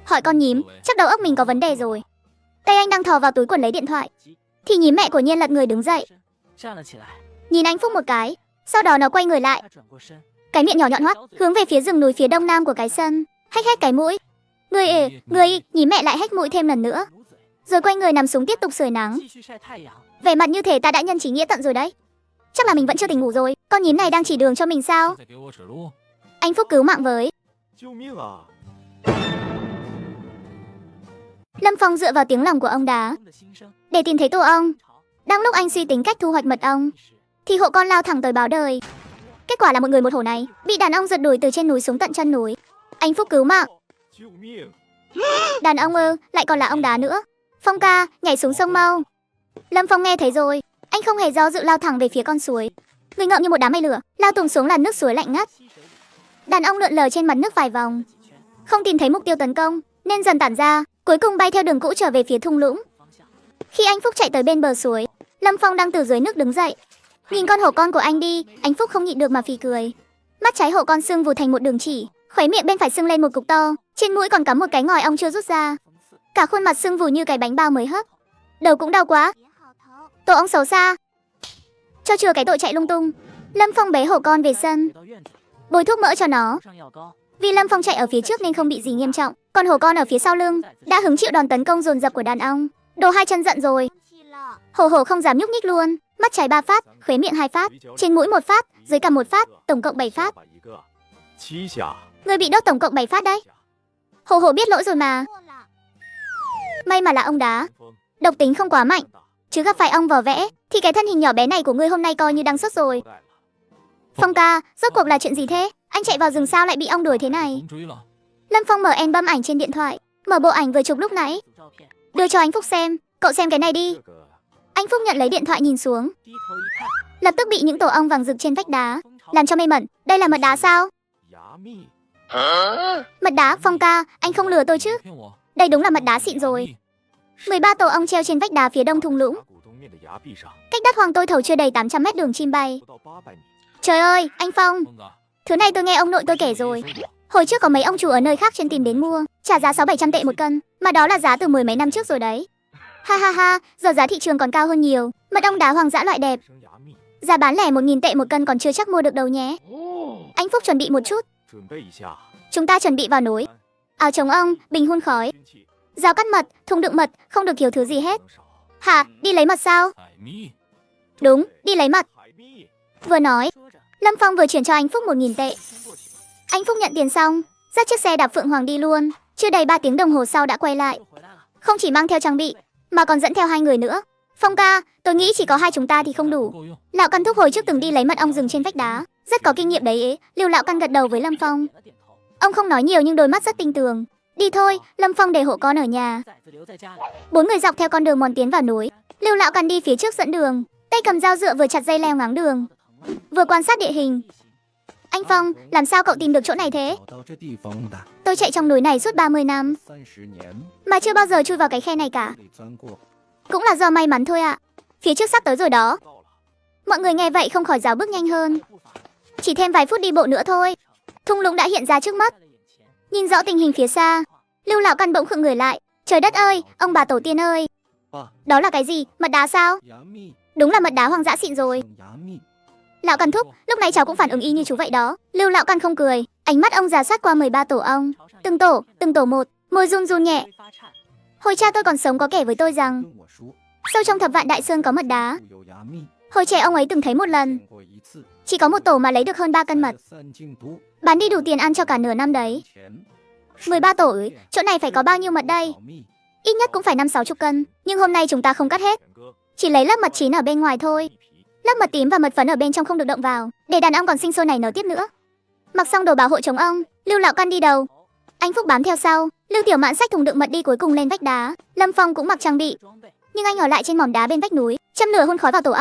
Hỏi con nhím, chắc đầu óc mình có vấn đề rồi. Tay anh đang thò vào túi quần lấy điện thoại, thì nhím mẹ của Nhiên lật người đứng dậy, nhìn anh Phúc một cái, sau đó nó quay người lại, cái miệng nhỏ nhọn hoắt hướng về phía rừng núi phía đông nam của cái sân, hách hách cái mũi. Người, nhím mẹ lại hách mũi thêm lần nữa, rồi quay người nằm xuống tiếp tục sưởi nắng. Vẻ mặt như thể ta đã nhân chính nghĩa tận rồi đấy. Chắc là mình vẫn chưa tỉnh ngủ rồi. Con nhím này đang chỉ đường cho mình sao? Anh Phúc cứu mạng với. Lâm Phong dựa vào tiếng lòng của ông đá để tìm thấy tổ ong. Đang lúc anh suy tính cách thu hoạch mật ong thì hộ con lao thẳng tới báo đời. Kết quả là một người một hổ này bị đàn ong giật đuổi từ trên núi xuống tận chân núi. Anh Phúc cứu mạng. Đàn ong ư, lại còn là ong đá nữa. Phong ca, nhảy xuống sông mau. Lâm Phong nghe thấy rồi, anh không hề do dự lao thẳng về phía con suối. Người ngợm như một đám mây lửa, lao tùng xuống làn nước suối lạnh ngắt. Đàn ong lượn lờ trên mặt nước vài vòng, không tìm thấy mục tiêu tấn công nên dần tản ra, cuối cùng bay theo đường cũ trở về phía thung lũng. Khi anh Phúc chạy tới bên bờ suối, Lâm Phong đang từ dưới nước đứng dậy. Nhìn con hổ con của anh đi, anh Phúc không nhịn được mà phì cười. Mắt trái hổ con sưng vù thành một đường chỉ, khóe miệng bên phải sưng lên một cục to, trên mũi còn cắm một cái ngòi ong chưa rút ra. Cả khuôn mặt sưng vù như cái bánh bao mới hấp. Đầu cũng đau quá. Tổ ong xấu xa, cho chừa cái tội chạy lung tung. Lâm Phong bế hổ con về sân, bôi thuốc mỡ cho nó. Vì Lâm Phong chạy ở phía trước nên không bị gì nghiêm trọng, còn hổ con ở phía sau lưng đã hứng chịu đòn tấn công dồn dập của đàn ong. Đồ hai chân giận rồi. Hổ không dám nhúc nhích luôn. Mắt trái 3 phát, khóe miệng 2 phát, trên mũi 1 phát, dưới cằm 1 phát, tổng cộng 7 phát. Người bị đốt tổng cộng 7 phát đấy. Hổ biết lỗi rồi mà. May mà là ong đá, độc tính không quá mạnh, chứ gặp phải ong vỏ vẽ thì cái thân hình nhỏ bé này của ngươi hôm nay coi như đang sốt rồi. Phong ca, rốt cuộc là chuyện gì thế? Anh chạy vào rừng sao lại bị ong đuổi thế này? Lâm Phong mở album ảnh trên điện thoại, mở bộ ảnh vừa chụp lúc nãy, đưa cho anh Phúc xem. Cậu xem cái này đi. Anh Phúc nhận lấy điện thoại nhìn xuống, lập tức bị những tổ ong vàng rực trên vách đá làm cho mê mẩn. Đây là mật đá sao? Mật đá? Phong ca, anh không lừa tôi chứ? Đây đúng là mật đá xịn rồi. 13 tổ ong treo trên vách đá phía đông thung lũng, cách đất hoang tôi thầu chưa đầy 800 mét đường chim bay. Trời ơi, anh Phong, thứ này tôi nghe ông nội tôi kể rồi. Hồi trước có mấy ông chủ ở nơi khác chuyên tìm đến mua, trả giá 600-700 tệ một cân, mà đó là giá từ 10 mấy năm trước rồi đấy. Ha ha ha, giờ giá thị trường còn cao hơn nhiều. Mật ong đá hoang dã loại đẹp, giá bán lẻ 1.000 tệ một cân còn chưa chắc mua được đâu nhé. Anh Phúc chuẩn bị một chút. Chúng ta chuẩn bị vào núi. Áo chống ong, bình hun khói, dao cắt mật, thùng đựng mật, không được thiếu thứ gì hết. Hả, đi lấy mật sao? Đúng, đi lấy mật. Vừa nói, Lâm Phong vừa chuyển cho anh Phúc 1.000 tệ. Anh Phúc nhận tiền xong, dắt chiếc xe đạp Phượng Hoàng đi luôn. Chưa đầy 3 tiếng đồng hồ sau đã quay lại, không chỉ mang theo trang bị mà còn dẫn theo 2 người nữa. Phong ca, tôi nghĩ chỉ có 2 chúng ta thì không đủ. Lão Căn Thúc hồi trước từng đi lấy mật ong rừng trên vách đá, rất có kinh nghiệm đấy ấy. Lưu Lão Căn gật đầu với Lâm Phong. Ông không nói nhiều nhưng đôi mắt rất tinh tường. Đi thôi, Lâm Phong để hộ con ở nhà. 4 người dọc theo con đường mòn tiến vào núi. Lưu Lão Căn đi phía trước dẫn đường, tay cầm dao dựa vừa chặt dây leo ngáng đường, vừa quan sát địa hình. Anh Phong, làm sao cậu tìm được chỗ này thế? Tôi chạy trong núi này suốt 30 năm mà chưa bao giờ chui vào cái khe này cả. Cũng là do may mắn thôi ạ. Phía trước sắp tới rồi đó. Mọi người nghe vậy không khỏi ráo bước nhanh hơn. Chỉ thêm vài phút đi bộ nữa thôi, thung lũng đã hiện ra trước mắt. Nhìn rõ tình hình phía xa, Lưu Lão Căn bỗng khựng người lại. Trời đất ơi, ông bà tổ tiên ơi, đó là cái gì? Mật đá sao? Đúng là mật đá hoang dã xịn rồi. Lão Căn Thúc, lúc nãy cháu cũng phản ứng y như chú vậy đó. Lưu Lão Căn không cười, ánh mắt ông dò sát qua 13 tổ ong, từng tổ một, môi run run nhẹ. Hồi cha tôi còn sống có kể với tôi rằng sâu trong Thập Vạn Đại Sơn có mật đá. Hồi trẻ ông ấy từng thấy một lần, chỉ có một tổ mà lấy được hơn 3 cân mật, bán đi đủ tiền ăn cho cả nửa năm đấy. 13 tổ ấy, chỗ này phải có bao nhiêu mật đây? Ít nhất cũng phải 50-60 cân. Nhưng hôm nay chúng ta không cắt hết, chỉ lấy lớp mật chín ở bên ngoài thôi. Lớp mật tím và mật phấn ở bên trong không được động vào, để đàn ong còn sinh sôi nảy nở tiếp nữa. Mặc xong đồ bảo hộ chống ong, Lưu Lão Căn đi đầu, anh Phúc bám theo sau. Lưu Tiểu Mạn xách thùng đựng mật đi cuối cùng lên vách đá. Lâm Phong cũng mặc trang bị, nhưng anh ở lại trên mỏm đá bên vách núi, châm lửa hun khói vào tổ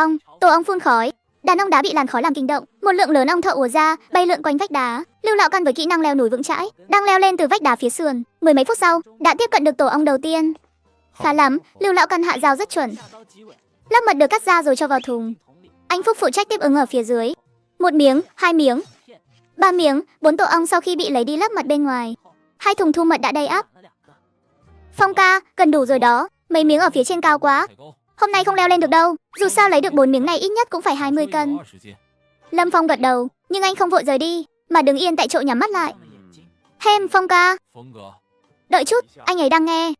ong phun khói. Đàn ong đá bị làn khói làm kinh động, một lượng lớn ong thợ ùa ra, bay lượn quanh vách đá. Lưu Lão Căn với kỹ năng leo núi vững chãi, đang leo lên từ vách đá phía sườn. 10 mấy phút sau, đã tiếp cận được tổ ong đầu tiên. Khá lắm, Lưu Lão Căn hạ dao rất chuẩn. Lớp mật được cắt ra rồi cho vào thùng. Anh Phúc phụ trách tiếp ứng ở phía dưới. 1 miếng, 2 miếng, 3 miếng, 4 tổ ong sau khi bị lấy đi lớp mật bên ngoài. 2 thùng thu mật đã đầy ắp. Phong ca, gần đủ rồi đó. Mấy miếng ở phía trên cao quá, hôm nay không leo lên được đâu. Dù sao lấy được 4 miếng này ít nhất cũng phải 20 cân. Lâm Phong gật đầu, nhưng anh không vội rời đi, mà đứng yên tại chỗ nhắm mắt lại. Hem, Phong ca, đợi chút, anh ấy đang nghe.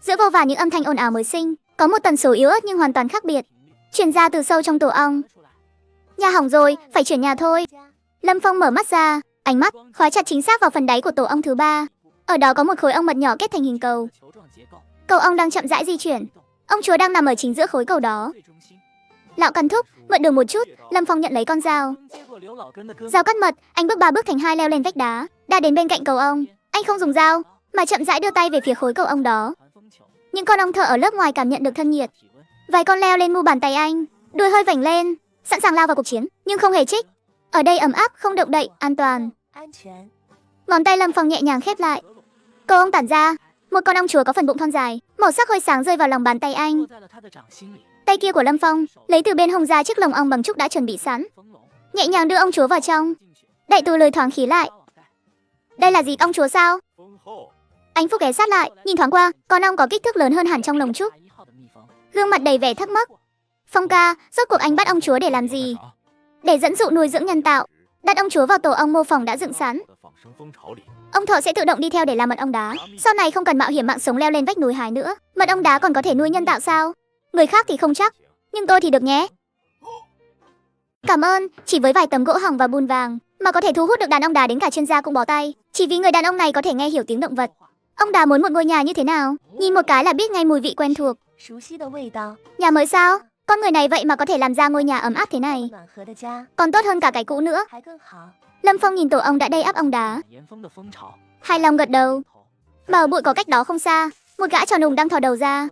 Giữa vô vàn những âm thanh ồn ào mới sinh, có một tần số yếu ớt nhưng hoàn toàn khác biệt, truyền ra từ sâu trong tổ ong. Nhà hỏng rồi, phải chuyển nhà thôi. Lâm Phong mở mắt ra, ánh mắt khóa chặt chính xác vào phần đáy của tổ ong thứ 3. Ở đó có một khối ong mật nhỏ kết thành hình cầu. Cầu ong đang chậm rãi di chuyển. Ông chúa đang nằm ở chính giữa khối cầu đó. Lão Căn thúc, mượn đường một chút. Lâm Phong nhận lấy con dao. Dao cắt mật, anh bước 3 bước thành 2 leo lên vách đá, đã đến bên cạnh cầu ong. Anh không dùng dao, mà chậm rãi đưa tay về phía khối cầu ong đó. Những con ong thở ở lớp ngoài cảm nhận được thân nhiệt. Vài con leo lên mu bàn tay anh, đuôi hơi vểnh lên, sẵn sàng lao vào cuộc chiến, nhưng không hề trích. Ở đây ấm áp, không động đậy, an toàn. Ngón tay Lâm Phong nhẹ nhàng khép lại. Cầu ong tản ra, một con ong chúa có phần bụng thon dài, màu sắc hơi sáng rơi vào lòng bàn tay anh. Tay kia của Lâm Phong lấy từ bên hông ra chiếc lồng ong bằng trúc đã chuẩn bị sẵn, nhẹ nhàng đưa ong chúa vào trong, đậy tù lời thoáng khí lại. Đây là gì, ong chúa sao? Anh Phúc ghé sát lại, nhìn thoáng qua, con ong có kích thước lớn hơn hẳn trong lồng trúc. Gương mặt đầy vẻ thắc mắc. Phong ca, rốt cuộc anh bắt ong chúa để làm gì? Để dẫn dụ nuôi dưỡng nhân tạo. Đặt ong chúa vào tổ ong mô phỏng đã dựng sẵn. Ong thợ sẽ tự động đi theo để làm mật ong đá. Sau này không cần mạo hiểm mạng sống leo lên vách núi hái nữa. Mật ong đá còn có thể nuôi nhân tạo sao? Người khác thì không chắc, nhưng tôi thì được nhé. Cảm ơn, chỉ với vài tấm gỗ hỏng và bùn vàng mà có thể thu hút được đàn ong đá đến cả chuyên gia cũng bó tay. Chỉ vì người đàn ông này có thể nghe hiểu tiếng động vật. Ông đá muốn một ngôi nhà như thế nào? Nhìn một cái là biết ngay mùi vị quen thuộc. Nhà mới sao? Con người này vậy mà có thể làm ra ngôi nhà ấm áp thế này. Còn tốt hơn cả cái cũ nữa. Lâm Phong nhìn tổ ong đã đầy ắp ong đá, hài lòng gật đầu. Bờ bụi có cách đó không xa, một gã tròn đùng đang thò đầu ra.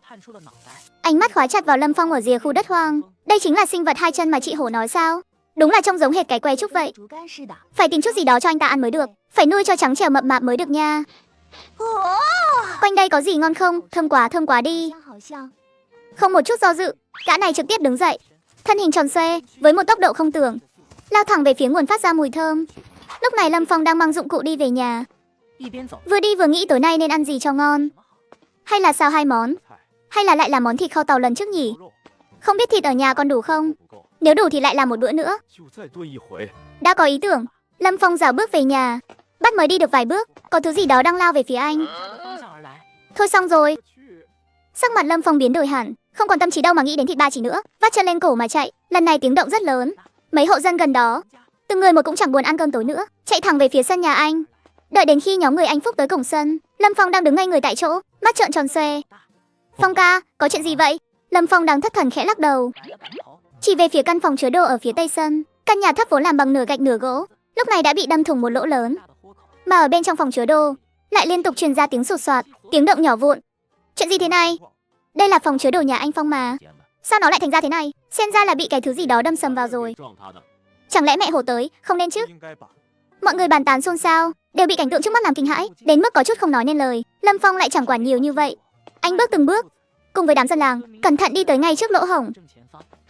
Ánh mắt khóa chặt vào Lâm Phong ở rìa khu đất hoang. Đây chính là sinh vật 2 chân mà chị Hổ nói sao? Đúng là trông giống hệt cái que trúc vậy. Phải tìm chút gì đó cho anh ta ăn mới được. Phải nuôi cho trắng trẻo mập mạp mới được nha. Quanh đây có gì ngon không? Thơm quá đi. Không một chút do dự, gã này trực tiếp đứng dậy, thân hình tròn xoe với một tốc độ không tưởng, lao thẳng về phía nguồn phát ra mùi thơm. Lúc này Lâm Phong đang mang dụng cụ đi về nhà. Vừa đi vừa nghĩ tối nay nên ăn gì cho ngon. Hay là xào 2 món, hay là lại làm món thịt kho tàu lần trước nhỉ? Không biết thịt ở nhà còn đủ không? Nếu đủ thì lại làm một bữa nữa. Đã có ý tưởng, Lâm Phong rảo bước về nhà. Bắt mới đi được vài bước, có thứ gì đó đang lao về phía anh. Thôi xong rồi. Sắc mặt Lâm Phong biến đổi hẳn, không còn tâm trí đâu mà nghĩ đến thịt ba chỉ nữa, vắt chân lên cổ mà chạy. Lần này tiếng động rất lớn, mấy hộ dân gần đó, từng người một cũng chẳng buồn ăn cơm tối nữa, chạy thẳng về phía sân nhà anh. Đợi đến khi nhóm người anh Phúc tới cổng sân, Lâm Phong đang đứng ngay người tại chỗ, mắt trợn tròn xoe. Phong ca, có chuyện gì vậy? Lâm Phong đang thất thần khẽ lắc đầu, chỉ về phía căn phòng chứa đồ ở phía tây sân. Căn nhà thấp vốn làm bằng nửa gạch nửa gỗ, lúc này đã bị đâm thủng một lỗ lớn, mà ở bên trong phòng chứa đồ lại liên tục truyền ra tiếng sột soạt, tiếng động nhỏ vụn. Chuyện gì thế này? Đây là phòng chứa đồ nhà anh Phong mà. Sao nó lại thành ra thế này? Xem ra là bị cái thứ gì đó đâm sầm vào rồi. Chẳng lẽ mẹ Hổ tới? Không nên chứ. Mọi người bàn tán xôn xao, đều bị cảnh tượng trước mắt làm kinh hãi, đến mức có chút không nói nên lời. Lâm Phong lại chẳng quản nhiều như vậy. Anh bước từng bước, cùng với đám dân làng, cẩn thận đi tới ngay trước lỗ hổng.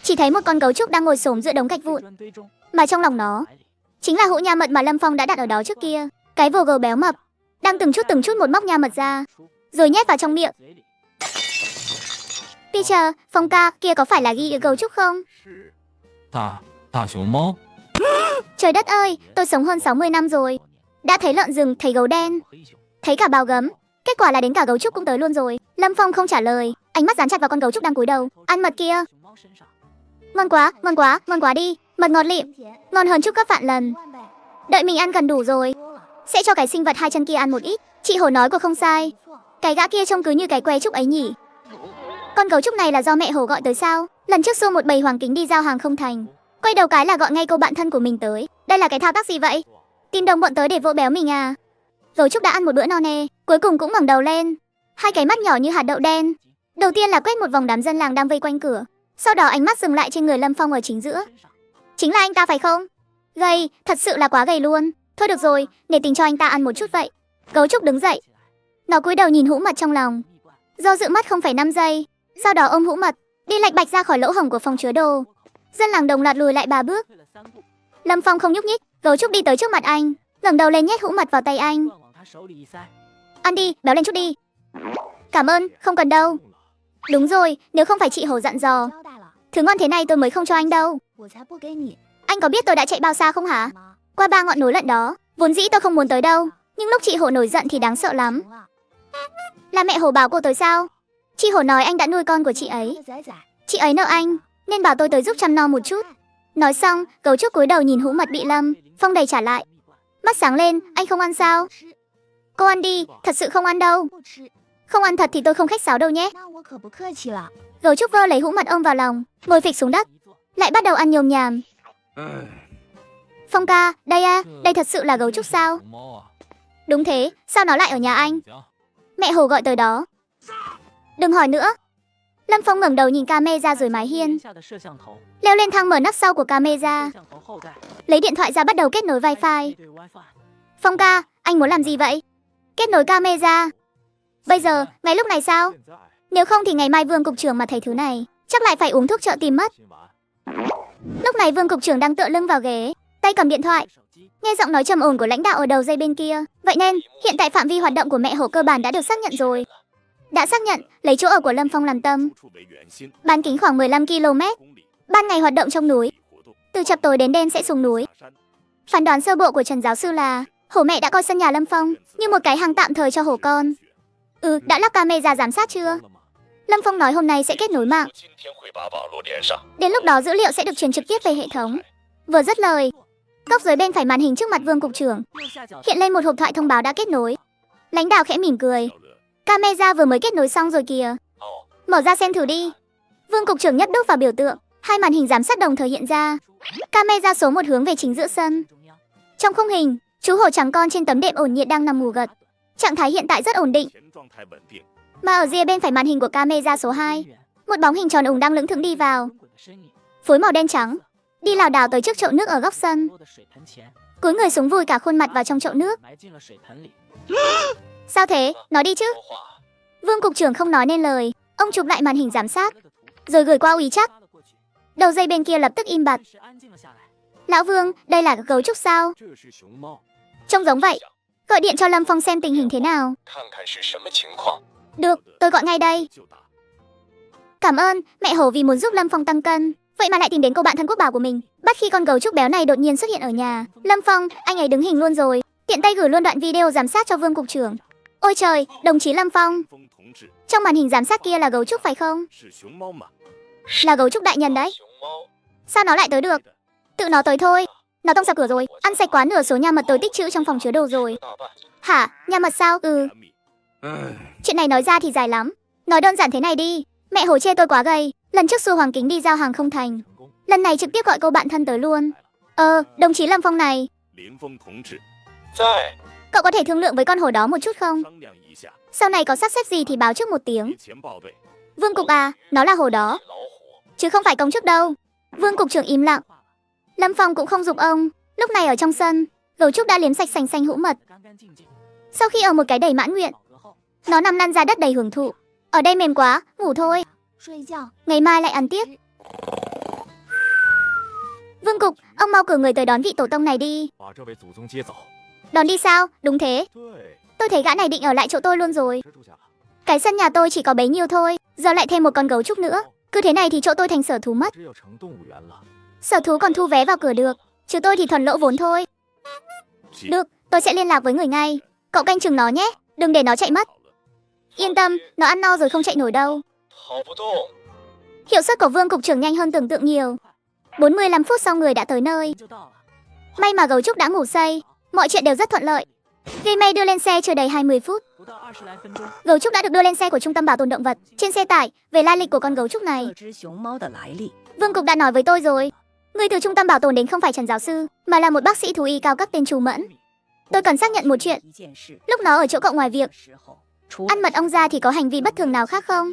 Chỉ thấy một con gấu trúc đang ngồi xổm giữa đống gạch vụn, mà trong lòng nó chính là hũ nha mật mà Lâm Phong đã đặt ở đó trước kia. Cái vồ gấu béo mập đang từng chút một móc nha mật ra, rồi nhét vào trong miệng. Peter, Phong ca, kia có phải là ghi gấu trúc không? Trời đất ơi, tôi sống hơn 60 năm rồi, đã thấy lợn rừng, thấy gấu đen, thấy cả bào gấm, kết quả là đến cả gấu trúc cũng tới luôn rồi. Lâm Phong không trả lời, ánh mắt dán chặt vào con gấu trúc đang cúi đầu ăn mật kia. Ngon quá đi, mật ngọt lịm, ngon hơn trúc gấp vạn lần. Đợi mình ăn gần đủ rồi, sẽ cho cái sinh vật 2 chân kia ăn một ít. Chị Hổ nói cô không sai, cái gã kia trông cứ như cái que trúc ấy nhỉ. Con gấu trúc này là do mẹ Hổ gọi tới sao? Lần trước xô một bầy hoàng kính đi giao hàng không thành, quay đầu cái là gọi ngay cô bạn thân của mình tới. Đây là cái thao tác gì vậy? Tìm đồng bọn tới để vỗ béo mình à? Gấu trúc đã ăn một bữa no nê, cuối cùng cũng ngẩng đầu lên, 2 cái mắt nhỏ như hạt đậu đen. Đầu tiên là quét một vòng đám dân làng đang vây quanh cửa, sau đó ánh mắt dừng lại trên người Lâm Phong ở chính giữa. Chính là anh ta phải không? Gầy, thật sự là quá gầy luôn. Thôi được rồi, để tình cho anh ta ăn một chút vậy. Gấu trúc đứng dậy, nó cúi đầu nhìn hũ mật trong lòng, do dự mất 0,5 giây, sau đó ôm hũ mật đi lạch bạch ra khỏi lỗ hổng của phòng chứa đồ. Dân làng đồng loạt lùi lại 3 bước. Lâm Phong không nhúc nhích, gấu trúc đi tới trước mặt anh, ngẩng đầu lên nhét hũ mật vào tay anh. Ăn đi, béo lên chút đi. Cảm ơn, không cần đâu. Đúng rồi, nếu không phải chị Hổ dặn dò, thứ ngon thế này tôi mới không cho anh đâu. Anh có biết tôi đã chạy bao xa không hả? Qua 3 ngọn núi lận đó. Vốn dĩ tôi không muốn tới đâu, nhưng lúc chị Hổ nổi giận thì đáng sợ lắm. Là mẹ Hổ bảo cô tới sao? Chị Hổ nói anh đã nuôi con của chị ấy. Chị ấy nợ anh, nên bảo tôi tới giúp chăm no một chút. Nói xong, gấu trúc cúi đầu nhìn hũ mật bị Lâm Phong đầy trả lại. Mắt sáng lên, anh không ăn sao? Cô ăn đi, thật sự không ăn đâu. Không ăn thật thì tôi không khách sáo đâu nhé. Gấu trúc vơ lấy hũ mật ong vào lòng, ngồi phịch xuống đất, lại bắt đầu ăn nhồm nhàm. Phong ca, đây à, đây thật sự là gấu trúc sao? Đúng thế, sao nó lại ở nhà anh? Mẹ Hồ gọi tới đó. Đừng hỏi nữa. Lâm Phong ngẩng đầu nhìn camera rồi mái hiên, leo lên thang mở nắp sau của camera, lấy điện thoại ra bắt đầu kết nối wifi. Phong ca, anh muốn làm gì vậy? Kết nối camera. Bây giờ, ngay lúc này sao? Nếu không thì ngày mai Vương cục trưởng mà thấy thứ này, chắc lại phải uống thuốc trợ tim mất. Lúc này Vương cục trưởng đang tựa lưng vào ghế, tay cầm điện thoại, nghe giọng nói trầm ổn của lãnh đạo ở đầu dây bên kia. Vậy nên, hiện tại phạm vi hoạt động của mẹ Hổ cơ bản đã được xác nhận rồi. Đã xác nhận, lấy chỗ ở của Lâm Phong làm tâm. Bán kính khoảng 15 km. Ban ngày hoạt động trong núi, từ chập tối đến đêm sẽ xuống núi. Phán đoán sơ bộ của Trần giáo sư là Hổ mẹ đã coi sân nhà Lâm Phong như một cái hang tạm thời cho hổ con. Đã lắp camera giám sát chưa? Lâm Phong nói hôm nay sẽ kết nối mạng. Đến lúc đó dữ liệu sẽ được truyền trực tiếp về hệ thống. Vừa dứt lời, góc dưới bên phải màn hình trước mặt Vương cục trưởng hiện lên một hộp thoại thông báo đã kết nối. Lãnh đạo khẽ mỉm cười. Camera vừa mới kết nối xong rồi kìa. Mở ra xem thử đi. Vương cục trưởng nhấp đúp vào biểu tượng, hai màn hình giám sát đồng thời hiện ra. Camera số 1 hướng về chính giữa sân. Trong khung hình, chú hổ trắng con trên tấm đệm ổn nhiệt đang nằm ngủ gật. Trạng thái hiện tại rất ổn định. Mà ở rìa bên phải màn hình của camera số 2, một bóng hình tròn ủng đang lững thững đi vào. Phối màu đen trắng, đi lảo đảo tới trước chậu nước ở góc sân. Cúi người xuống vùi cả khuôn mặt vào trong chậu nước. Sao thế? Nói đi chứ. Vương cục trưởng không nói nên lời. Ông chụp lại màn hình giám sát, rồi gửi qua ủy trắc. Đầu dây bên kia lập tức im bặt. Lão Vương, đây là gấu trúc sao? Trông giống vậy. Gọi điện cho Lâm Phong xem tình hình thế nào. Được, tôi gọi ngay đây. Cảm ơn, mẹ Hổ vì muốn giúp Lâm Phong tăng cân, vậy mà lại tìm đến cô bạn thân quốc bảo của mình. Bắt khi con gấu trúc béo này đột nhiên xuất hiện ở nhà. Lâm Phong, anh ấy đứng hình luôn rồi. Tiện tay gửi luôn đoạn video giám sát cho Vương cục trưởng. Ôi trời, đồng chí Lâm Phong. Trong màn hình giám sát kia là gấu trúc phải không? Là gấu trúc đại nhân đấy. Sao nó lại tới được? Tự nó tới thôi. Nó tông ra cửa rồi, ăn sạch quá nửa số nha mật tôi tích trữ trong phòng chứa đồ rồi. Hả? Nha mật sao? Chuyện này nói ra thì dài lắm. Nói đơn giản thế này đi. Mẹ Hổ chê tôi quá gầy. Lần trước xua Hoàng Kính đi giao hàng không thành. Lần này trực tiếp gọi cô bạn thân tới luôn. Đồng chí Lâm Phong này. Cậu có thể thương lượng với con hổ đó một chút không? Sau này có sắp xếp gì thì báo trước một tiếng. Vương cục à, nó là hổ đó, chứ không phải công chức đâu. Vương cục trưởng im lặng. Lâm Phong cũng không giục ông. Lúc này ở trong sân, gấu trúc đã liếm sạch sành xanh hũ mật. Sau khi ở một cái đầy mãn nguyện, nó nằm lăn ra đất đầy hưởng thụ. Ở đây mềm quá, ngủ thôi. Ngày mai lại ăn tiếp. Vương cục, ông mau cử người tới đón vị tổ tông này đi. Đón đi sao? Đúng thế. Tôi thấy gã này định ở lại chỗ tôi luôn rồi. Cái sân nhà tôi chỉ có bấy nhiêu thôi, giờ lại thêm một con gấu trúc nữa. Cứ thế này thì chỗ tôi thành sở thú mất. Sở thú còn thu vé vào cửa được, chứ tôi thì thuần lỗ vốn thôi. Được, tôi sẽ liên lạc với người ngay. Cậu canh chừng nó nhé, đừng để nó chạy mất. Yên tâm, nó ăn no rồi không chạy nổi đâu. Hiệu suất của Vương cục trưởng nhanh hơn tưởng tượng nhiều. 45 phút sau người đã tới nơi. May mà gấu trúc đã ngủ say, mọi chuyện đều rất thuận lợi. Gmail đưa lên xe chưa đầy 20 phút. Gấu trúc đã được đưa lên xe của trung tâm bảo tồn động vật. Trên xe tải, về lai lịch của con gấu trúc này, Vương cục đã nói với tôi rồi. Người từ trung tâm bảo tồn đến không phải Trần giáo sư, mà là một bác sĩ thú y cao cấp tên Chu Mẫn. Tôi cần xác nhận một chuyện. Lúc nó ở chỗ cậu ngoài việc ăn mật ong ra thì có hành vi bất thường nào khác không?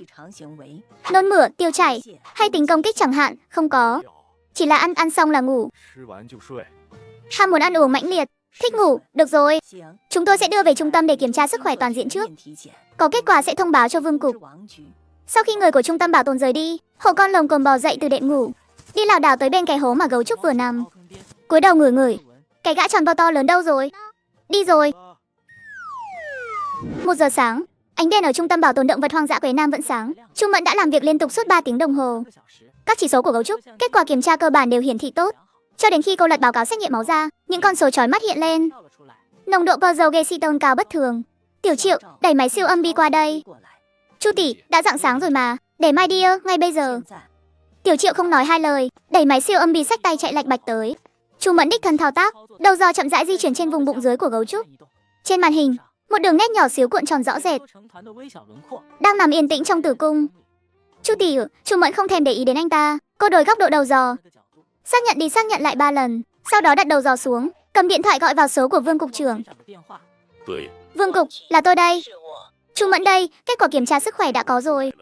Nôn mửa, tiêu chảy hay tính công kích chẳng hạn? Không có. Chỉ là ăn xong là ngủ. Ham muốn ăn uống mãnh liệt, thích ngủ. Được rồi, chúng tôi sẽ đưa về trung tâm để kiểm tra sức khỏe toàn diện trước. Có kết quả sẽ thông báo cho Vương cục. Sau khi người của trung tâm bảo tồn rời đi, hổ con lồng cồm bò dậy từ đệm ngủ, đi lảo đảo tới bên cái hố mà gấu trúc vừa nằm. Cúi đầu ngửi ngửi, cái gã tròn vo to lớn đâu rồi? Đi rồi. 1 giờ sáng, ánh đèn ở trung tâm bảo tồn động vật hoang dã Quế Nam vẫn sáng. Chu Mẫn đã làm việc liên tục suốt 3 tiếng đồng hồ. Các chỉ số của gấu trúc, kết quả kiểm tra cơ bản đều hiển thị tốt. Cho đến khi cô lật báo cáo xét nghiệm máu ra, những con số chói mắt hiện lên. Nồng độ progesterone cao bất thường. Tiểu Triệu, đẩy máy siêu âm bi qua đây. Chu tỷ, đã rạng sáng rồi mà, để mai đi ngay bây giờ. Tiểu Triệu không nói hai lời, đẩy máy siêu âm bi xách tay chạy lạch bạch tới. Chu Mẫn đích thân thao tác, đầu giò chậm rãi di chuyển trên vùng bụng dưới của gấu trúc. Trên màn hình, một đường nét nhỏ xíu cuộn tròn rõ rệt, đang nằm yên tĩnh trong tử cung. Chu tỷ, Chu Mẫn không thèm để ý đến anh ta, cô đổi góc độ đầu dò, xác nhận đi xác nhận lại 3 lần, sau đó đặt đầu dò xuống, cầm điện thoại gọi vào số của Vương cục trưởng. Vương cục, là tôi đây. Chu Mẫn đây, kết quả kiểm tra sức khỏe đã có rồi.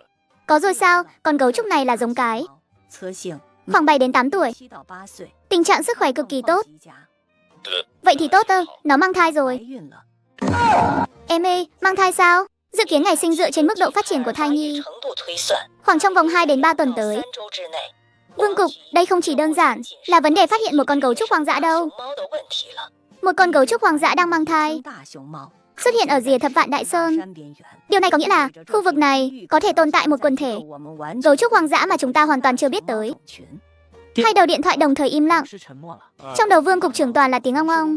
Có rồi sao? Con gấu trúc này là giống cái, khoảng 7 đến 8 tuổi. Tình trạng sức khỏe cực kỳ tốt. Vậy thì tốt ư, nó mang thai rồi. Em ơi, mang thai sao? Dự kiến ngày sinh dựa trên mức độ phát triển của thai nhi, khoảng trong vòng 2 đến 3 tuần tới. Vương cục, đây không chỉ đơn giản là vấn đề phát hiện một con gấu trúc hoang dã đâu. Một con gấu trúc hoang dã đang mang thai, xuất hiện ở rìa Thập Vạn Đại Sơn. Điều này có nghĩa là khu vực này có thể tồn tại một quần thể gấu trúc hoang dã mà chúng ta hoàn toàn chưa biết tới. Hai đầu điện thoại đồng thời im lặng. Trong đầu Vương cục trưởng toàn là tiếng ong ong.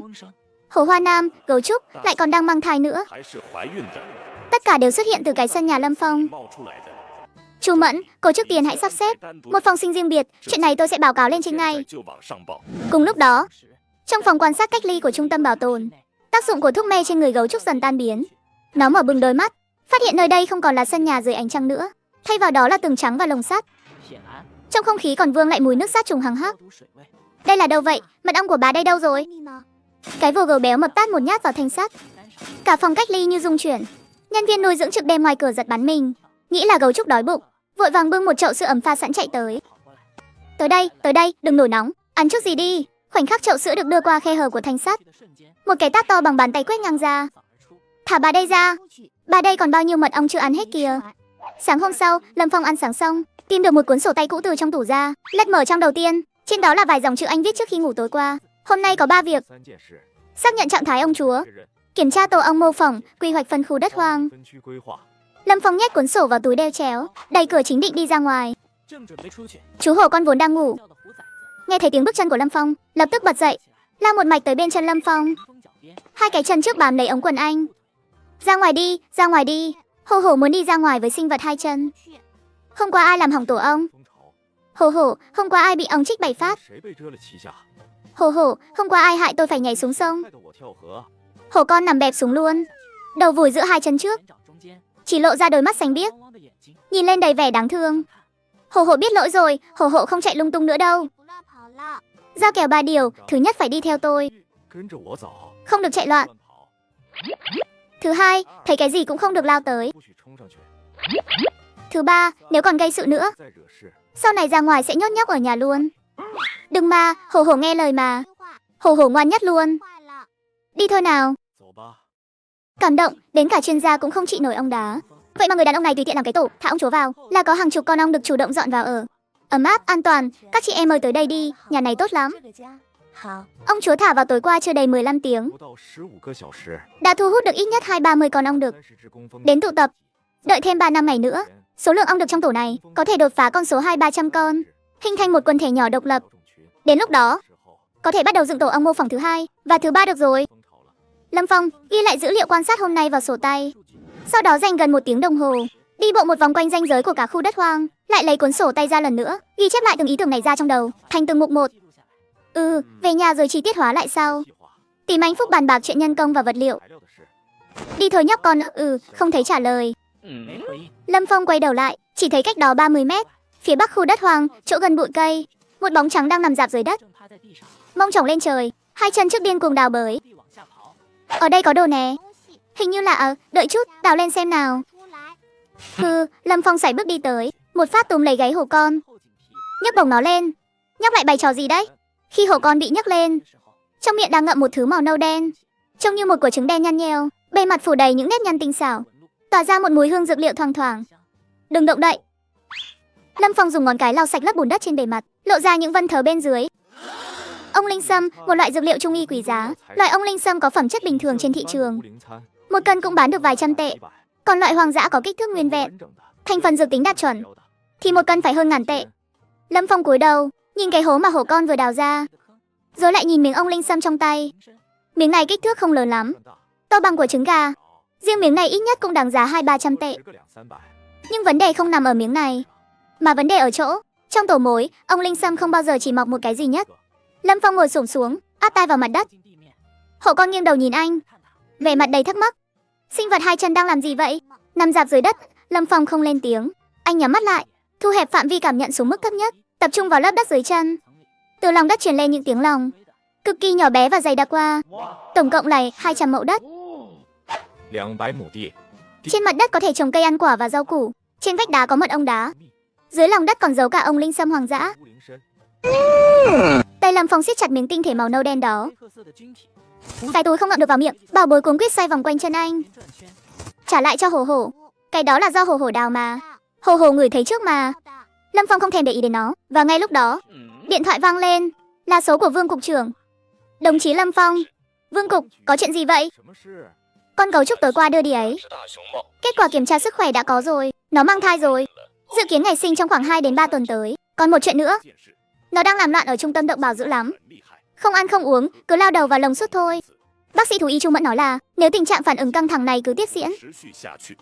Hồ Hoa Nam, gấu trúc, lại còn đang mang thai nữa. Tất cả đều xuất hiện từ cái sân nhà Lâm Phong. Chu Mẫn, cô trước tiên hãy sắp xếp một phòng sinh riêng biệt, chuyện này tôi sẽ báo cáo lên trên ngay. Cùng lúc đó, trong phòng quan sát cách ly của trung tâm bảo tồn, tác dụng của thuốc mê trên người gấu trúc dần tan biến. Nó mở bừng đôi mắt, phát hiện nơi đây không còn là sân nhà dưới ánh trăng nữa, thay vào đó là tường trắng và lồng sắt. Trong không khí còn vương lại mùi nước sát trùng hằng hắc. Đây là đâu vậy? Mật ong của bà đây đâu rồi? Cái vồ gấu béo mập tát một nhát vào thanh sắt. Cả phòng cách ly như rung chuyển. Nhân viên nuôi dưỡng trực đêm ngoài cửa giật bắn mình, nghĩ là gấu trúc đói bụng, vội vàng bưng một chậu sữa ấm pha sẵn chạy tới. Tới đây, đừng nổi nóng, ăn chút gì đi. Khoảnh khắc chậu sữa được đưa qua khe hở của thanh sắt, một cái tát to bằng bàn tay quét ngang ra. Thả bà đây ra, bà đây còn bao nhiêu mật ong chưa ăn hết kìa. Sáng hôm sau, Lâm Phong ăn sáng xong, tìm được một cuốn sổ tay cũ từ trong tủ ra, lật mở trang đầu tiên, trên đó là vài dòng chữ anh viết trước khi ngủ tối qua. Hôm nay có 3 việc: xác nhận trạng thái ông chúa, kiểm tra tổ ong mô phỏng, quy hoạch phân khu đất hoang. Lâm Phong nhét cuốn sổ vào túi đeo chéo, đẩy cửa chính định đi ra ngoài. Chú hổ con vốn đang ngủ, nghe thấy tiếng bước chân của Lâm Phong, lập tức bật dậy, lao một mạch tới bên chân Lâm Phong. Hai cái chân trước bám lấy ống quần anh. Ra ngoài đi. Hổ hổ muốn đi ra ngoài với sinh vật 2 chân. Hôm qua ai làm hỏng tổ ong? Hổ hổ, hôm qua ai bị ong chích 7 phát? Hổ hổ, hôm qua ai hại tôi phải nhảy xuống sông? Hổ con nằm bẹp xuống luôn, đầu vùi giữa 2 chân trước, chỉ lộ ra đôi mắt xanh biếc, nhìn lên đầy vẻ đáng thương. Hổ hổ biết lỗi rồi, hổ hổ không chạy lung tung nữa đâu. Giao kèo 3 điều, thứ nhất phải đi theo tôi, không được chạy loạn. Thứ hai, thấy cái gì cũng không được lao tới. Thứ ba, nếu còn gây sự nữa, sau này ra ngoài sẽ nhốt nhóc ở nhà luôn. Đừng mà, hổ hổ nghe lời mà. Hổ hổ ngoan nhất luôn. Đi thôi nào. Cảm động, đến cả chuyên gia cũng không trị nổi ong đá. Vậy mà người đàn ông này tùy tiện làm cái tổ, thả ông chúa vào, là có hàng chục con ong được chủ động dọn vào ở. Ấm áp, an toàn, các chị em ơi tới đây đi, nhà này tốt lắm. Ông chúa thả vào tối qua chưa đầy 15 tiếng, đã thu hút được ít nhất 20-30 con ong đực đến tụ tập. Đợi thêm 3-5 ngày nữa, số lượng ong đực trong tổ này có thể đột phá con số 200-300 con, hình thành một quần thể nhỏ độc lập. Đến lúc đó, có thể bắt đầu dựng tổ ong mô phỏng thứ 2 và thứ 3 được rồi. Lâm Phong ghi lại dữ liệu quan sát hôm nay vào sổ tay, sau đó dành gần 1 tiếng đồng hồ đi bộ một vòng quanh ranh giới của cả khu đất hoang, lại lấy cuốn sổ tay ra lần nữa, ghi chép lại từng ý tưởng này ra trong đầu thành từng mục một. Về nhà rồi chi tiết hóa lại sau. Tìm anh Phúc bàn bạc chuyện nhân công và vật liệu. Đi thôi nhóc con. Không thấy trả lời. Lâm Phong quay đầu lại, chỉ thấy cách đó 30 mét, phía bắc khu đất hoang, chỗ gần bụi cây, một bóng trắng đang nằm rạp dưới đất, mông chổng lên trời, 2 chân trước điên cuồng đào bới. Ở đây có đồ nè. Hình như là đợi chút, đào lên xem nào. Lâm Phong sải bước đi tới, một phát túm lấy gáy hổ con, nhấc bổng nó lên. Nhóc lại bày trò gì đấy? Khi hổ con bị nhấc lên, trong miệng đang ngậm một thứ màu nâu đen, trông như một quả trứng đen nhăn nheo, bề mặt phủ đầy những nếp nhăn tinh xảo, tỏa ra một mùi hương dược liệu thoang thoảng. Đừng động đậy. Lâm Phong dùng ngón cái lau sạch lớp bùn đất trên bề mặt, lộ ra những vân thớ bên dưới. Ông linh sâm, một loại dược liệu trung y quý giá. Loại ông linh sâm có phẩm chất bình thường trên thị trường, 1 cân cũng bán được vài trăm tệ. Còn loại hoang dã có kích thước nguyên vẹn, thành phần dược tính đạt chuẩn, thì 1 cân phải hơn ngàn tệ. Lâm Phong cúi đầu, nhìn cái hố mà hổ con vừa đào ra, rồi lại nhìn miếng ông linh sâm trong tay. Miếng này kích thước không lớn lắm, to bằng quả trứng gà. Riêng miếng này ít nhất cũng đáng giá 200-300 tệ. Nhưng vấn đề không nằm ở miếng này, mà vấn đề ở chỗ, trong tổ mối, ông linh sâm không bao giờ chỉ mọc một cái gì nhất. Lâm Phong ngồi xổm xuống, áp tai vào mặt đất. Hổ con nghiêng đầu nhìn anh, vẻ mặt đầy thắc mắc. Sinh vật hai chân đang làm gì vậy? Nằm rạp dưới đất, Lâm Phong không lên tiếng. Anh nhắm mắt lại, thu hẹp phạm vi cảm nhận xuống mức thấp nhất, tập trung vào lớp đất dưới chân. Từ lòng đất truyền lên những tiếng lòng cực kỳ nhỏ bé và dày đặc qua. Tổng cộng là 200 mẫu đất. Trên mặt đất có thể trồng cây ăn quả và rau củ. Trên vách đá có mật ong đá. Dưới lòng đất còn giấu cả ông linh sâm hoang dã. Tay Lâm Phong siết chặt miếng tinh thể màu nâu đen đó. Cái túi không ngậm được vào miệng, bảo bối cuống quýt xoay vòng quanh chân anh. Trả lại cho Hổ Hổ. Cái đó là do Hổ Hổ đào mà. Hổ Hổ ngửi thấy trước mà. Lâm Phong không thèm để ý đến nó. Và ngay lúc đó, điện thoại vang lên. Là số của Vương cục trưởng. Đồng chí Lâm Phong. Vương cục, có chuyện gì vậy? Con gấu trúc tối qua đưa đi ấy. Kết quả kiểm tra sức khỏe đã có rồi. Nó mang thai rồi. Dự kiến ngày sinh trong khoảng 2 đến 3 tuần tới. Còn một chuyện nữa. Nó đang làm loạn ở trung tâm động bảo dữ lắm. Không ăn không uống, cứ lao đầu vào lồng suốt thôi. Bác sĩ thú y Chu Mẫn nói là nếu tình trạng phản ứng căng thẳng này cứ tiếp diễn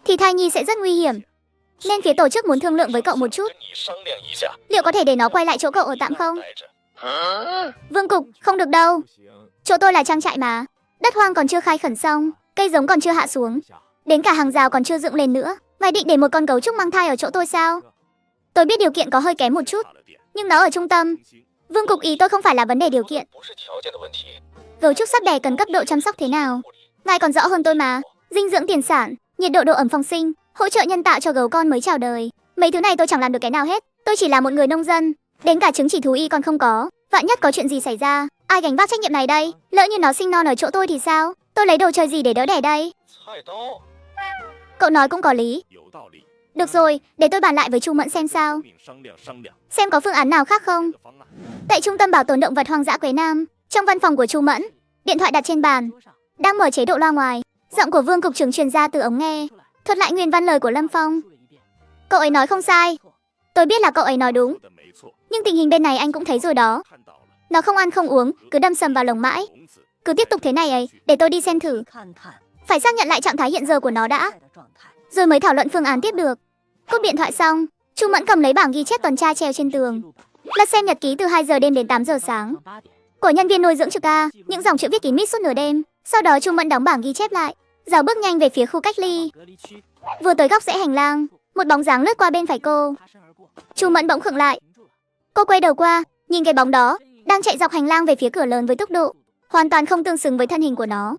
thì thai nhi sẽ rất nguy hiểm. Nên phía tổ chức muốn thương lượng với cậu một chút. Liệu có thể để nó quay lại chỗ cậu ở tạm không? Vương cục, không được đâu. Chỗ tôi là trang trại mà. Đất hoang còn chưa khai khẩn xong, cây giống còn chưa hạ xuống, đến cả hàng rào còn chưa dựng lên nữa. Ngài định để một con gấu trúc mang thai ở chỗ tôi sao? Tôi biết điều kiện có hơi kém một chút, nhưng nó ở trung tâm. Vương cục, ý tôi không phải là vấn đề điều kiện. Gấu trúc sắp đẻ cần cấp độ chăm sóc thế nào? Ngài còn rõ hơn tôi mà. Dinh dưỡng tiền sản, nhiệt độ độ ẩm phong sinh, hỗ trợ nhân tạo cho gấu con mới chào đời. Mấy thứ này tôi chẳng làm được cái nào hết. Tôi chỉ là một người nông dân, đến cả chứng chỉ thú y còn không có. Vạn nhất có chuyện gì xảy ra, ai gánh vác trách nhiệm này đây? Lỡ như nó sinh non ở chỗ tôi thì sao? Tôi lấy đồ chơi gì để đỡ đẻ đây? Cậu nói cũng có lý. Được rồi, để tôi bàn lại với Chu Mẫn xem sao. Xem có phương án nào khác không. Tại trung tâm bảo tồn động vật hoang dã Quế Nam, trong văn phòng của Chu Mẫn, điện thoại đặt trên bàn, đang mở chế độ loa ngoài. Giọng của Vương cục trưởng truyền ra từ ống nghe, thuật lại nguyên văn lời của Lâm Phong. Cậu ấy nói không sai. Tôi biết là cậu ấy nói đúng. Nhưng tình hình bên này anh cũng thấy rồi đó. Nó không ăn không uống, cứ đâm sầm vào lồng mãi. Cứ tiếp tục thế này ấy, để tôi đi xem thử. Phải xác nhận lại trạng thái hiện giờ của nó đã, rồi mới thảo luận phương án tiếp được. Cúp điện thoại xong, Chu Mẫn cầm lấy bảng ghi chép tuần tra treo trên tường, lật xem nhật ký từ 2 giờ đêm đến 8 giờ sáng của nhân viên nuôi dưỡng trực A, những dòng chữ viết kín mít suốt nửa đêm. Sau đó Chu Mẫn đóng bảng ghi chép lại, rảo bước nhanh về phía khu cách ly. Vừa tới góc rẽ hành lang, một bóng dáng lướt qua bên phải cô. Chu Mẫn bỗng khựng lại. Cô quay đầu qua, nhìn cái bóng đó đang chạy dọc hành lang về phía cửa lớn với tốc độ hoàn toàn không tương xứng với thân hình của nó.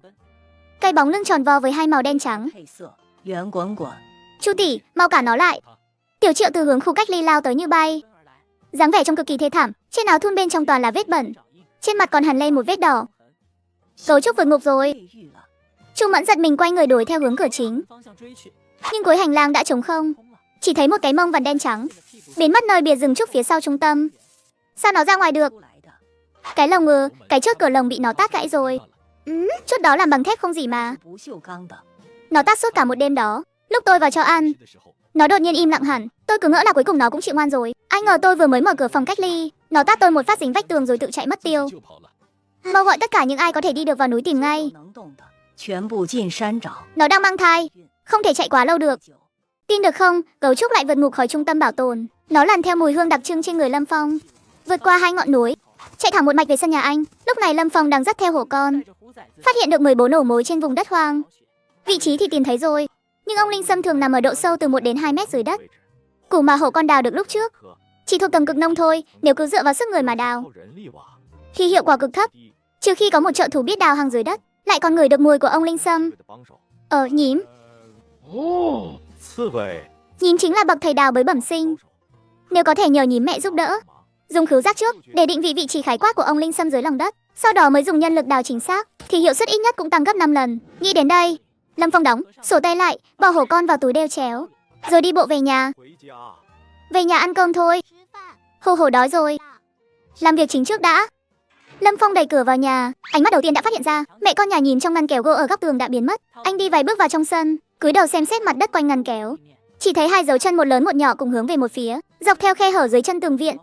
Cái bóng lưng tròn vo với hai màu đen trắng. Chu tỷ, mau cản nó lại. Tiểu Triệu từ hướng khu cách ly lao tới như bay. Dáng vẻ trông cực kỳ thê thảm, trên áo thun bên trong toàn là vết bẩn, trên mặt còn hằn lên một vết đỏ. Gấu trúc vượt ngục rồi. Chu Mẫn giật mình quay người đuổi theo hướng cửa chính. Nhưng cuối hành lang đã trống không, chỉ thấy một cái mông vằn đen trắng biến mất nơi bìa rừng trúc phía sau trung tâm. Sao nó ra ngoài được? Cái lồng cái chốt cửa lồng bị nó tát gãy rồi. Chốt đó làm bằng thép không gì mà. Nó tát suốt cả một đêm đó. Lúc tôi vào cho ăn, nó đột nhiên im lặng hẳn. Tôi cứ ngỡ là cuối cùng nó cũng chịu ngoan rồi. Ai ngờ tôi vừa mới mở cửa phòng cách ly, nó tát tôi một phát dính vách tường rồi tự chạy mất tiêu. Mau gọi tất cả những ai có thể đi được vào núi tìm ngay. Nó đang mang thai, không thể chạy quá lâu được. Tin được không, gấu trúc lại vượt ngục khỏi trung tâm bảo tồn. Nó lần theo mùi hương đặc trưng trên người Lâm Phong, vượt qua 2 ngọn núi, chạy thẳng một mạch về sân nhà anh. Lúc này Lâm Phong đang dắt theo hổ con, phát hiện được 14 ổ mối trên vùng đất hoang. Vị trí thì tìm thấy rồi, nhưng ông linh sâm thường nằm ở độ sâu từ 1 đến 2 mét dưới đất. Củ mà hổ con đào được lúc trước chỉ thuộc tầng cực nông thôi. Nếu cứ dựa vào sức người mà đào thì hiệu quả cực thấp, trừ khi có một trợ thủ biết đào hang dưới đất, lại còn ngửi được mùi của ông linh sâm. Nhím. Nhím chính là bậc thầy đào bới bẩm sinh. Nếu có thể nhờ nhím mẹ giúp đỡ, dùng khứu giác trước để định vị trí khái quát của ông linh sâm dưới lòng đất, sau đó mới dùng nhân lực đào chính xác, thì hiệu suất ít nhất cũng tăng gấp 5 lần. Nghĩ đến đây, Lâm Phong đóng sổ tay lại, bỏ hổ con vào túi đeo chéo, rồi đi bộ về nhà. Về nhà ăn cơm thôi. Hổ hổ đói rồi. Làm việc chính trước đã. Lâm Phong đẩy cửa vào nhà, ánh mắt đầu tiên đã phát hiện ra mẹ con nhà nhìn trong ngăn kéo gỗ ở góc tường đã biến mất. Anh đi vài bước vào trong sân, cúi đầu xem xét mặt đất quanh ngăn kéo, chỉ thấy 2 dấu chân, một lớn một nhỏ, cùng hướng về một phía, dọc theo khe hở dưới chân tường viện,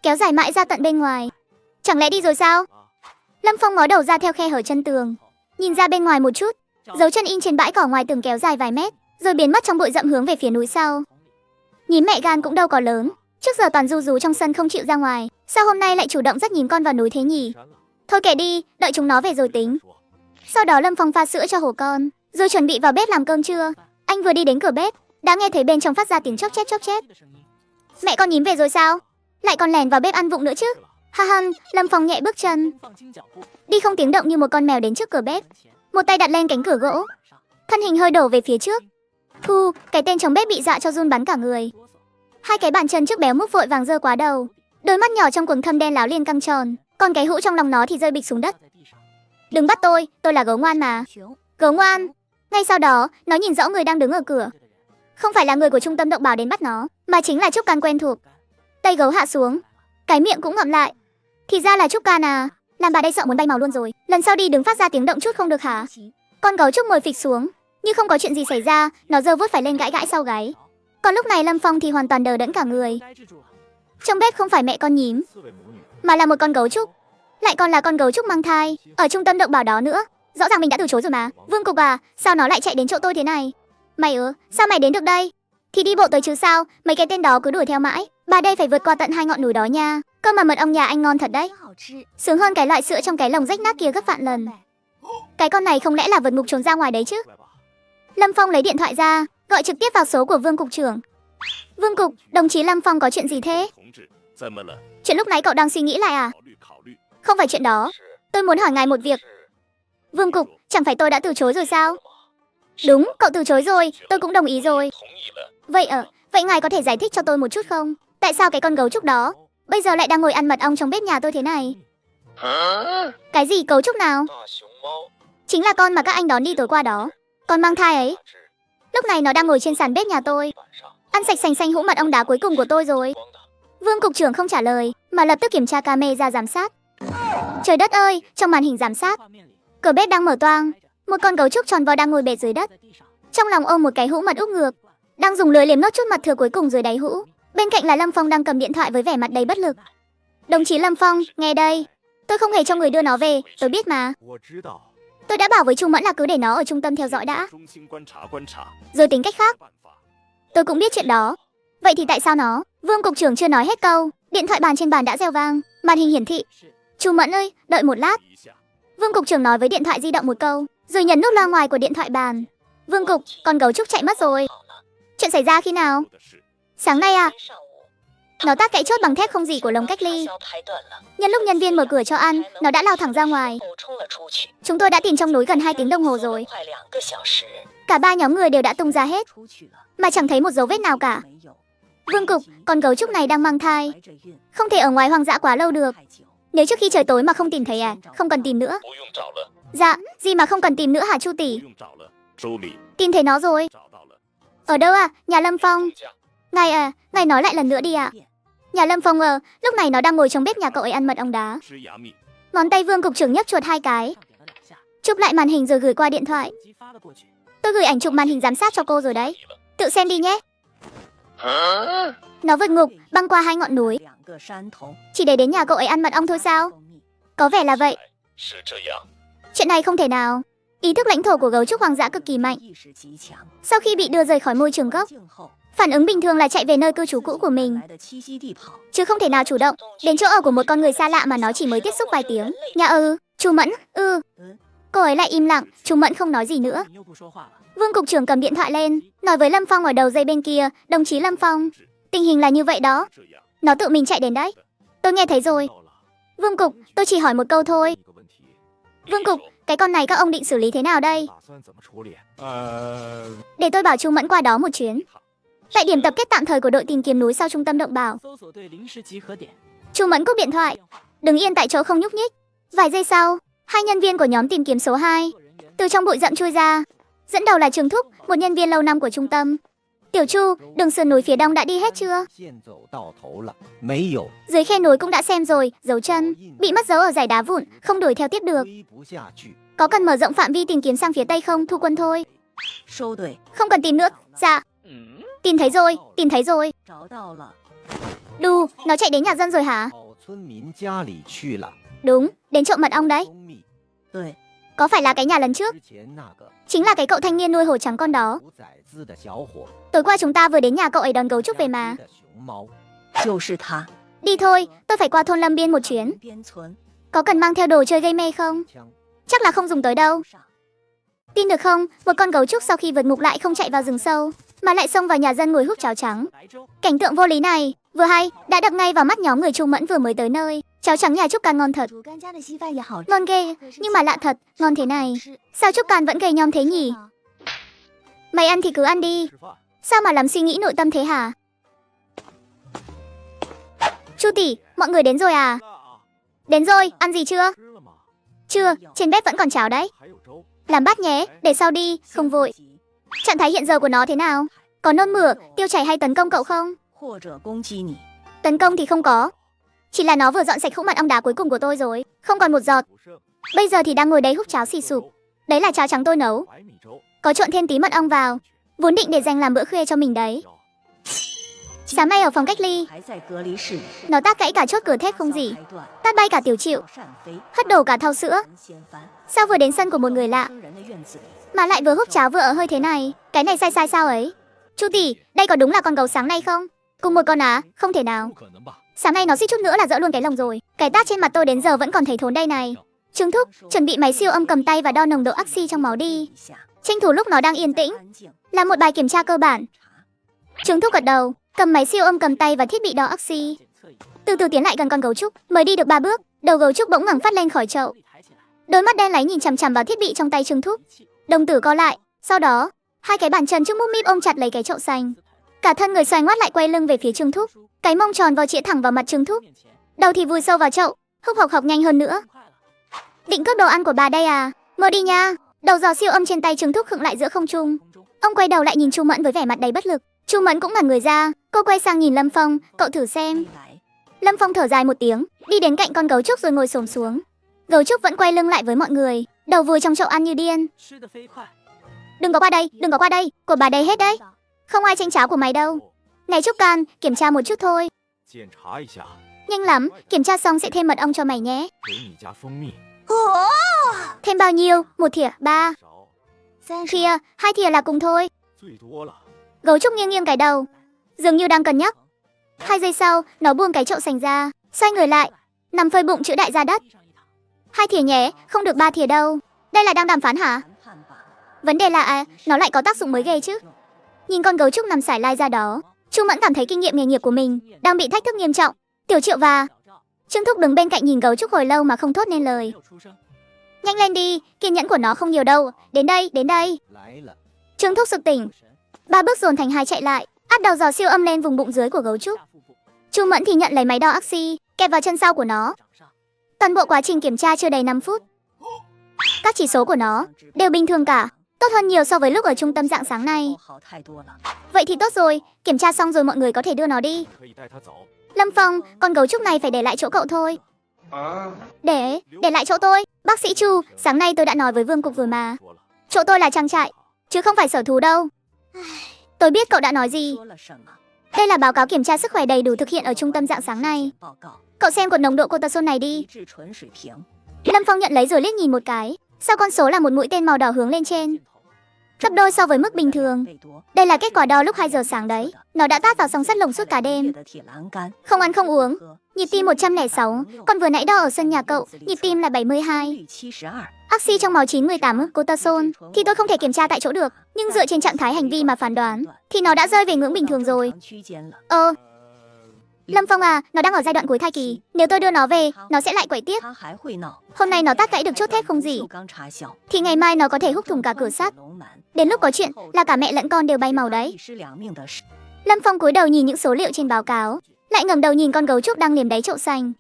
kéo dài mãi ra tận bên ngoài. Chẳng lẽ đi rồi sao? Lâm Phong ngó đầu ra theo khe hở chân tường, nhìn ra bên ngoài một chút. Dấu chân in trên bãi cỏ ngoài tường kéo dài vài mét, rồi biến mất trong bụi rậm hướng về phía núi sau. Nhím mẹ gan cũng đâu có lớn, trước giờ toàn ru rú trong sân không chịu ra ngoài, sao hôm nay lại chủ động dắt nhím con vào núi thế nhỉ? Thôi kệ đi, đợi chúng nó về rồi tính. Sau đó Lâm Phong pha sữa cho hổ con, rồi chuẩn bị vào bếp làm cơm trưa. Anh vừa đi đến cửa bếp, đã nghe thấy bên trong phát ra tiếng chốc chét chốc chét. Mẹ con nhím về rồi sao? Lại còn lèn vào bếp ăn vụng nữa chứ? Ha ha, Lâm Phong nhẹ bước chân, đi không tiếng động như một con mèo đến trước cửa bếp. Một tay đặt lên cánh cửa gỗ, thân hình hơi đổ về phía trước. Thu, cái tên chống bếp bị dọa cho run bắn cả người. Hai cái bàn chân trước béo múc vội vàng giơ quá đầu. Đôi mắt nhỏ trong quầng thâm đen láo liên căng tròn, còn cái hũ trong lòng nó thì rơi bịch xuống đất. Đừng bắt tôi là gấu ngoan mà. Gấu ngoan. Ngay sau đó, nó nhìn rõ người đang đứng ở cửa. Không phải là người của trung tâm động bảo đến bắt nó, mà chính là Trúc Can quen thuộc. Tay gấu hạ xuống, cái miệng cũng ngậm lại. Thì ra là Trúc Can à, làm bà đây sợ muốn bay màu luôn rồi. Lần sau đi đừng phát ra tiếng động chút không được hả? Con gấu Trúc ngồi phịch xuống, như không có chuyện gì xảy ra, nó giơ vuốt phải lên gãi gãi sau gáy. Còn lúc này Lâm Phong thì hoàn toàn đờ đẫn cả người. Trong bếp không phải mẹ con nhím, mà là một con gấu Trúc. Lại còn là con gấu Trúc mang thai, ở trung tâm động bảo đó nữa. Rõ ràng mình đã từ chối rồi mà. Vương Cục à, sao nó lại chạy đến chỗ tôi thế này? Mày sao mày đến được đây? Thì đi bộ tới chứ sao, mấy cái tên đó cứ đuổi theo mãi. Bà đây phải vượt qua tận 2 ngọn núi đó nha. Cơ mà mật ong nhà anh ngon thật đấy. Sướng hơn cái loại sữa trong cái lồng rách nát kia gấp vạn lần. Cái con này không lẽ là vượt ngục trốn ra ngoài đấy chứ? Lâm Phong lấy điện thoại ra, gọi trực tiếp vào số của Vương Cục trưởng. Vương Cục, đồng chí Lâm Phong có chuyện gì thế? Chuyện lúc nãy cậu đang suy nghĩ lại à? Không phải chuyện đó, tôi muốn hỏi ngài một việc. Vương Cục, chẳng phải tôi đã từ chối rồi sao? Đúng, cậu từ chối rồi, tôi cũng đồng ý rồi. Vậy ngài có thể giải thích cho tôi một chút không? Tại sao cái con gấu Trúc đó bây giờ lại đang ngồi ăn mật ong trong bếp nhà tôi thế này? Cái gì gấu Trúc nào? Chính là con mà các anh đón đi tối qua đó. Con mang thai ấy. Lúc này nó đang ngồi trên sàn bếp nhà tôi, ăn sạch sành xanh hũ mật ong đá cuối cùng của tôi rồi. Vương Cục trưởng không trả lời, mà lập tức kiểm tra camera giám sát. Trời đất ơi, trong màn hình giám sát, cửa bếp đang mở toang, một con gấu Trúc tròn vo đang ngồi bệt dưới đất, trong lòng ôm một cái hũ mật úp ngược, đang dùng lưỡi liếm nốt chút mật thừa cuối cùng dưới đáy hũ. Bên cạnh là Lâm Phong đang cầm điện thoại với vẻ mặt đầy bất lực. Đồng chí Lâm Phong, nghe đây, tôi không hề cho người đưa nó về, tôi biết mà. Tôi đã bảo với Chu Mẫn là cứ để nó ở trung tâm theo dõi đã, rồi tính cách khác. Tôi cũng biết chuyện đó. Vậy thì tại sao nó? Vương Cục trưởng chưa nói hết câu, điện thoại bàn trên bàn đã reo vang, màn hình hiển thị. Chu Mẫn ơi, đợi một lát. Vương Cục trưởng nói với điện thoại di động một câu, rồi nhấn nút loa ngoài của điện thoại bàn. Vương Cục, con gấu Trúc chạy mất rồi. Chuyện xảy ra khi nào? Sáng nay à? Nó tắt cái chốt bằng thép không gì của lồng cách ly. Nhân lúc nhân viên mở cửa cho ăn, nó đã lao thẳng ra ngoài. Chúng tôi đã tìm trong núi gần 2 tiếng đồng hồ rồi. Cả 3 nhóm người đều đã tung ra hết, mà chẳng thấy một dấu vết nào cả. Vương Cục, con gấu Trúc này đang mang thai, không thể ở ngoài hoang dã quá lâu được. Nếu trước khi trời tối mà không tìm thấy không cần tìm nữa. Dạ, gì mà không cần tìm nữa hả Chu tỷ? Tìm thấy nó rồi. Ở đâu à? Nhà Lâm Phong. Ngài nói lại lần nữa đi ạ. Nhà Lâm Phong lúc này nó đang ngồi trong bếp nhà cậu ấy ăn mật ong đá. Ngón tay Vương Cục trưởng nhấp chuột 2 cái, chụp lại màn hình rồi gửi qua điện thoại. Tôi gửi ảnh chụp màn hình giám sát cho cô rồi đấy, tự xem đi nhé. Nó vượt ngục, băng qua 2 ngọn núi, chỉ để đến nhà cậu ấy ăn mật ong thôi sao? Có vẻ là vậy. Chuyện này không thể nào. Ý thức lãnh thổ của gấu Trúc hoang dã cực kỳ mạnh. Sau khi bị đưa rời khỏi môi trường gốc, phản ứng bình thường là chạy về nơi cư trú cũ của mình, chứ không thể nào chủ động đến chỗ ở của một con người xa lạ mà nó chỉ mới tiếp xúc vài tiếng. Nhà Chu Mẫn, Cô ấy lại im lặng, Chu Mẫn không nói gì nữa. Vương Cục trưởng cầm điện thoại lên, nói với Lâm Phong ở đầu dây bên kia, đồng chí Lâm Phong, tình hình là như vậy đó. Nó tự mình chạy đến đấy. Tôi nghe thấy rồi. Vương Cục, tôi chỉ hỏi một câu thôi. Vương Cục, cái con này các ông định xử lý thế nào đây? Để tôi bảo Chu Mẫn qua đó một chuyến, tại điểm tập kết tạm thời của đội tìm kiếm núi sau trung tâm động bảo. Chu Mẫn cúp điện thoại, đứng yên tại chỗ không nhúc nhích. Vài giây sau, 2 nhân viên của nhóm tìm kiếm số 2 từ trong bụi rậm chui ra. Dẫn đầu là Trường Thúc, một nhân viên lâu năm của trung tâm. Tiểu Chu, đường sườn núi phía đông đã đi hết chưa? Dưới khe núi cũng đã xem rồi, dấu chân bị mất dấu ở dải đá vụn, không đuổi theo tiếp được. Có cần mở rộng phạm vi tìm kiếm sang phía tây không? Thu quân thôi. Không cần tìm nữa. Dạ. Tìm thấy rồi. Đù, nó chạy đến nhà dân rồi hả? Đúng, đến trộm mật ong đấy. Có phải là cái nhà lần trước? Chính là cái cậu thanh niên nuôi hổ trắng con đó. Tối qua chúng ta vừa đến nhà cậu ấy đón gấu Trúc về mà. Đi thôi, tôi phải qua thôn Lâm Biên một chuyến. Có cần mang theo đồ chơi gây mê không? Chắc là không dùng tới đâu. Tin được không, một con gấu trúc sau khi vượt ngục lại không chạy vào rừng sâu, mà lại xông vào nhà dân ngồi húp cháo trắng. Cảnh tượng vô lý này, vừa hay, đã đập ngay vào mắt nhóm người Chu Mẫn vừa mới tới nơi. Cháo trắng nhà Trúc Can ngon thật. Ngon ghê, nhưng mà lạ thật, ngon thế này. Sao Trúc Can vẫn gầy nhom thế nhỉ? Mày ăn thì cứ ăn đi. Sao mà làm suy nghĩ nội tâm thế hả? Chu tỷ, mọi người đến rồi à? Đến rồi, ăn gì chưa? Chưa, trên bếp vẫn còn cháo đấy. Làm bát nhé, để sau đi, không vội. Trạng thái hiện giờ của nó thế nào? Có nôn mửa, tiêu chảy hay tấn công cậu không? Tấn công thì không có. Chỉ là nó vừa dọn sạch hũ mật ong đá cuối cùng của tôi rồi, không còn một giọt. Bây giờ thì đang ngồi đấy húp cháo xì sụp. Đấy là cháo trắng tôi nấu, có trộn thêm tí mật ong vào, vốn định để dành làm bữa khuya cho mình đấy. Sáng nay ở phòng cách ly, nó tát gãy cả chốt cửa thép không gì, tát bay cả tiểu triệu, hất đổ cả thau sữa. Sao vừa đến sân của một người lạ mà lại vừa húp cháo vừa ở hơi thế này? Cái này sai sai sao ấy? Chu tỷ, đây có đúng là con gấu sáng nay không? Cùng một con á? Không thể nào. Sáng nay nó suýt chút nữa là dỡ luôn cái lồng rồi. Cái tát trên mặt tôi đến giờ vẫn còn thấy thốn đây này. Trương Thúc, chuẩn bị máy siêu âm cầm tay và đo nồng độ oxy trong máu đi. Tranh thủ lúc nó đang yên tĩnh, làm một bài kiểm tra cơ bản. Trương Thúc gật đầu, cầm máy siêu âm cầm tay và thiết bị đo oxy. Từ từ tiến lại gần con gấu trúc, mới đi được 3 bước, đầu gấu trúc bỗng ngẩng phát lên khỏi chậu. Đôi mắt đen láy nhìn chằm chằm vào thiết bị trong tay Trương Thúc. Đồng tử co lại, sau đó, hai cái bàn chân trước múp míp ôm chặt lấy cái chậu xanh. Cả thân người xoay ngoắt lại quay lưng về phía Trương Thúc. Cái mông tròn vo chĩa thẳng vào mặt Trương Thúc. Đầu thì vùi sâu vào chậu, húp hộc nhanh hơn nữa. Định cướp đồ ăn của bà đây à? Mơ đi nha. Đầu giò siêu âm trên tay Trương Thúc khựng lại giữa không trung. Ông quay đầu lại nhìn Chu Mẫn với vẻ mặt đầy bất lực. Chu Mẫn cũng ngẩn người ra, cô quay sang nhìn Lâm Phong, cậu thử xem. Lâm Phong thở dài một tiếng, đi đến cạnh con gấu trúc rồi ngồi xổm xuống. Gấu trúc vẫn quay lưng lại với mọi người, đầu vùi trong chậu ăn như điên. Đừng có qua đây, của bà đây hết đấy. Không ai tranh cháo của mày đâu. Này Trúc Can, kiểm tra một chút thôi. Nhanh lắm, kiểm tra xong sẽ thêm mật ong cho mày nhé. Thêm bao nhiêu? 1 thìa, 3 thìa, 2 thìa là cùng thôi. Gấu trúc nghiêng nghiêng cái đầu, dường như đang cân nhắc. 2 giây sau, nó buông cái chậu sành ra, xoay người lại, nằm phơi bụng chữ đại ra đất. 2 thìa nhé, không được 3 thìa đâu. Đây là đang đàm phán hả? Vấn đề là nó lại có tác dụng mới ghê chứ. Nhìn con gấu trúc nằm sải lai ra đó, Chu Mẫn cảm thấy kinh nghiệm nghề nghiệp của mình đang bị thách thức nghiêm trọng. Tiểu Triệu và Trương Thúc đứng bên cạnh nhìn gấu trúc hồi lâu mà không thốt nên lời. Nhanh lên đi, kiên nhẫn của nó không nhiều đâu. Đến đây. Trương Thúc sực tỉnh, 3 bước dồn thành 2 chạy lại, áp đầu giò siêu âm lên vùng bụng dưới của gấu trúc. Chu Mẫn thì nhận lấy máy đo oxy, kẹp vào chân sau của nó. Toàn bộ quá trình kiểm tra chưa đầy 5 phút. Các chỉ số của nó đều bình thường cả, tốt hơn nhiều so với lúc ở trung tâm dạng sáng nay. Vậy thì tốt rồi, kiểm tra xong rồi mọi người có thể đưa nó đi. Lâm Phong, con gấu trúc này phải để lại chỗ cậu thôi. Để lại chỗ tôi. Bác sĩ Chu, sáng nay tôi đã nói với Vương Cục rồi mà. Chỗ tôi là trang trại, chứ không phải sở thú đâu. Tôi biết cậu đã nói gì. Đây là báo cáo kiểm tra sức khỏe đầy đủ thực hiện ở trung tâm dạng sáng nay. Cậu xem cột nồng độ cortisol này đi. Lâm Phong nhận lấy rồi liếc nhìn một cái. Sau con số là một mũi tên màu đỏ hướng lên trên, gấp đôi so với mức bình thường. Đây là kết quả đo lúc 2 giờ sáng đấy. Nó đã tát vào song sắt lồng suốt cả đêm, không ăn không uống. Nhịp tim 106, còn vừa nãy đo ở sân nhà cậu, nhịp tim là 72. Oxy trong máu 98, cortisol thì tôi không thể kiểm tra tại chỗ được, nhưng dựa trên trạng thái hành vi mà phán đoán thì nó đã rơi về ngưỡng bình thường rồi. Lâm Phong à, nó đang ở giai đoạn cuối thai kỳ. Nếu tôi đưa nó về, nó sẽ lại quậy tiếp. Hôm nay nó tát gãy được chốt thép không gì, thì ngày mai nó có thể húc thủng cả cửa sắt. Đến lúc có chuyện là cả mẹ lẫn con đều bay màu đấy. Lâm Phong cúi đầu nhìn những số liệu trên báo cáo, lại ngẩng đầu nhìn con gấu trúc đang liếm đáy chậu xanh.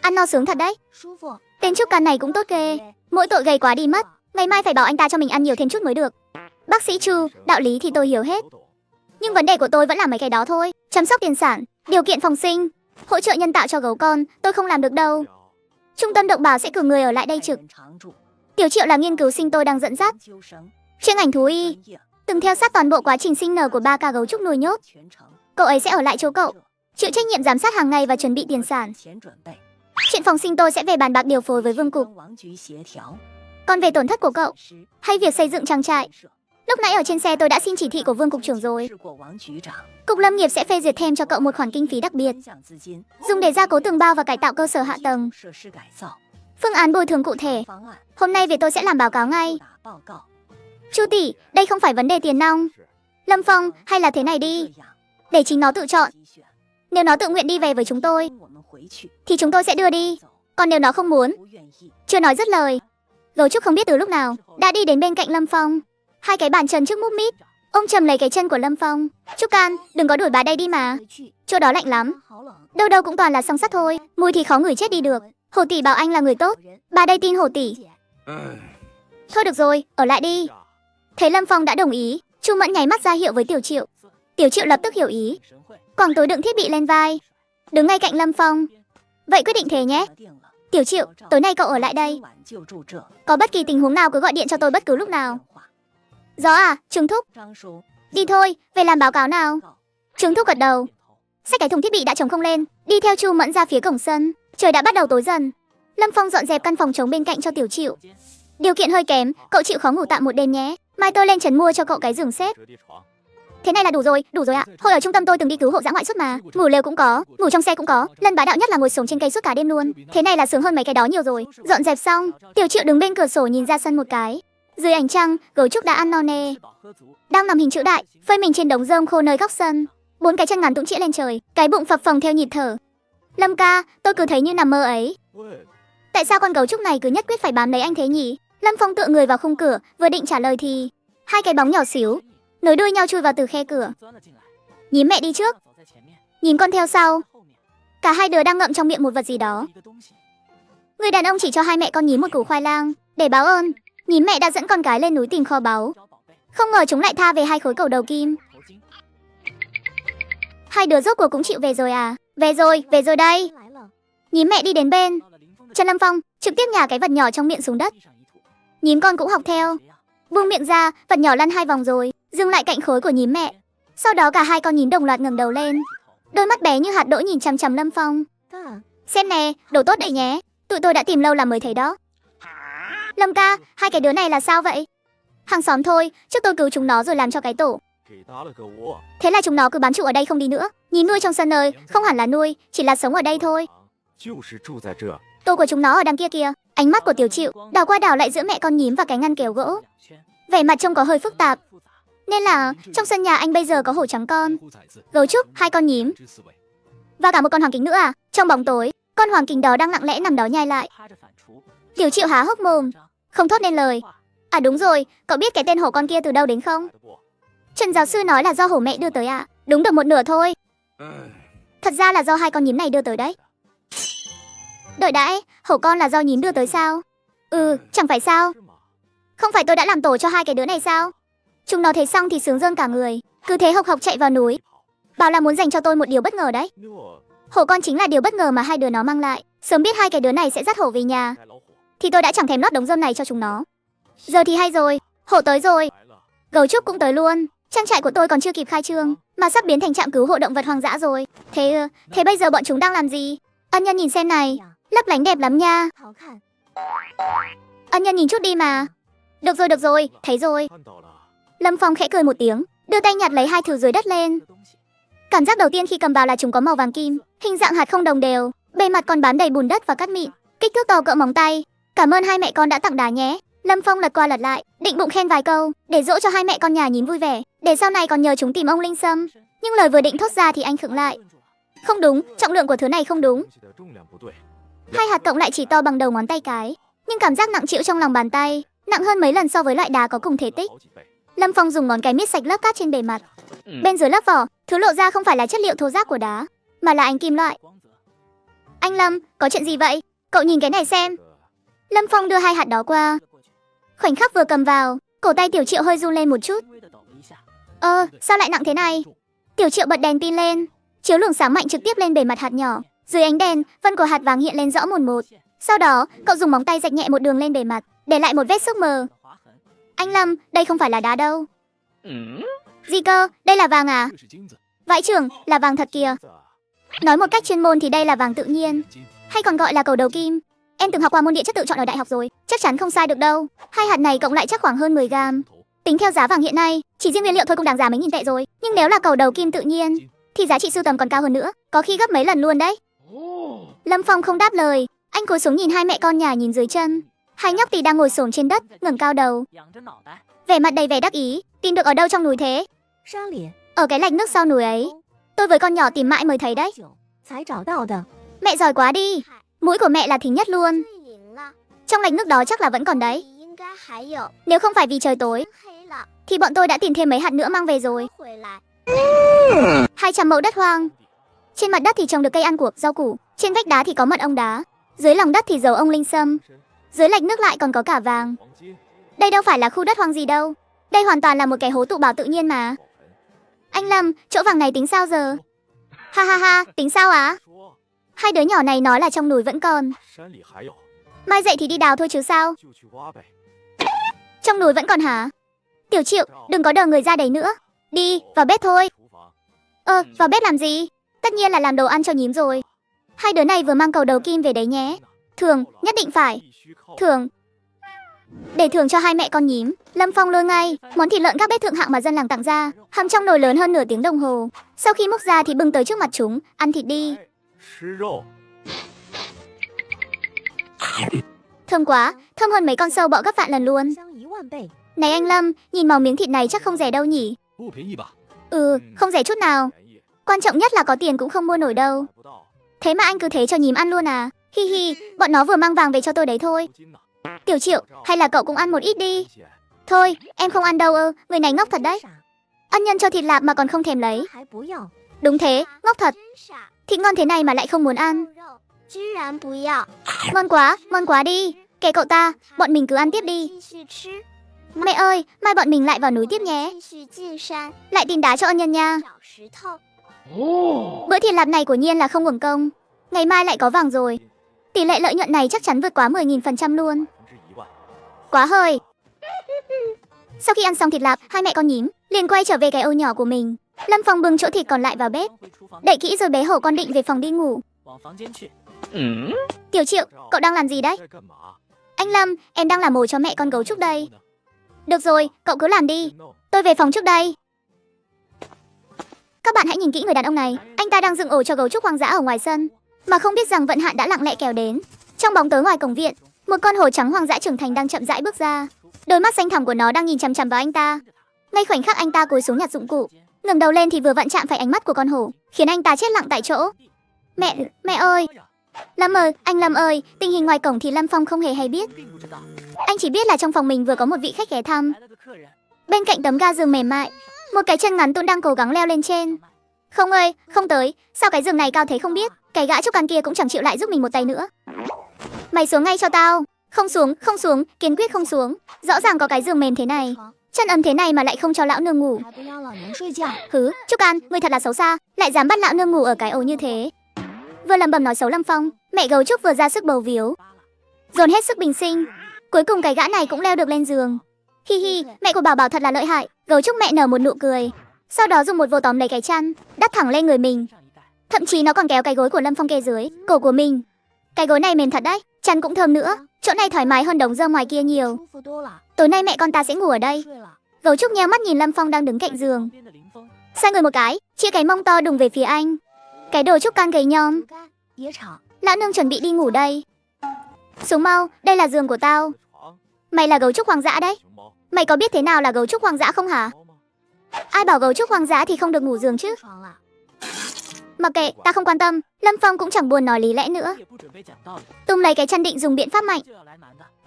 Ăn no sướng thật đấy. Tên Trúc Can này cũng tốt ghê, mỗi tội gầy quá đi mất. Ngày mai phải bảo anh ta cho mình ăn nhiều thêm chút mới được. Bác sĩ Chu, đạo lý thì tôi hiểu hết, nhưng vấn đề của tôi vẫn là mấy cái đó thôi. Chăm sóc tiền sản, điều kiện phòng sinh, hỗ trợ nhân tạo cho gấu con, tôi không làm được đâu. Trung tâm động bảo sẽ cử người ở lại đây trực. Tiểu Triệu là nghiên cứu sinh tôi đang dẫn dắt, chuyên ngành thú y, từng theo sát toàn bộ quá trình sinh nở của 3 ca gấu trúc nuôi nhốt. Cậu ấy sẽ ở lại chỗ cậu, chịu trách nhiệm giám sát hàng ngày và chuẩn bị tiền sản. Chuyện phòng sinh tôi sẽ về bàn bạc điều phối với Vương Cục. Còn về tổn thất của cậu hay việc xây dựng trang trại, lúc nãy ở trên xe tôi đã xin chỉ thị của Vương Cục trưởng rồi. Cục Lâm nghiệp sẽ phê duyệt thêm cho cậu một khoản kinh phí đặc biệt, dùng để gia cố tường bao và cải tạo cơ sở hạ tầng. Phương án bồi thường cụ thể. Hôm nay về tôi sẽ làm báo cáo ngay. Chu tỷ, đây không phải vấn đề tiền nong. Lâm Phong, hay là thế này đi. Để chính nó tự chọn. Nếu nó tự nguyện đi về với chúng tôi, thì chúng tôi sẽ đưa đi. Còn nếu nó không muốn. Chưa nói dứt lời, Gấu Trúc không biết từ lúc nào đã đi đến bên cạnh Lâm Phong. Hai cái bàn chân trước múc mít, ôm chầm lấy cái chân của Lâm Phong. Trúc Can, đừng có đuổi bà đây đi mà. Chỗ đó lạnh lắm. Đâu đâu cũng toàn là xăng sắt thôi, mùi thì khó ngửi chết đi được. Hồ tỷ bảo anh là người tốt, bà đây tin Hồ tỷ. Thôi được rồi, ở lại đi. Thấy Lâm Phong đã đồng ý, Chu Mẫn nháy mắt ra hiệu với Tiểu Triệu. Tiểu Triệu lập tức hiểu ý, quẳng túi đựng thiết bị lên vai, đứng ngay cạnh Lâm Phong. Vậy quyết định thế nhé. Tiểu Triệu, tối nay cậu ở lại đây. Có bất kỳ tình huống nào cứ gọi điện cho tôi bất cứ lúc nào. Gió à, Trương Thúc. Đi thôi, về làm báo cáo nào. Trương Thúc gật đầu, xách cái thùng thiết bị đã trống không lên, đi theo Chu Mẫn ra phía cổng sân. Trời đã bắt đầu tối dần. Lâm Phong dọn dẹp căn phòng trống bên cạnh cho Tiểu Triệu. Điều kiện hơi kém, cậu chịu khó ngủ tạm một đêm nhé. Mai tôi lên trấn mua cho cậu cái giường xếp. Thế này là đủ rồi ạ. Hồi ở trung tâm tôi từng đi cứu hộ dã ngoại suốt mà. Ngủ lều cũng có, ngủ trong xe cũng có. Lần bá đạo nhất là ngồi xổm trên cây suốt cả đêm luôn. Thế này là sướng hơn mấy cái đó nhiều rồi. Dọn dẹp xong, Tiểu Triệu đứng bên cửa sổ nhìn ra sân một cái. Dưới ánh trăng, Gấu Trúc đã ăn no nê, đang nằm hình chữ đại, phơi mình trên đống rơm khô nơi góc sân. Bốn cái chân ngắn tũng chĩa lên trời, cái bụng phập phồng theo nhịp thở. Lâm ca, tôi cứ thấy như nằm mơ ấy. Tại sao con Gấu Trúc này cứ nhất quyết phải bám lấy anh thế nhỉ? Lâm Phong tựa người vào khung cửa, vừa định trả lời thì hai cái bóng nhỏ xíu nối đuôi nhau chui vào từ khe cửa. Nhím mẹ đi trước, nhím con theo sau. Cả hai đứa đang ngậm trong miệng một vật gì đó. Người đàn ông chỉ cho hai mẹ con nhím một củ khoai lang để báo ơn. Nhím mẹ đã dẫn con cái lên núi tìm kho báu, không ngờ chúng lại tha về hai khối cầu đầu kim. Hai đứa rốt cuộc cũng chịu về rồi à? Về rồi đây. Nhím mẹ đi đến bên chân Lâm Phong, trực tiếp nhả cái vật nhỏ trong miệng xuống đất. Nhím con cũng học theo, buông miệng ra, vật nhỏ lăn 2 vòng rồi dừng lại cạnh khối của nhím mẹ. Sau đó cả hai con nhím đồng loạt ngẩng đầu lên, đôi mắt bé như hạt đỗ nhìn chằm chằm Lâm Phong. Xem nè, đồ tốt đấy nhé, tụi tôi đã tìm lâu lắm mới thấy đó. Lâm ca, hai cái đứa này là sao vậy? Hàng xóm thôi, trước tôi cứu chúng nó rồi làm cho cái tổ. Thế là chúng nó cứ bám trụ ở đây không đi nữa. Nhím nuôi trong sân ơi, không hẳn là nuôi, chỉ là sống ở đây thôi. Tổ của chúng nó ở đằng kia kìa. Ánh mắt của Tiểu Triệu đảo qua đảo lại giữa mẹ con nhím và cái ngăn kéo gỗ. Vẻ mặt trông có hơi phức tạp. Nên là trong sân nhà anh bây giờ có hổ trắng con, Gấu Trúc, hai con nhím và cả một con hoàng kính nữa à? Trong bóng tối, con hoàng kính đó đang lặng lẽ nằm đó nhai lại. Tiểu Triệu há hốc mồm, không thốt nên lời. À đúng rồi, cậu biết cái tên hổ con kia từ đâu đến không? Trần giáo sư nói là do hổ mẹ đưa tới ạ. Đúng được một nửa thôi. Thật ra là do hai con nhím này đưa tới đấy. Đợi đã, hổ con là do nhím đưa tới sao? Chẳng phải sao? Không phải tôi đã làm tổ cho hai cái đứa này sao? Chúng nó thấy xong thì sướng rơn cả người, cứ thế hộc hộc chạy vào núi, bảo là muốn dành cho tôi một điều bất ngờ đấy. Hổ con chính là điều bất ngờ mà hai đứa nó mang lại. Sớm biết hai cái đứa này sẽ dắt hổ về nhà thì tôi đã chẳng thèm lót đống rơm này cho chúng nó. Giờ thì hay rồi, hổ tới rồi, Gấu Trúc cũng tới luôn. Trang trại của tôi còn chưa kịp khai trương mà sắp biến thành trạm cứu hộ động vật hoang dã rồi. Thế bây giờ bọn chúng đang làm gì? Ân Nhân nhìn xem này, lấp lánh đẹp lắm nha. Ân Nhân nhìn chút đi mà. Được rồi, thấy rồi. Lâm Phong khẽ cười một tiếng, đưa tay nhặt lấy hai thứ dưới đất lên. Cảm giác đầu tiên khi cầm vào là chúng có màu vàng kim, hình dạng hạt không đồng đều, bề mặt còn bám đầy bùn đất và cát mịn, kích thước to cỡ móng tay. Cảm ơn hai mẹ con đã tặng đá nhé. Lâm Phong lật qua lật lại, định bụng khen vài câu để dỗ cho hai mẹ con nhà nhím vui vẻ, để sau này còn nhờ chúng tìm ông Linh Sâm. Nhưng lời vừa định thốt ra thì anh khựng lại. Không đúng, trọng lượng của thứ này không đúng. Hai hạt cộng lại chỉ to bằng đầu ngón tay cái, nhưng cảm giác nặng trĩu trong lòng bàn tay, nặng hơn mấy lần so với loại đá có cùng thể tích. Lâm Phong dùng ngón cái miết sạch lớp cát trên bề mặt. Bên dưới lớp vỏ, thứ lộ ra không phải là chất liệu thô ráp của đá, mà là ánh kim loại. Anh Lâm, có chuyện gì vậy? Cậu nhìn cái này xem. Lâm Phong đưa hai hạt đó qua. Khoảnh khắc vừa cầm vào, cổ tay Tiểu Triệu hơi run lên một chút. Sao lại nặng thế này? Tiểu Triệu bật đèn pin lên, chiếu luồng sáng mạnh trực tiếp lên bề mặt hạt nhỏ. Dưới ánh đèn, vân của hạt vàng hiện lên rõ mồn một. Sau đó, cậu dùng móng tay rạch nhẹ một đường lên bề mặt, để lại một vết xước mờ. Anh Lâm, đây không phải là đá đâu. Gì cơ, đây là vàng à? Vãi chưởng, là vàng thật kìa. Nói một cách chuyên môn thì đây là vàng tự nhiên, hay còn gọi là cầu đầu kim. Em từng học qua môn địa chất tự chọn ở đại học rồi, chắc chắn không sai được đâu. Hai hạt này cộng lại chắc khoảng hơn 10 gram. Tính theo giá vàng hiện nay, chỉ riêng nguyên liệu thôi cũng đáng giá mấy nghìn tệ rồi. Nhưng nếu là cầu đầu kim tự nhiên thì giá trị sưu tầm còn cao hơn nữa, có khi gấp mấy lần luôn đấy. Lâm Phong không đáp lời, Anh cúi xuống nhìn hai mẹ con nhà nhìn dưới chân. Hai nhóc thì đang ngồi xổm trên đất, ngẩng cao đầu, vẻ mặt đầy vẻ đắc ý. Tìm được ở đâu trong núi thế? Ở cái lạch nước sau núi ấy. Tôi với con nhỏ tìm mãi mới thấy đấy. Mẹ giỏi quá đi. Mũi của mẹ là thính nhất luôn. Trong lạch nước đó chắc là vẫn còn đấy. Nếu không phải vì trời tối thì bọn tôi đã tìm thêm mấy hạt nữa mang về rồi. 200 mẫu đất hoang. Trên mặt đất thì trồng được cây ăn cuộc, rau củ. Trên vách đá thì có mật ong đá. Dưới lòng đất thì giấu ông linh sâm. Dưới lạch nước lại còn có cả vàng. Đây đâu phải là khu đất hoang gì đâu. Đây hoàn toàn là một cái hố tụ bảo tự nhiên mà. Anh Lâm, chỗ vàng này tính sao giờ? Ha ha ha, tính sao á? Hai đứa nhỏ này nói là trong núi vẫn còn. Mai dậy thì đi đào thôi chứ sao? Trong núi vẫn còn hả? Tiểu Triệu, đừng có đờ người ra đấy nữa. Đi, vào bếp thôi. Vào bếp làm gì? Tất nhiên là làm đồ ăn cho nhím rồi. Hai đứa này vừa mang cầu đầu kim về đấy nhé. Thưởng, nhất định phải. Thưởng. Để thưởng cho hai mẹ con nhím, Lâm Phong lôi ngay món thịt lợn các bếp thượng hạng mà dân làng tặng ra, hầm trong nồi lớn hơn nửa tiếng đồng hồ. Sau khi múc ra thì bưng tới trước mặt chúng, ăn thịt đi. Thơm quá, thơm hơn mấy con sâu bọ gấp vạn lần luôn. Này anh Lâm, nhìn màu miếng thịt này chắc không rẻ đâu nhỉ? Không rẻ chút nào. Quan trọng nhất là có tiền cũng không mua nổi đâu. Thế mà anh cứ thế cho nhím ăn luôn à? Hi hi, bọn nó vừa mang vàng về cho tôi đấy thôi. Tiểu Triệu, hay là cậu cũng ăn một ít đi. Thôi, em không ăn đâu người này ngốc thật đấy. Ân nhân cho thịt lạp mà còn không thèm lấy. Đúng thế, ngốc thật. Thịt ngon thế này mà lại không muốn ăn. Ngon quá đi. Kệ cậu ta, bọn mình cứ ăn tiếp đi. Mẹ ơi, mai bọn mình lại vào núi tiếp nhé. Lại tìm đá cho ân nhân nha. Bữa thịt lạp này của Nhiên là không uổng công. Ngày mai lại có vàng rồi. Tỷ lệ lợi nhuận này chắc chắn vượt quá 10.000% luôn. Quá hời. Sau khi ăn xong thịt lạp, hai mẹ con nhím liền quay trở về cái ô nhỏ của mình. Lâm Phong bưng chỗ thịt còn lại vào bếp, đậy kỹ rồi bế hổ con định về phòng đi ngủ. Tiểu Triệu, cậu đang làm gì đấy? Anh Lâm, em đang làm mồi cho mẹ con gấu trúc đây. Được rồi, cậu cứ làm đi. Tôi về phòng trước đây. Các bạn hãy nhìn kỹ người đàn ông này. Anh ta đang dựng ổ cho gấu trúc hoang dã ở ngoài sân, mà không biết rằng vận hạn đã lặng lẽ kéo đến. Trong bóng tối ngoài cổng viện, một con hổ trắng hoang dã trưởng thành đang chậm rãi bước ra. Đôi mắt xanh thẳm của nó đang nhìn chằm chằm vào anh ta. Ngay khoảnh khắc anh ta cúi xuống nhặt dụng cụ, ngẩng đầu lên thì vừa vặn chạm phải ánh mắt của con hổ, khiến anh ta chết lặng tại chỗ. Mẹ ơi. Lâm ơi, anh Lâm ơi, tình hình ngoài cổng thì Lâm Phong không hề hay biết. Anh chỉ biết là trong phòng mình vừa có một vị khách ghé thăm. Bên cạnh tấm ga giường mềm mại, một cái chân ngắn tụn đang cố gắng leo lên trên. Không ơi, không tới, sao cái giường này cao thế không biết. Cái gã trúc can kia cũng chẳng chịu lại giúp mình một tay nữa. Mày xuống ngay cho tao. Không xuống, kiên quyết không xuống. Rõ ràng có cái giường mềm thế này, chân ấm thế này mà lại không cho lão nương ngủ. Trúc An, ngươi thật là xấu xa, lại dám bắt lão nương ngủ ở cái ổ như thế. Vừa lẩm bẩm nói xấu Lâm Phong, mẹ gấu trúc vừa ra sức bầu víu, dồn hết sức bình sinh. Cuối cùng cái gã này cũng leo được lên giường. Hi hi, mẹ của Bảo Bảo thật là lợi hại. Gấu trúc mẹ nở một nụ cười, sau đó dùng một vô tóm lấy cái chăn, đắp thẳng lên người mình. Thậm chí nó còn kéo cái gối của Lâm Phong kê dưới cổ của mình. Cái gối này mềm thật đấy, chăn cũng thơm nữa. Chỗ này thoải mái hơn đống rơm ngoài kia nhiều. Tối nay mẹ con ta sẽ ngủ ở đây. Gấu trúc nheo mắt nhìn Lâm Phong đang đứng cạnh giường, xoay người một cái, chia cái mông to đùng về phía anh. Cái đồ trúc can gầy nhom. Lão nương chuẩn bị đi ngủ đây. Xuống mau, đây là giường của tao. Mày là gấu trúc hoang dã đấy. Mày có biết thế nào là gấu trúc hoang dã không hả? Ai bảo gấu trúc hoang dã thì không được ngủ giường chứ? Mặc kệ, ta không quan tâm. Lâm Phong cũng chẳng buồn nói lý lẽ nữa, tung lấy cái chăn định dùng biện pháp mạnh.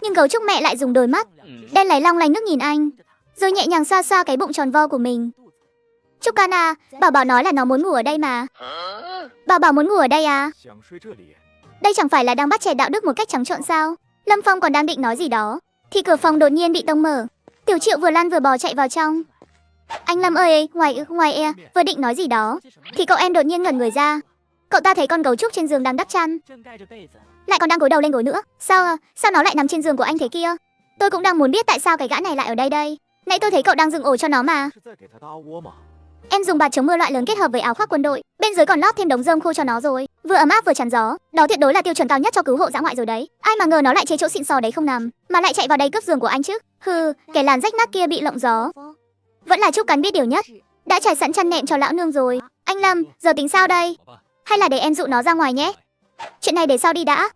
Nhưng gấu trúc mẹ lại dùng đôi mắt đen láy long lanh nước nhìn anh, rồi nhẹ nhàng xoa xoa cái bụng tròn vo của mình. Trúc Can à, Bảo Bảo nói là nó muốn ngủ ở đây mà. Bảo Bảo muốn ngủ ở đây à? Đây chẳng phải là đang bắt chẹt đạo đức một cách trắng trợn sao? Lâm Phong còn đang định nói gì đó thì cửa phòng đột nhiên bị tông mở. Tiểu Triệu vừa lăn vừa bò chạy vào trong. Anh Lâm ơi, ngoài vừa định nói gì đó thì cậu em đột nhiên ngẩn người ra. Cậu ta thấy con gấu trúc trên giường đang đắp chăn, lại còn đang gối đầu lên gối nữa. Sao nó lại nằm trên giường của anh thế kia? Tôi cũng đang muốn biết tại sao cái gã này lại ở đây. Nãy tôi thấy cậu đang dựng ổ cho nó mà. Em dùng bạt chống mưa loại lớn kết hợp với áo khoác quân đội, bên dưới còn lót thêm đống rơm khô cho nó rồi, vừa ấm áp vừa chắn gió. Đó tuyệt đối là tiêu chuẩn cao nhất cho cứu hộ dã ngoại rồi đấy. Ai mà ngờ nó lại chế chỗ xịn sò đấy không nằm, mà lại chạy vào đây cướp giường của anh chứ. Hừ, cái làn rách nát kia bị lộng gió. Vẫn là Trúc Cắn biết điều nhất, đã trải sẵn chăn nệm cho lão nương rồi. Anh Lâm, giờ tính sao đây? Hay là để em dụ nó ra ngoài nhé? Chuyện này để sau đi đã.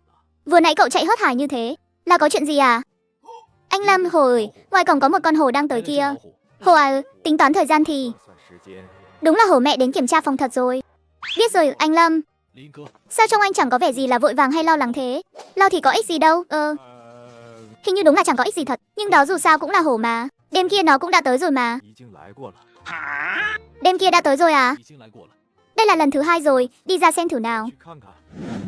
Vừa nãy cậu chạy hớt hải như thế, là có chuyện gì à? Anh Lâm, Hồ ơi, ngoài cổng có một con hổ đang tới kia. Hồ à, tính toán thời gian thì... Đúng là hổ mẹ đến kiểm tra phòng thật rồi. Biết rồi, anh Lâm. Sao trông anh chẳng có vẻ gì là vội vàng hay lo lắng thế? Lo thì có ích gì đâu, Hình như đúng là chẳng có ích gì thật, nhưng đó dù sao cũng là hổ mà. Đêm kia nó cũng đã tới rồi mà. Đêm kia đã tới rồi à? Đây là lần thứ 2 rồi, đi ra xem thử nào.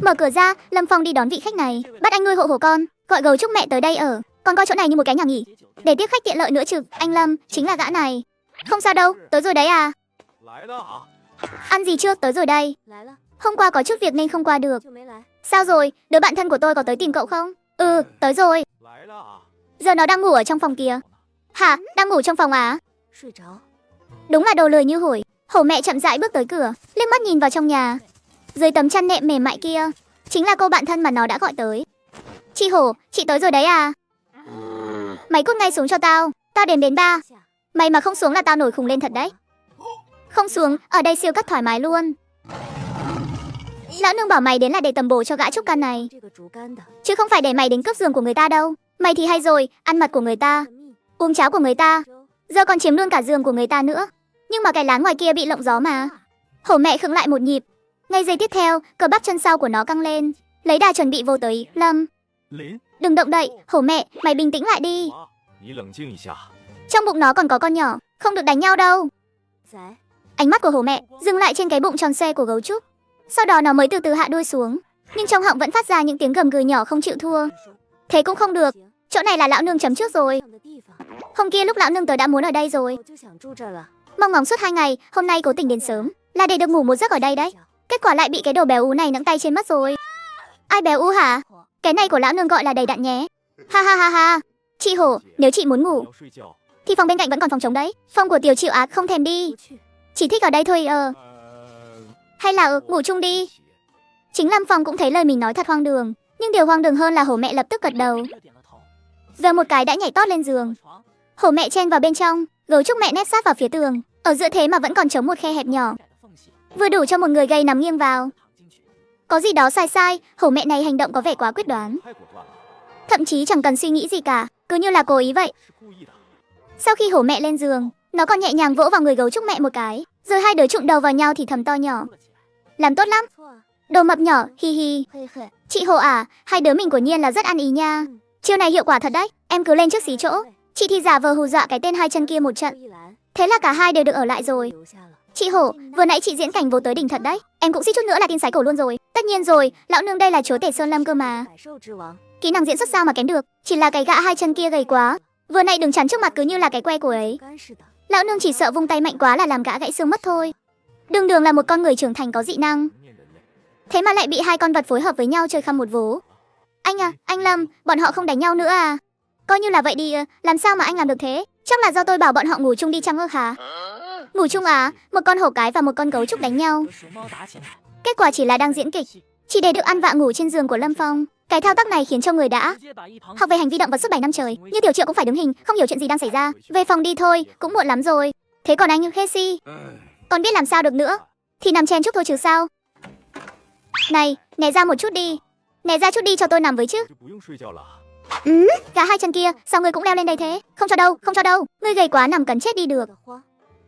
Mở cửa ra, Lâm Phong đi đón vị khách này. Bắt anh nuôi hộ hổ con, gọi gấu trúc mẹ tới đây ở. Còn coi chỗ này như một cái nhà nghỉ, để tiếp khách tiện lợi nữa chứ. Anh Lâm, chính là gã này. Không sao đâu, tới rồi đấy à? Ăn gì chưa? Tới rồi đây. Hôm qua có chút việc nên không qua được. Sao rồi? Đứa bạn thân của tôi có tới tìm cậu không? Ừ, tới rồi. Giờ nó đang ngủ ở trong phòng kìa. Hả? Đang ngủ trong phòng à? Đúng là đồ lười như hổi. Hổ mẹ chậm rãi bước tới cửa, liếc mắt nhìn vào trong nhà. Dưới tấm chăn nệm mềm mại kia, chính là cô bạn thân mà nó đã gọi tới. Chị Hổ, chị tới rồi đấy à? Mày cút ngay xuống cho tao, tao đếm đến 3. Mày mà không xuống là tao nổi khùng lên thật đấy. Không xuống, ở đây siêu cắt thoải mái luôn. Lão nương bảo mày đến là để tầm bổ cho gã trúc can này, chứ không phải để mày đến cướp giường của người ta đâu. Mày thì hay rồi, ăn mật của người ta, uống cháo của người ta, giờ còn chiếm luôn cả giường của người ta nữa. Nhưng mà cái lán ngoài kia bị lộng gió mà. Hổ mẹ khựng lại một nhịp. Ngay giây tiếp theo, cơ bắp chân sau của nó căng lên, lấy đà chuẩn bị vô tới. Lâm, đừng động đậy. Hổ mẹ, mày bình tĩnh lại đi. Trong bụng nó còn có con nhỏ, không được đánh nhau đâu. Ánh mắt của hổ mẹ dừng lại trên cái bụng tròn xe của gấu trúc. Sau đó nó mới từ từ hạ đuôi xuống, nhưng trong họng vẫn phát ra những tiếng gầm gừ nhỏ không chịu thua. Thế cũng không được, chỗ này là lão nương chấm trước rồi. Hôm kia lúc lão nương tới đã muốn ở đây rồi. Mong ngóng suốt 2 ngày, hôm nay cố tình đến sớm là để được ngủ một giấc ở đây đấy. Kết quả lại bị cái đồ béo ú này nẫng tay trên mất rồi. Ai béo ú hả? Cái này của lão nương gọi là đầy đặn nhé. Ha ha ha ha. Chị Hổ, nếu chị muốn ngủ thì phòng bên cạnh vẫn còn phòng trống đấy. Phòng của Tiểu Triệu Á không thèm đi, chỉ thích ở đây thôi. Hay là ngủ chung đi. Chính Lâm Phong cũng thấy lời mình nói thật hoang đường, nhưng điều hoang đường hơn là hổ mẹ lập tức gật đầu. Giờ một cái đã nhảy tót lên giường. Hổ mẹ chen vào bên trong, gấu trúc mẹ nép sát vào phía tường, ở giữa thế mà vẫn còn trống một khe hẹp nhỏ, vừa đủ cho một người gầy nằm nghiêng vào. Có gì đó sai sai, hổ mẹ này hành động có vẻ quá quyết đoán, thậm chí chẳng cần suy nghĩ gì cả, cứ như là cố ý vậy. Sau khi hổ mẹ lên giường, nó còn nhẹ nhàng vỗ vào người gấu trúc mẹ một cái, rồi hai đứa trụng đầu vào nhau thì thầm to nhỏ. Làm tốt lắm, đồ mập nhỏ, hi hi. Chị Hồ à, hai đứa mình quả nhiên là rất ăn ý nha. Chiêu này hiệu quả thật đấy, em cứ lên trước xí chỗ. Chị thì giả vờ hù dọa cái tên hai chân kia một trận. Thế là cả hai đều được ở lại rồi. Chị Hổ, vừa nãy chị diễn cảnh vô tới đỉnh thật đấy. Em cũng suýt chút nữa là tin sái cổ luôn rồi. Tất nhiên rồi, lão nương đây là chúa tể Sơn Lâm cơ mà. Kỹ năng diễn xuất sao mà kém được, chỉ là cái gã hai chân kia gầy quá. Vừa nãy đứng chắn trước mặt cứ như là cái que của ấy. Lão nương chỉ sợ vung tay mạnh quá là làm gã gãy xương mất thôi. Đường đường là một con người trưởng thành có dị năng, thế mà lại bị hai con vật phối hợp với nhau chơi khăm một vố. Anh à, anh Lâm, bọn họ không đánh nhau nữa à? Coi như là vậy đi, làm sao mà anh làm được thế? Chắc là do tôi bảo bọn họ ngủ chung đi chăng ư hả? Ngủ chung à? Một con hổ cái và một con gấu trúc đánh nhau. Kết quả chỉ là đang diễn kịch, chỉ để được ăn vạ ngủ trên giường của Lâm Phong. Cái thao tác này khiến cho người đã học về hành vi động vật suốt 7 năm trời, như Tiểu Triệu cũng phải đứng hình, không hiểu chuyện gì đang xảy ra. Về phòng đi thôi, cũng muộn lắm rồi. Thế còn anh Hesi, còn biết làm sao được nữa, thì nằm chen chúc thôi chứ sao. Này, né ra một chút đi, né ra chút đi cho tôi nằm với chứ. Cả hai chân kia, sao ngươi cũng leo lên đây thế? Không cho đâu, không cho đâu, ngươi gầy quá nằm cắn chết đi được.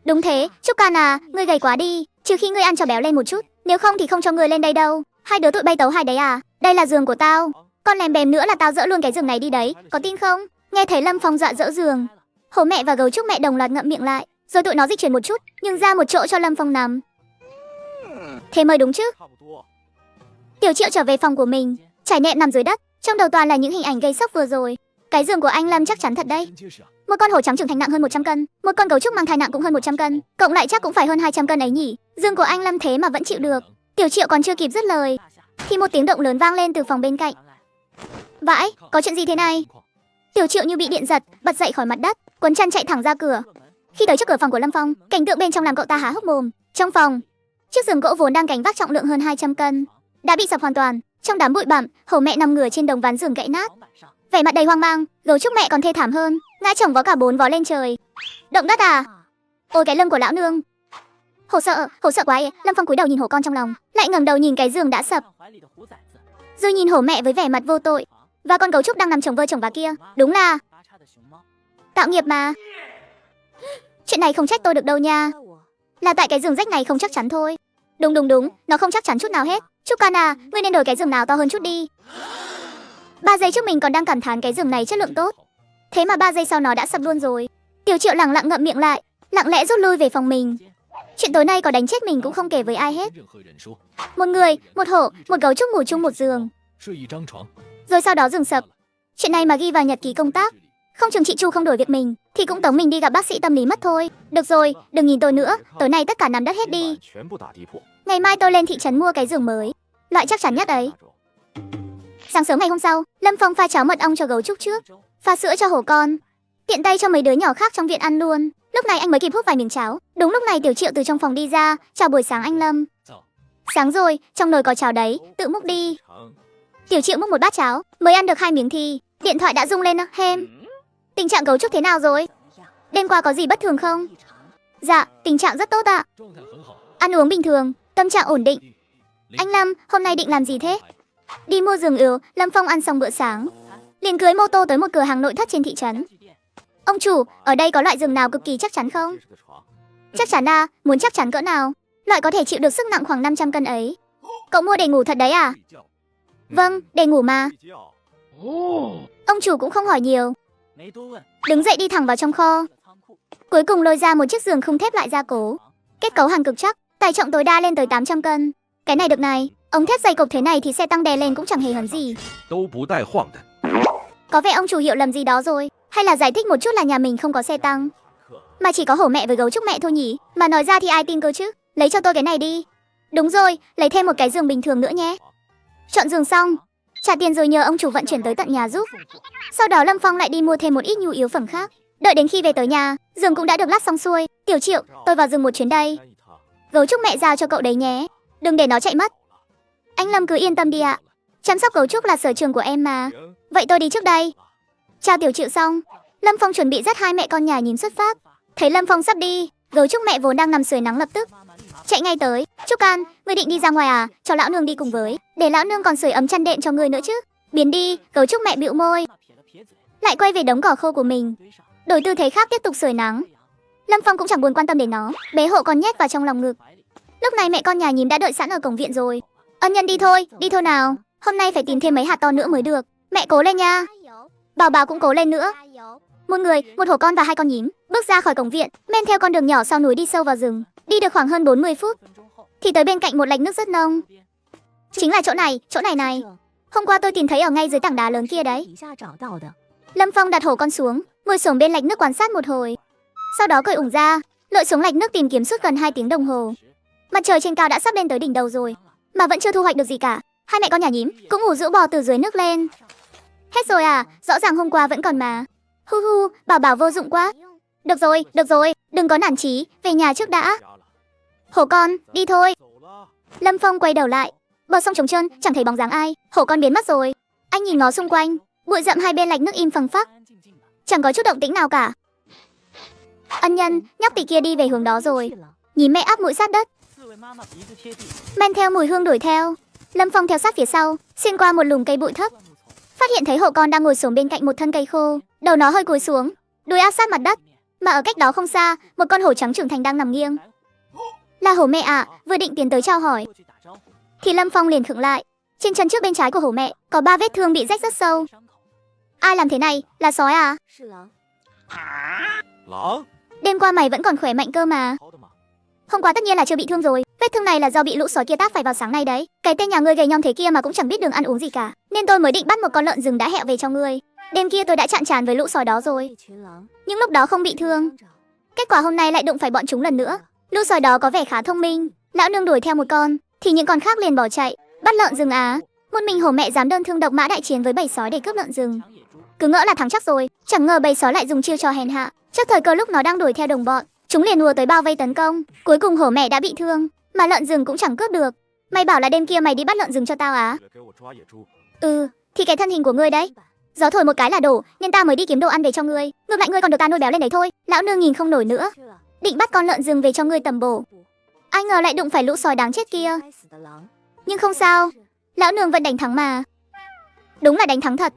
Đúng thế, Trúc Can à, ngươi gầy quá đi, trừ khi ngươi ăn cho béo lên một chút, nếu không thì không cho ngươi lên đây đâu. Hai đứa tụi bay tấu hài đấy à? Đây là giường của tao, con lèm bèm nữa là tao dỡ luôn cái giường này đi đấy, có tin không? Nghe thấy Lâm Phong dọa dỡ giường, hổ mẹ và gấu trúc mẹ đồng loạt ngậm miệng lại, rồi tụi nó dịch chuyển một chút, nhưng ra một chỗ cho Lâm Phong nằm. Thế mới đúng chứ. Tiểu Triệu trở về phòng của mình, trải nệm nằm dưới đất, trong đầu toàn là những hình ảnh gây sốc vừa rồi. Cái giường của anh Lâm chắc chắn thật đấy. Một con hổ trắng trưởng thành nặng hơn 100 cân, một con gấu trúc mang thai nặng cũng hơn 100 cân, cộng lại chắc cũng phải hơn 200 cân ấy nhỉ. Giường của anh Lâm thế mà vẫn chịu được. Tiểu Triệu còn chưa kịp dứt lời thì một tiếng động lớn vang lên từ phòng bên cạnh. Vãi, có chuyện gì thế này? Tiểu Triệu như bị điện giật, bật dậy khỏi mặt đất, quấn chăn chạy thẳng ra cửa. Khi tới trước cửa phòng của Lâm Phong, cảnh tượng bên trong làm cậu ta há hốc mồm. Trong phòng, chiếc giường gỗ vốn đang gánh vác trọng lượng hơn 200 cân đã bị sập hoàn toàn. Trong đám bụi bặm, hổ mẹ nằm ngửa trên đồng ván giường gãy nát, vẻ mặt đầy hoang mang. Gấu trúc mẹ còn thê thảm hơn, ngã chồng vó cả 4 vó lên trời. Động đất à? Ôi cái lưng của lão nương. Hổ sợ quá ấy. Lâm Phong cúi đầu nhìn hổ con trong lòng, lại ngẩng đầu nhìn cái giường đã sập. rồi nhìn hổ mẹ với vẻ mặt vô tội. Và con gấu trúc đang nằm chồng vơ chồng vá kia, đúng là tạo nghiệp mà. Chuyện này không trách tôi được đâu nha. Là tại cái giường rách này không chắc chắn thôi. Đúng, nó không chắc chắn chút nào hết. Trúc Can à, ngươi nên đổi cái giường nào to hơn chút đi. 3 giây trước mình còn đang cảm thán cái giường này chất lượng tốt. Thế mà 3 giây sau nó đã sập luôn rồi. Tiểu Triệu lẳng lặng ngậm miệng lại, lặng lẽ rút lui về phòng mình. Chuyện tối nay có đánh chết mình cũng không kể với ai hết. Một người, một hổ, một gấu trúc ngủ chung một giường. Rồi sau đó giường sập. Chuyện này mà ghi vào nhật ký công tác, không chừng chị Chu không đổi việc mình thì cũng tống mình đi gặp bác sĩ tâm lý mất thôi. Được rồi, đừng nhìn tôi nữa, tối nay tất cả nằm đất hết đi. Ngày mai tôi lên thị trấn mua cái giường mới, loại chắc chắn nhất ấy. Sáng sớm ngày hôm sau, Lâm Phong pha cháo mật ong cho gấu trúc trước, pha sữa cho hổ con, tiện tay cho mấy đứa nhỏ khác trong viện ăn luôn. Lúc này anh mới kịp hút vài miếng cháo. Đúng lúc này Tiểu Triệu từ trong phòng đi ra, chào buổi sáng anh Lâm. Sáng rồi, trong nồi có cháo đấy, tự múc đi. Tiểu Triệu múc một bát cháo, mới ăn được 2 miếng thì điện thoại đã rung lên. Hem, tình trạng gấu trúc thế nào rồi? Đêm qua có gì bất thường không? Dạ, tình trạng rất tốt ạ. Ăn uống bình thường, tâm trạng ổn định. Anh Lâm, hôm nay định làm gì thế? Đi mua giường yếu. Lâm Phong ăn xong bữa sáng, liền cưới mô tô tới một cửa hàng nội thất trên thị trấn. Ông chủ, ở đây có loại giường nào cực kỳ chắc chắn không? Chắc chắn à, muốn chắc chắn cỡ nào? Loại có thể chịu được sức nặng khoảng 500 cân ấy. Cậu mua để ngủ thật đấy à? Vâng, để ngủ mà. Ông chủ cũng không hỏi nhiều, đứng dậy đi thẳng vào trong kho. Cuối cùng lôi ra một chiếc giường khung thép loại gia cố, kết cấu hàng cực chắc, tải trọng tối đa lên tới 800 cân. Cái này được này, ống thép dày cộp thế này thì xe tăng đè lên cũng chẳng hề hấn gì. Có vẻ ông chủ hiểu lầm gì đó rồi. Hay là giải thích một chút là nhà mình không có xe tăng, mà chỉ có hổ mẹ với gấu trúc mẹ thôi nhỉ? Mà nói ra thì ai tin cơ chứ? Lấy cho tôi cái này đi. Đúng rồi, lấy thêm một cái giường bình thường nữa nhé. Chọn giường xong, trả tiền rồi nhờ ông chủ vận chuyển tới tận nhà giúp. Sau đó Lâm Phong lại đi mua thêm một ít nhu yếu phẩm khác. Đợi đến khi về tới nhà, giường cũng đã được lắp xong xuôi. Tiểu Triệu, tôi vào giường một chuyến đây. Gấu trúc mẹ giao cho cậu đấy nhé, đừng để nó chạy mất. Anh Lâm cứ yên tâm đi ạ. Chăm sóc gấu trúc là sở trường của em mà. Vậy tôi đi trước đây. Chào Tiểu Triệu xong, Lâm Phong chuẩn bị dắt hai mẹ con nhà nhìn xuất phát. Thấy Lâm Phong sắp đi, gấu trúc mẹ vốn đang nằm sưởi nắng lập tức chạy ngay tới. Trúc Can, ngươi định đi ra ngoài à? Cho lão nương đi cùng với, để lão nương còn sưởi ấm chăn đệm cho ngươi nữa chứ. Biến đi. Gấu trúc mẹ bĩu môi, lại quay về đống cỏ khô của mình, đổi tư thế khác tiếp tục sưởi nắng. Lâm Phong cũng chẳng buồn quan tâm đến nó, bế hộ con nhét vào trong lòng ngực. Lúc này mẹ con nhà nhím đã đợi sẵn ở cổng viện rồi. Ân nhân đi thôi nào. Hôm nay phải tìm thêm mấy hạt to nữa mới được. Mẹ cố lên nha. Bảo Bảo cũng cố lên nữa. Một người, một hổ con và 2 con nhím bước ra khỏi cổng viện, men theo con đường nhỏ sau núi đi sâu vào rừng. Đi được khoảng hơn 40 phút thì tới bên cạnh một lạch nước rất nông. Chính là chỗ này này. Hôm qua tôi tìm thấy ở ngay dưới tảng đá lớn kia đấy. Lâm Phong đặt hổ con xuống, ngồi xổm bên lạch nước quan sát một hồi. Sau đó cởi ủng ra, lội xuống lạch nước tìm kiếm suốt gần 2 tiếng đồng hồ. Mặt trời trên cao đã sắp lên tới đỉnh đầu rồi, mà vẫn chưa thu hoạch được gì cả. Hai mẹ con nhà nhím cũng ủ rũ bò từ dưới nước lên. Hết rồi à? Rõ ràng hôm qua vẫn còn mà. Hu, Bảo Bảo vô dụng quá. Được rồi, đừng có nản chí, về nhà trước đã. Hổ con, đi thôi. Lâm Phong quay đầu lại, bờ sông trống trơn, chẳng thấy bóng dáng ai. Hổ con biến mất rồi. Anh nhìn ngó xung quanh, bụi rậm hai bên lạch nước im phăng phắc, chẳng có chút động tĩnh nào cả. Ân nhân, nhóc tỉ kia đi về hướng đó rồi. Nhím mẹ áp mũi sát đất, men theo mùi hương đuổi theo. Lâm Phong theo sát phía sau, xuyên qua một lùm cây bụi thấp, phát hiện thấy hổ con đang ngồi xổm bên cạnh một thân cây khô, đầu nó hơi cúi xuống, đuôi áp sát mặt đất. Mà ở cách đó không xa, một con hổ trắng trưởng thành đang nằm nghiêng. Là hổ mẹ ạ. Vừa định tiến tới chào hỏi thì Lâm Phong liền khựng lại. Trên chân trước bên trái của hổ mẹ có 3 vết thương bị rách rất sâu. Ai làm thế này? Là sói à? Đêm qua mày vẫn còn khỏe mạnh cơ mà. Hôm qua tất nhiên là chưa bị thương rồi. Vết thương này là do bị lũ sói kia táp phải vào sáng nay đấy. Cái tên nhà ngươi gầy nhom thế kia mà cũng chẳng biết đường ăn uống gì cả, nên tôi mới định bắt một con lợn rừng đã hẹo về cho ngươi. Đêm kia tôi đã chạn trán với lũ sói đó rồi, nhưng lúc đó không bị thương. Kết quả hôm nay lại đụng phải bọn chúng lần nữa. Lũ sói đó có vẻ khá thông minh. Lão nương đuổi theo một con thì những con khác liền bỏ chạy. Bắt lợn rừng á? Một mình hổ mẹ dám đơn thương độc mã đại chiến với bầy sói để cướp lợn rừng, cứ ngỡ là thắng chắc rồi. Chẳng ngờ bầy sói lại dùng chiêu trò hèn hạ. Trước thời cơ lúc nó đang đuổi theo đồng bọn, chúng liền ùa tới bao vây tấn công. Cuối cùng hổ mẹ đã bị thương, mà lợn rừng cũng chẳng cướp được. Mày bảo là đêm kia mày đi bắt lợn rừng cho tao á? Ừ, thì cái thân hình của ngươi đấy, gió thổi một cái là đổ, nên tao mới đi kiếm đồ ăn về cho ngươi. Ngược lại ngươi còn được ta nuôi béo lên đấy thôi. Lão nương nhìn không nổi nữa, định bắt con lợn rừng về cho ngươi tầm bổ. Ai ngờ lại đụng phải lũ sói đáng chết kia. Nhưng không sao, lão nương vẫn đánh thắng mà. Đúng là đánh thắng thật.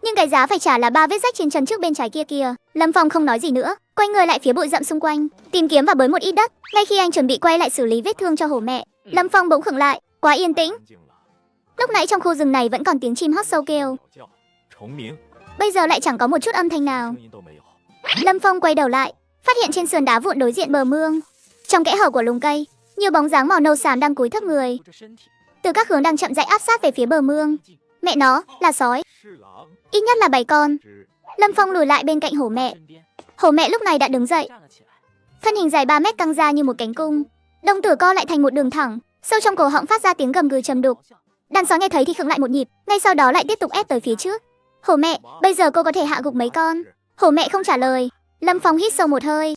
Nhưng cái giá phải trả là 3 vết rách trên chân trước bên trái kia kìa. Lâm Phong không nói gì nữa, quay người lại phía bụi rậm xung quanh, tìm kiếm và bới một ít đất. Ngay khi anh chuẩn bị quay lại xử lý vết thương cho hổ mẹ, Lâm Phong bỗng khựng lại, quá yên tĩnh. Lúc nãy trong khu rừng này vẫn còn tiếng chim hót sâu kêu, bây giờ lại chẳng có một chút âm thanh nào. Lâm Phong quay đầu lại, phát hiện trên sườn đá vụn đối diện bờ mương, trong kẽ hở của lùm cây, nhiều bóng dáng màu nâu xám đang cúi thấp người, từ các hướng đang chậm rãi áp sát về phía bờ mương. Mẹ nó, là sói. Ít nhất là 7 con. Lâm Phong lùi lại bên cạnh hổ mẹ. Hổ mẹ lúc này đã đứng dậy. Thân hình dài 3 mét căng ra như một cánh cung. Đồng tử co lại thành một đường thẳng, sâu trong cổ họng phát ra tiếng gầm gừ trầm đục. Đàn sói nghe thấy thì khựng lại một nhịp, ngay sau đó lại tiếp tục ép tới phía trước. Hổ mẹ, bây giờ cô có thể hạ gục mấy con? Hổ mẹ không trả lời. Lâm Phong hít sâu một hơi,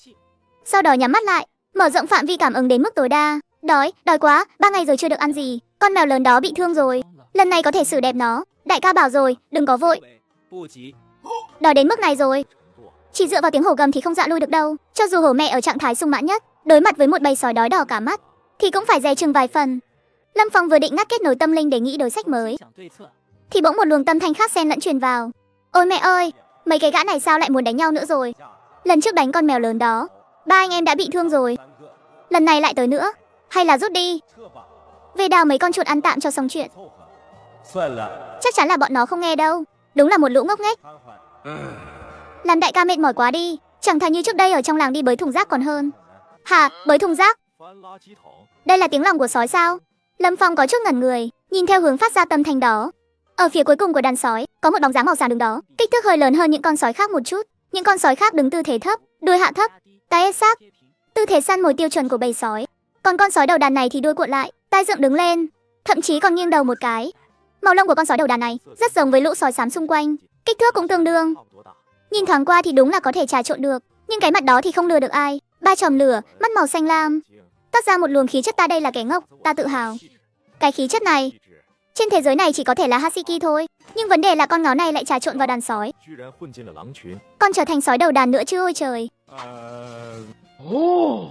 sau đó nhắm mắt lại, mở rộng phạm vi cảm ứng đến mức tối đa. Đói quá, 3 ngày rồi chưa được ăn gì. Con mèo lớn đó bị thương rồi, lần này có thể xử đẹp nó. Đại ca bảo rồi, đừng có vội. Đói đến mức này rồi, chỉ dựa vào tiếng hổ gầm thì không dọa lui được đâu. Cho dù hổ mẹ ở trạng thái sung mãn nhất, đối mặt với một bầy sói đói đỏ cả mắt thì cũng phải dè chừng vài phần. Lâm Phong vừa định ngắt kết nối tâm linh để nghĩ đối sách mới, thì bỗng một luồng tâm thanh khác xen lẫn truyền vào. Ôi mẹ ơi, mấy cái gã này sao lại muốn đánh nhau nữa rồi? Lần trước đánh con mèo lớn đó, 3 anh em đã bị thương rồi, lần này lại tới nữa. Hay là rút đi, về đào mấy con chuột ăn tạm cho xong chuyện. Chắc chắn là bọn nó không nghe đâu. Đúng là một lũ ngốc nghếch. Làm đại ca mệt mỏi quá đi, chẳng thà như trước đây ở trong làng đi bới thùng rác còn hơn. Hả, bới thùng rác? Đây là tiếng lòng của sói sao? Lâm Phong có chút ngẩn người, nhìn theo hướng phát ra tâm thanh đó. Ở phía cuối cùng của đàn sói, có một bóng dáng màu xám đứng đó, kích thước hơi lớn hơn những con sói khác một chút. Những con sói khác đứng tư thế thấp, đuôi hạ thấp, tai ép sát, tư thế săn mồi tiêu chuẩn của bầy sói. Còn con sói đầu đàn này thì đuôi cuộn lại, tai dựng đứng lên, thậm chí còn nghiêng đầu một cái. Màu lông của con sói đầu đàn này rất giống với lũ sói xám xung quanh, kích thước cũng tương đương. Nhìn thoáng qua thì đúng là có thể trà trộn được, nhưng cái mặt đó thì không lừa được ai. 3 chòm lửa, mắt màu xanh lam, toát ra một luồng khí chất ta đây là kẻ ngốc, ta tự hào. Cái khí chất này, trên thế giới này chỉ có thể là Hasiki thôi. Nhưng vấn đề là con ngáo này lại trà trộn vào đàn sói, còn trở thành sói đầu đàn nữa chứ. Ôi trời.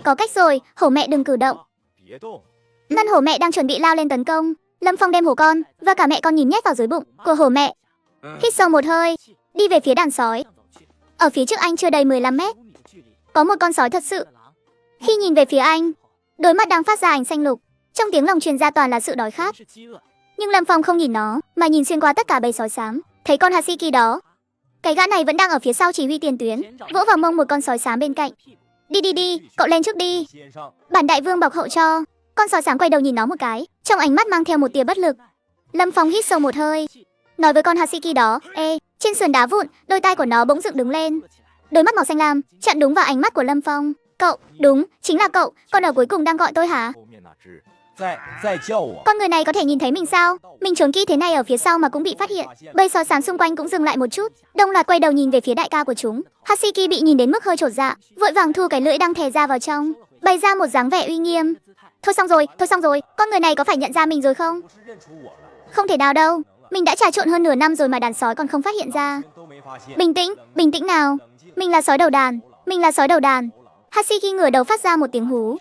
Có cách rồi, hổ mẹ đừng cử động. Ngân hổ mẹ đang chuẩn bị lao lên tấn công. Lâm Phong đem hổ con và cả mẹ con nhìn nhét vào dưới bụng của hổ mẹ, hít sâu một hơi, đi về phía đàn sói. Ở phía trước anh chưa đầy 15 mét, có một con sói thật sự. Khi nhìn về phía anh, đôi mắt đang phát ra ánh xanh lục, trong tiếng lòng truyền ra toàn là sự đói khát. Nhưng Lâm Phong không nhìn nó, mà nhìn xuyên qua tất cả bầy sói xám, thấy con Hasiki đó. Cái gã này vẫn đang ở phía sau chỉ huy tiền tuyến, vỗ vào mông một con sói xám bên cạnh. Đi, cậu lên trước đi, bản đại vương bọc hậu cho. Con sói xám quay đầu nhìn nó một cái, trong ánh mắt mang theo một tia bất lực. Lâm Phong hít sâu một hơi, nói với con Hasiki đó, ê. Trên sườn đá vụn, đôi tai của nó bỗng dựng đứng lên, đôi mắt màu xanh lam chặn đúng vào ánh mắt của Lâm Phong. Cậu, đúng, chính là cậu, con ở cuối cùng đang gọi tôi hả? Con người này có thể nhìn thấy mình sao? Mình trốn kỹ thế này ở phía sau mà cũng bị phát hiện. Bầy sói xám xung quanh cũng dừng lại một chút, đồng loạt quay đầu nhìn về phía đại ca của chúng. Hasiki bị nhìn đến mức hơi chột dạ, vội vàng thu cái lưỡi đang thè ra vào trong, bày ra một dáng vẻ uy nghiêm. Thôi xong rồi, con người này có phải nhận ra mình rồi không? Không thể nào đâu, mình đã trà trộn hơn nửa năm rồi mà đàn sói còn không phát hiện ra. Bình tĩnh nào, mình là sói đầu đàn. Hasiki ngửa đầu phát ra một tiếng hú.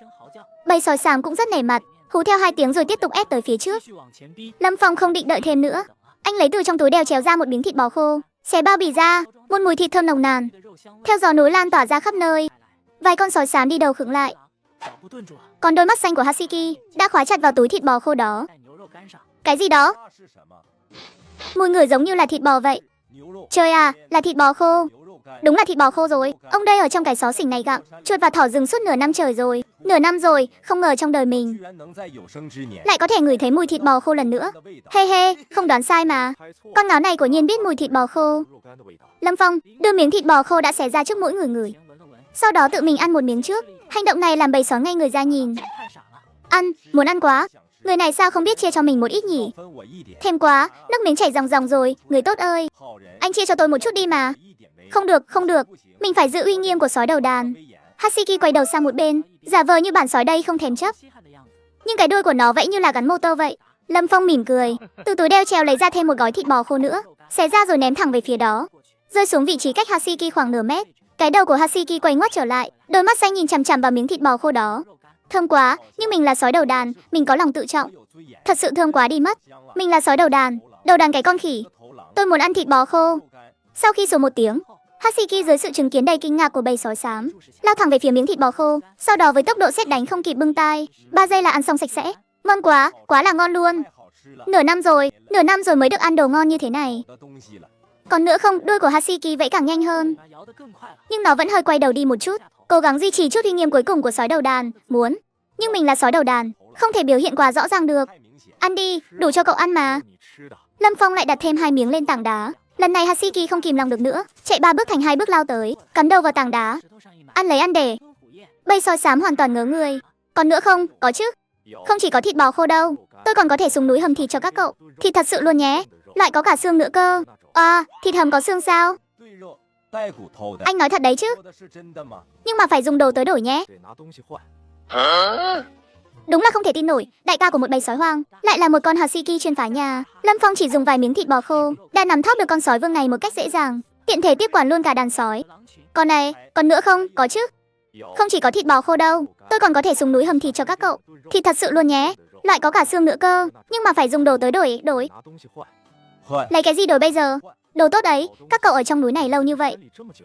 Bầy sói xám cũng rất nể mặt, hú theo 2 tiếng rồi tiếp tục ép tới phía trước. Lâm Phong không định đợi thêm nữa, anh lấy từ trong túi đeo chéo ra một miếng thịt bò khô, xé bao bì ra, một mùi thịt thơm nồng nàn theo gió núi lan tỏa ra khắp nơi. Vài con sói xám đi đầu khựng lại, còn đôi mắt xanh của Hasiki đã khóa chặt vào túi thịt bò khô đó. Cái gì đó? Mùi ngửi giống như là thịt bò vậy. Trời à, là thịt bò khô. Đúng là thịt bò khô rồi. Ông đây ở trong cái xó xỉnh này gặm chuột và thỏ rừng suốt nửa năm trời rồi. Nửa năm rồi, không ngờ trong đời mình lại có thể ngửi thấy mùi thịt bò khô lần nữa. He, không đoán sai mà. Con ngáo này quả nhiên biết mùi thịt bò khô. Lâm Phong đưa miếng thịt bò khô đã xé ra trước mũi ngửi, sau đó tự mình ăn một miếng trước. Hành động này làm bầy sói ngay người ra nhìn. Muốn ăn quá. Người này sao không biết chia cho mình một ít nhỉ? Thèm quá, nước miếng chảy ròng ròng rồi. Người tốt ơi, anh chia cho tôi một chút đi mà. Không được, mình phải giữ uy nghiêm của sói đầu đàn. Hasiki quay đầu sang một bên, giả vờ như bản sói đây không thèm chấp, nhưng cái đuôi của nó vẫy như là gắn motor vậy. Lâm Phong mỉm cười, từ túi đeo trèo lấy ra thêm một gói thịt bò khô nữa, xé ra rồi ném thẳng về phía đó, rơi xuống vị trí cách Hasiki khoảng nửa mét. Cái đầu của Hasiki quay ngoắt trở lại, đôi mắt xanh nhìn chằm chằm vào miếng thịt bò khô đó. Thơm quá, nhưng mình là sói đầu đàn, mình có lòng tự trọng. Thật sự thơm quá đi mất. Mình là sói đầu đàn cái con khỉ. Tôi muốn ăn thịt bò khô. Sau khi sủa một tiếng, Hasiki dưới sự chứng kiến đầy kinh ngạc của bầy sói xám, lao thẳng về phía miếng thịt bò khô, sau đó với tốc độ sét đánh không kịp bưng tay, 3 giây là ăn xong sạch sẽ. Ngon quá, quá là ngon luôn. Nửa năm rồi mới được ăn đồ ngon như thế này. Còn nữa không, đuôi của Hasiki vẫy càng nhanh hơn. Nhưng nó vẫn hơi quay đầu đi một chút, cố gắng duy trì chút uy nghiêm cuối cùng của sói đầu đàn, muốn. Nhưng mình là sói đầu đàn, không thể biểu hiện quá rõ ràng được. Ăn đi, đủ cho cậu ăn mà. Lâm Phong lại đặt thêm 2 miếng lên tảng đá. Lần này Hasiki không kìm lòng được nữa, chạy 3 bước thành 2 bước lao tới, cắm đầu vào tảng đá. Ăn lấy ăn để. Bầy sói xám hoàn toàn ngớ người. Còn nữa không, có chứ. Không chỉ có thịt bò khô đâu, tôi còn có thể xuống núi hầm thịt cho các cậu. Thịt thật sự luôn nhé, lại có cả xương nữa cơ. À, thịt hầm có xương sao? Anh nói thật đấy chứ. Nhưng mà phải dùng đồ tới đổi nhé. Đúng là không thể tin nổi, đại ca của một bầy sói hoang lại là một con Hasiki chuyên phá nhà. Lâm Phong chỉ dùng vài miếng thịt bò khô đã nắm thóp được con sói vương này một cách dễ dàng, tiện thể tiếp quản luôn cả đàn sói. Còn này, còn nữa không, có chứ. Không chỉ có thịt bò khô đâu, tôi còn có thể xuống núi hầm thịt cho các cậu. Thịt thật sự luôn nhé, lại có cả xương nữa cơ. Nhưng mà phải dùng đồ tới đổi. Lấy cái gì đổi bây giờ? Đồ tốt đấy, các cậu ở trong núi này lâu như vậy,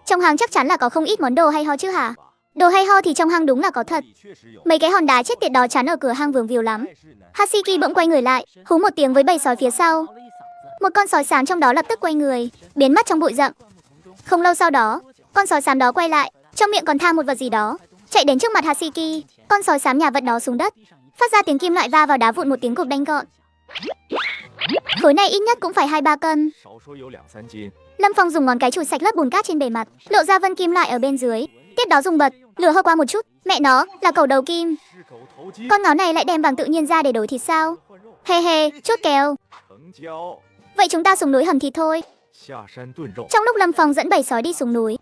trong hang chắc chắn là có không ít món đồ hay ho chứ hả? Đồ hay ho thì trong hang đúng là có thật. Mấy cái hòn đá chết tiệt đó chán ở cửa hang vướng víu lắm. Hasiki bỗng quay người lại, hú một tiếng với bầy sói phía sau. Một con sói xám trong đó lập tức quay người, biến mất trong bụi rậm. Không lâu sau đó, con sói xám đó quay lại, trong miệng còn tha một vật gì đó, chạy đến trước mặt Hasiki. Con sói xám nhả vật đó xuống đất, phát ra tiếng kim loại va vào đá vụn một tiếng cộp đanh gọn. Khối này ít nhất cũng phải 2-3 cân. Lâm Phong dùng ngón cái chùi sạch lớp bùn cát trên bề mặt, lộ ra vân kim loại ở bên dưới. Tiếp đó dùng bật, lửa hơi qua một chút. Mẹ nó, là cẩu đầu kim. Con ngáo này lại đem vàng tự nhiên ra để đổi thịt sao? He he, chốt kèo. Vậy chúng ta xuống núi hầm thịt thôi. Trong lúc Lâm Phong dẫn bầy sói đi xuống núi,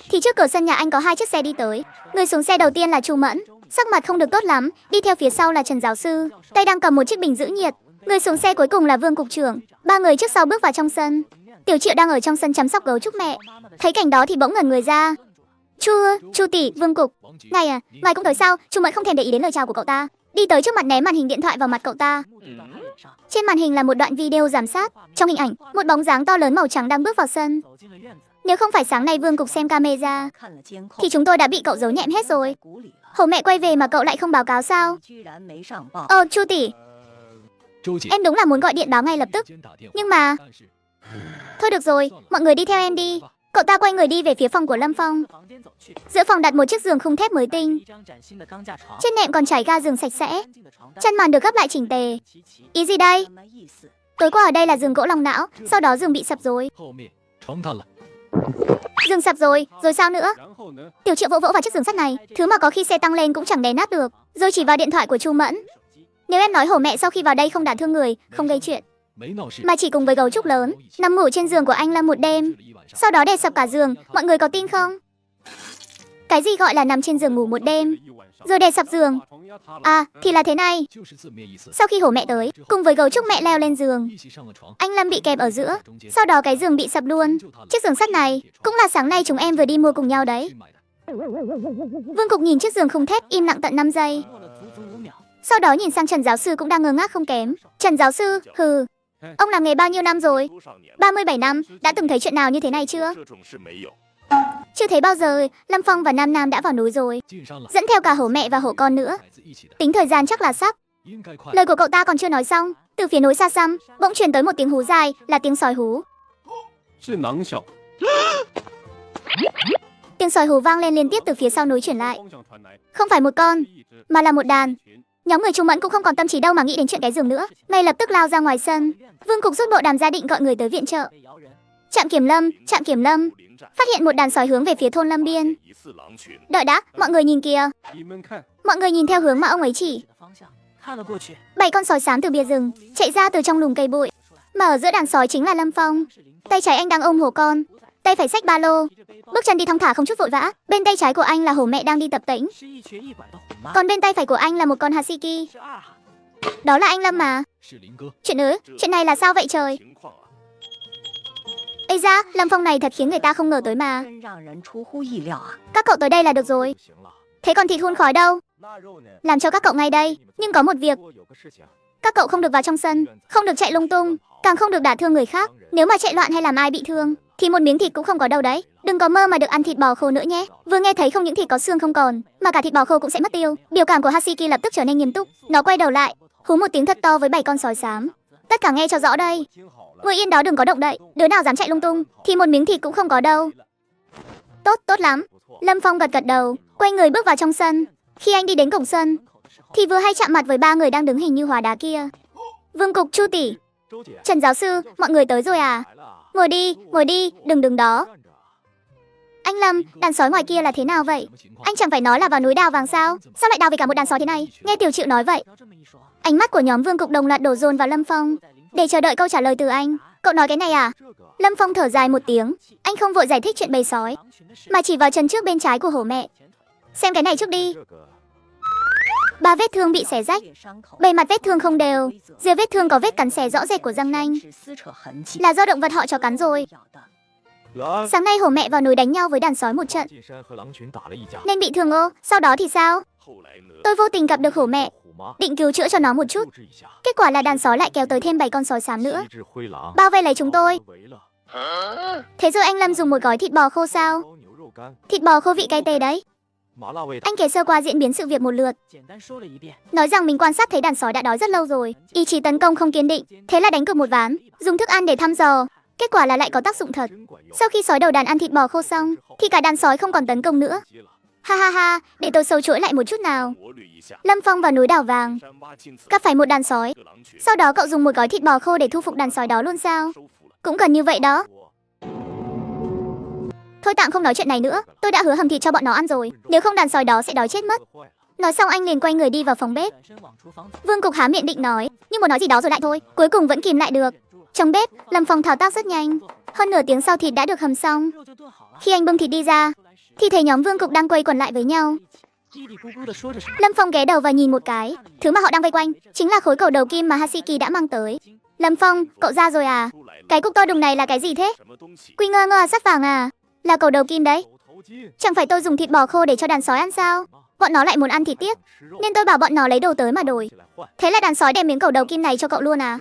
thì trước cửa sân nhà anh có 2 chiếc xe đi tới. Người xuống xe đầu tiên là Chu Mẫn, sắc mặt không được tốt lắm. Đi theo phía sau là Trần giáo sư, tay đang cầm một chiếc bình giữ nhiệt. Người xuống xe cuối cùng là Vương cục trưởng. 3 người trước sau bước vào trong sân. Tiểu Triệu đang ở trong sân chăm sóc gấu trúc mẹ. Thấy cảnh đó thì bỗng ngẩn người ra. Chu tỷ, Vương cục. Ngài cũng tới sao? Chu Mẫn không thèm để ý đến lời chào của cậu ta, đi tới trước mặt ném màn hình điện thoại vào mặt cậu ta. Trên màn hình là một đoạn video giám sát. Trong hình ảnh, một bóng dáng to lớn màu trắng đang bước vào sân. Nếu không phải sáng nay Vương cục xem camera thì chúng tôi đã bị cậu giấu nhẹm hết rồi. Hổ mẹ quay về mà cậu lại không báo cáo sao? Chu tỷ, em đúng là muốn gọi điện báo ngay lập tức, nhưng mà... Thôi được rồi, mọi người đi theo em đi. Cậu ta quay người đi về phía phòng của Lâm Phong. Giữa phòng đặt một chiếc giường khung thép mới tinh. Trên nệm còn trải ga giường sạch sẽ. Chăn màn được gấp lại chỉnh tề. Ý gì đây? Tối qua ở đây là giường gỗ lòng não, sau đó giường bị sập rồi. Giường sập rồi sao nữa? Tiểu Triệu vỗ vào chiếc giường sắt này, thứ mà có khi xe tăng lên cũng chẳng đè nát được. Rồi chỉ vào điện thoại của Chu Mẫn. Nếu em nói hổ mẹ sau khi vào đây không đả thương người, không gây chuyện, mà chỉ cùng với gấu trúc lớn nằm ngủ trên giường của anh Lâm một đêm, sau đó đè sập cả giường, mọi người có tin không? Cái gì gọi là nằm trên giường ngủ một đêm rồi đè sập giường? À, thì là thế này. Sau khi hổ mẹ tới, cùng với gấu trúc mẹ leo lên giường, anh Lâm bị kẹp ở giữa, sau đó cái giường bị sập luôn. Chiếc giường sắt này cũng là sáng nay chúng em vừa đi mua cùng nhau đấy. Vương cục nhìn chiếc giường khung thép im lặng tận 5 giây. Sau đó nhìn sang Trần giáo sư cũng đang ngơ ngác không kém. Trần giáo sư, hừ, ông làm nghề bao nhiêu năm rồi? 37 năm, đã từng thấy chuyện nào như thế này chưa? Chưa thấy bao giờ. Lâm Phong và Nam Nam đã vào núi rồi, dẫn theo cả hổ mẹ và hổ con nữa. Tính thời gian chắc là sắp. Lời của cậu ta còn chưa nói xong, từ phía núi xa xăm bỗng truyền tới một tiếng hú dài, là tiếng sói hú. Tiếng sói hú vang lên liên tiếp từ phía sau núi truyền lại. Không phải một con, mà là một đàn. Nhóm người Chu Mẫn cũng không còn tâm trí đâu mà nghĩ đến chuyện cái giường nữa, ngay lập tức lao ra ngoài sân. Vương cục rút bộ đàm ra định gọi người tới viện trợ. Trạm kiểm lâm, phát hiện một đàn sói hướng về phía thôn Lâm Biên. Đợi đã, mọi người nhìn kìa. Mọi người nhìn theo hướng mà ông ấy chỉ. 7 con sói xám từ bìa rừng chạy ra từ trong lùm cây bụi, mà ở giữa đàn sói chính là Lâm Phong. Tay trái anh đang ôm hổ con, tay phải xách ba lô, bước chân đi thong thả không chút vội vã. Bên tay trái của anh là hổ mẹ đang đi tập tễnh, còn bên tay phải của anh là một con Hasiki. Đó là anh Lâm mà. Chuyện này là sao vậy trời? Ây da, Lâm Phong này thật khiến người ta không ngờ tới mà. Các cậu tới đây là được rồi. Thế còn thịt hun khói đâu? Làm cho các cậu ngay đây. Nhưng có một việc, các cậu không được vào trong sân, không được chạy lung tung. càng không được đả thương người khác. Nếu mà chạy loạn hay làm ai bị thương, thì một miếng thịt cũng không có đâu đấy. Đừng có mơ mà được ăn thịt bò khô nữa nhé. Vừa nghe thấy không những thịt có xương không còn, mà cả thịt bò khô cũng sẽ mất tiêu. Biểu cảm của Hasiki lập tức trở nên nghiêm túc. Nó quay đầu lại, hú một tiếng thật to với 7 con sói xám. Tất cả nghe cho rõ đây. Ngồi yên đó đừng có động đậy. Đứa nào dám chạy lung tung, thì một miếng thịt cũng không có đâu. Tốt lắm. Lâm Phong gật đầu, quay người bước vào trong sân. Khi anh đi đến cổng sân, thì vừa hay chạm mặt với 3 người đang đứng hình như hóa đá kia. Vương Cục, Chu tỷ, Trần giáo sư, mọi người tới rồi à? Ngồi đi, đừng đứng đó. Anh Lâm, đàn sói ngoài kia là thế nào vậy? Anh chẳng phải nói là vào núi đào vàng sao? Sao lại đào về cả một đàn sói thế này? Nghe Tiểu Triệu nói vậy. Ánh mắt của nhóm Vương Cục đồng loạt đổ dồn vào Lâm Phong, để chờ đợi câu trả lời từ anh. Cậu nói cái này à? Lâm Phong thở dài một tiếng. Anh không vội giải thích chuyện bầy sói, mà chỉ vào chân trước bên trái của hổ mẹ. Xem cái này trước đi. 3 vết thương bị xé rách, bề mặt vết thương không đều, dưới vết thương có vết cắn xé rõ rệt của răng nanh, là do động vật họ chó cắn rồi. Sáng nay hổ mẹ vào núi đánh nhau với đàn sói một trận, nên bị thương ô. Sau đó thì sao? Tôi vô tình gặp được hổ mẹ, định cứu chữa cho nó một chút. Kết quả là đàn sói lại kéo tới thêm 7 con sói xám nữa, bao vây lấy chúng tôi. Thế rồi anh Lâm dùng một gói thịt bò khô sao? Thịt bò khô vị cay tê đấy. Anh kể sơ qua diễn biến sự việc một lượt, nói rằng mình quan sát thấy đàn sói đã đói rất lâu rồi, ý chí tấn công không kiên định, thế là đánh cược một ván, dùng thức ăn để thăm dò. Kết quả là lại có tác dụng thật. Sau khi sói đầu đàn ăn thịt bò khô xong, thì cả đàn sói không còn tấn công nữa. Ha, để tôi sâu chuỗi lại một chút nào. Lâm Phong vào núi đảo vàng, gặp phải một đàn sói. Sau đó cậu dùng một gói thịt bò khô để thu phục đàn sói đó luôn sao? Cũng cần như vậy đó. Thôi tạm không nói chuyện này nữa, tôi đã hứa hầm thịt cho bọn nó ăn rồi, nếu không đàn sói đó sẽ đói chết mất. Nói xong anh liền quay người đi vào phòng bếp. Vương Cục há miệng định nói, nhưng muốn nói gì đó rồi lại thôi, cuối cùng vẫn kìm lại được. Trong bếp, Lâm Phong thao tác rất nhanh, hơn nửa tiếng sau thịt đã được hầm xong. Khi anh bưng thịt đi ra, thì thấy nhóm Vương Cục đang quây quần lại với nhau. Lâm Phong ghé đầu và nhìn một cái, thứ mà họ đang vây quanh chính là khối cầu đầu kim mà Hasiki đã mang tới. Lâm Phong, cậu ra rồi à? Cái cục to đùng này là cái gì thế? Quy ngơ sắt vàng à? Là cầu đầu kim đấy. Chẳng phải tôi dùng thịt bò khô để cho đàn sói ăn sao? Bọn nó lại muốn ăn thịt tiếc, nên tôi bảo bọn nó lấy đồ tới mà đổi. Thế là đàn sói đem miếng cầu đầu kim này cho cậu luôn à?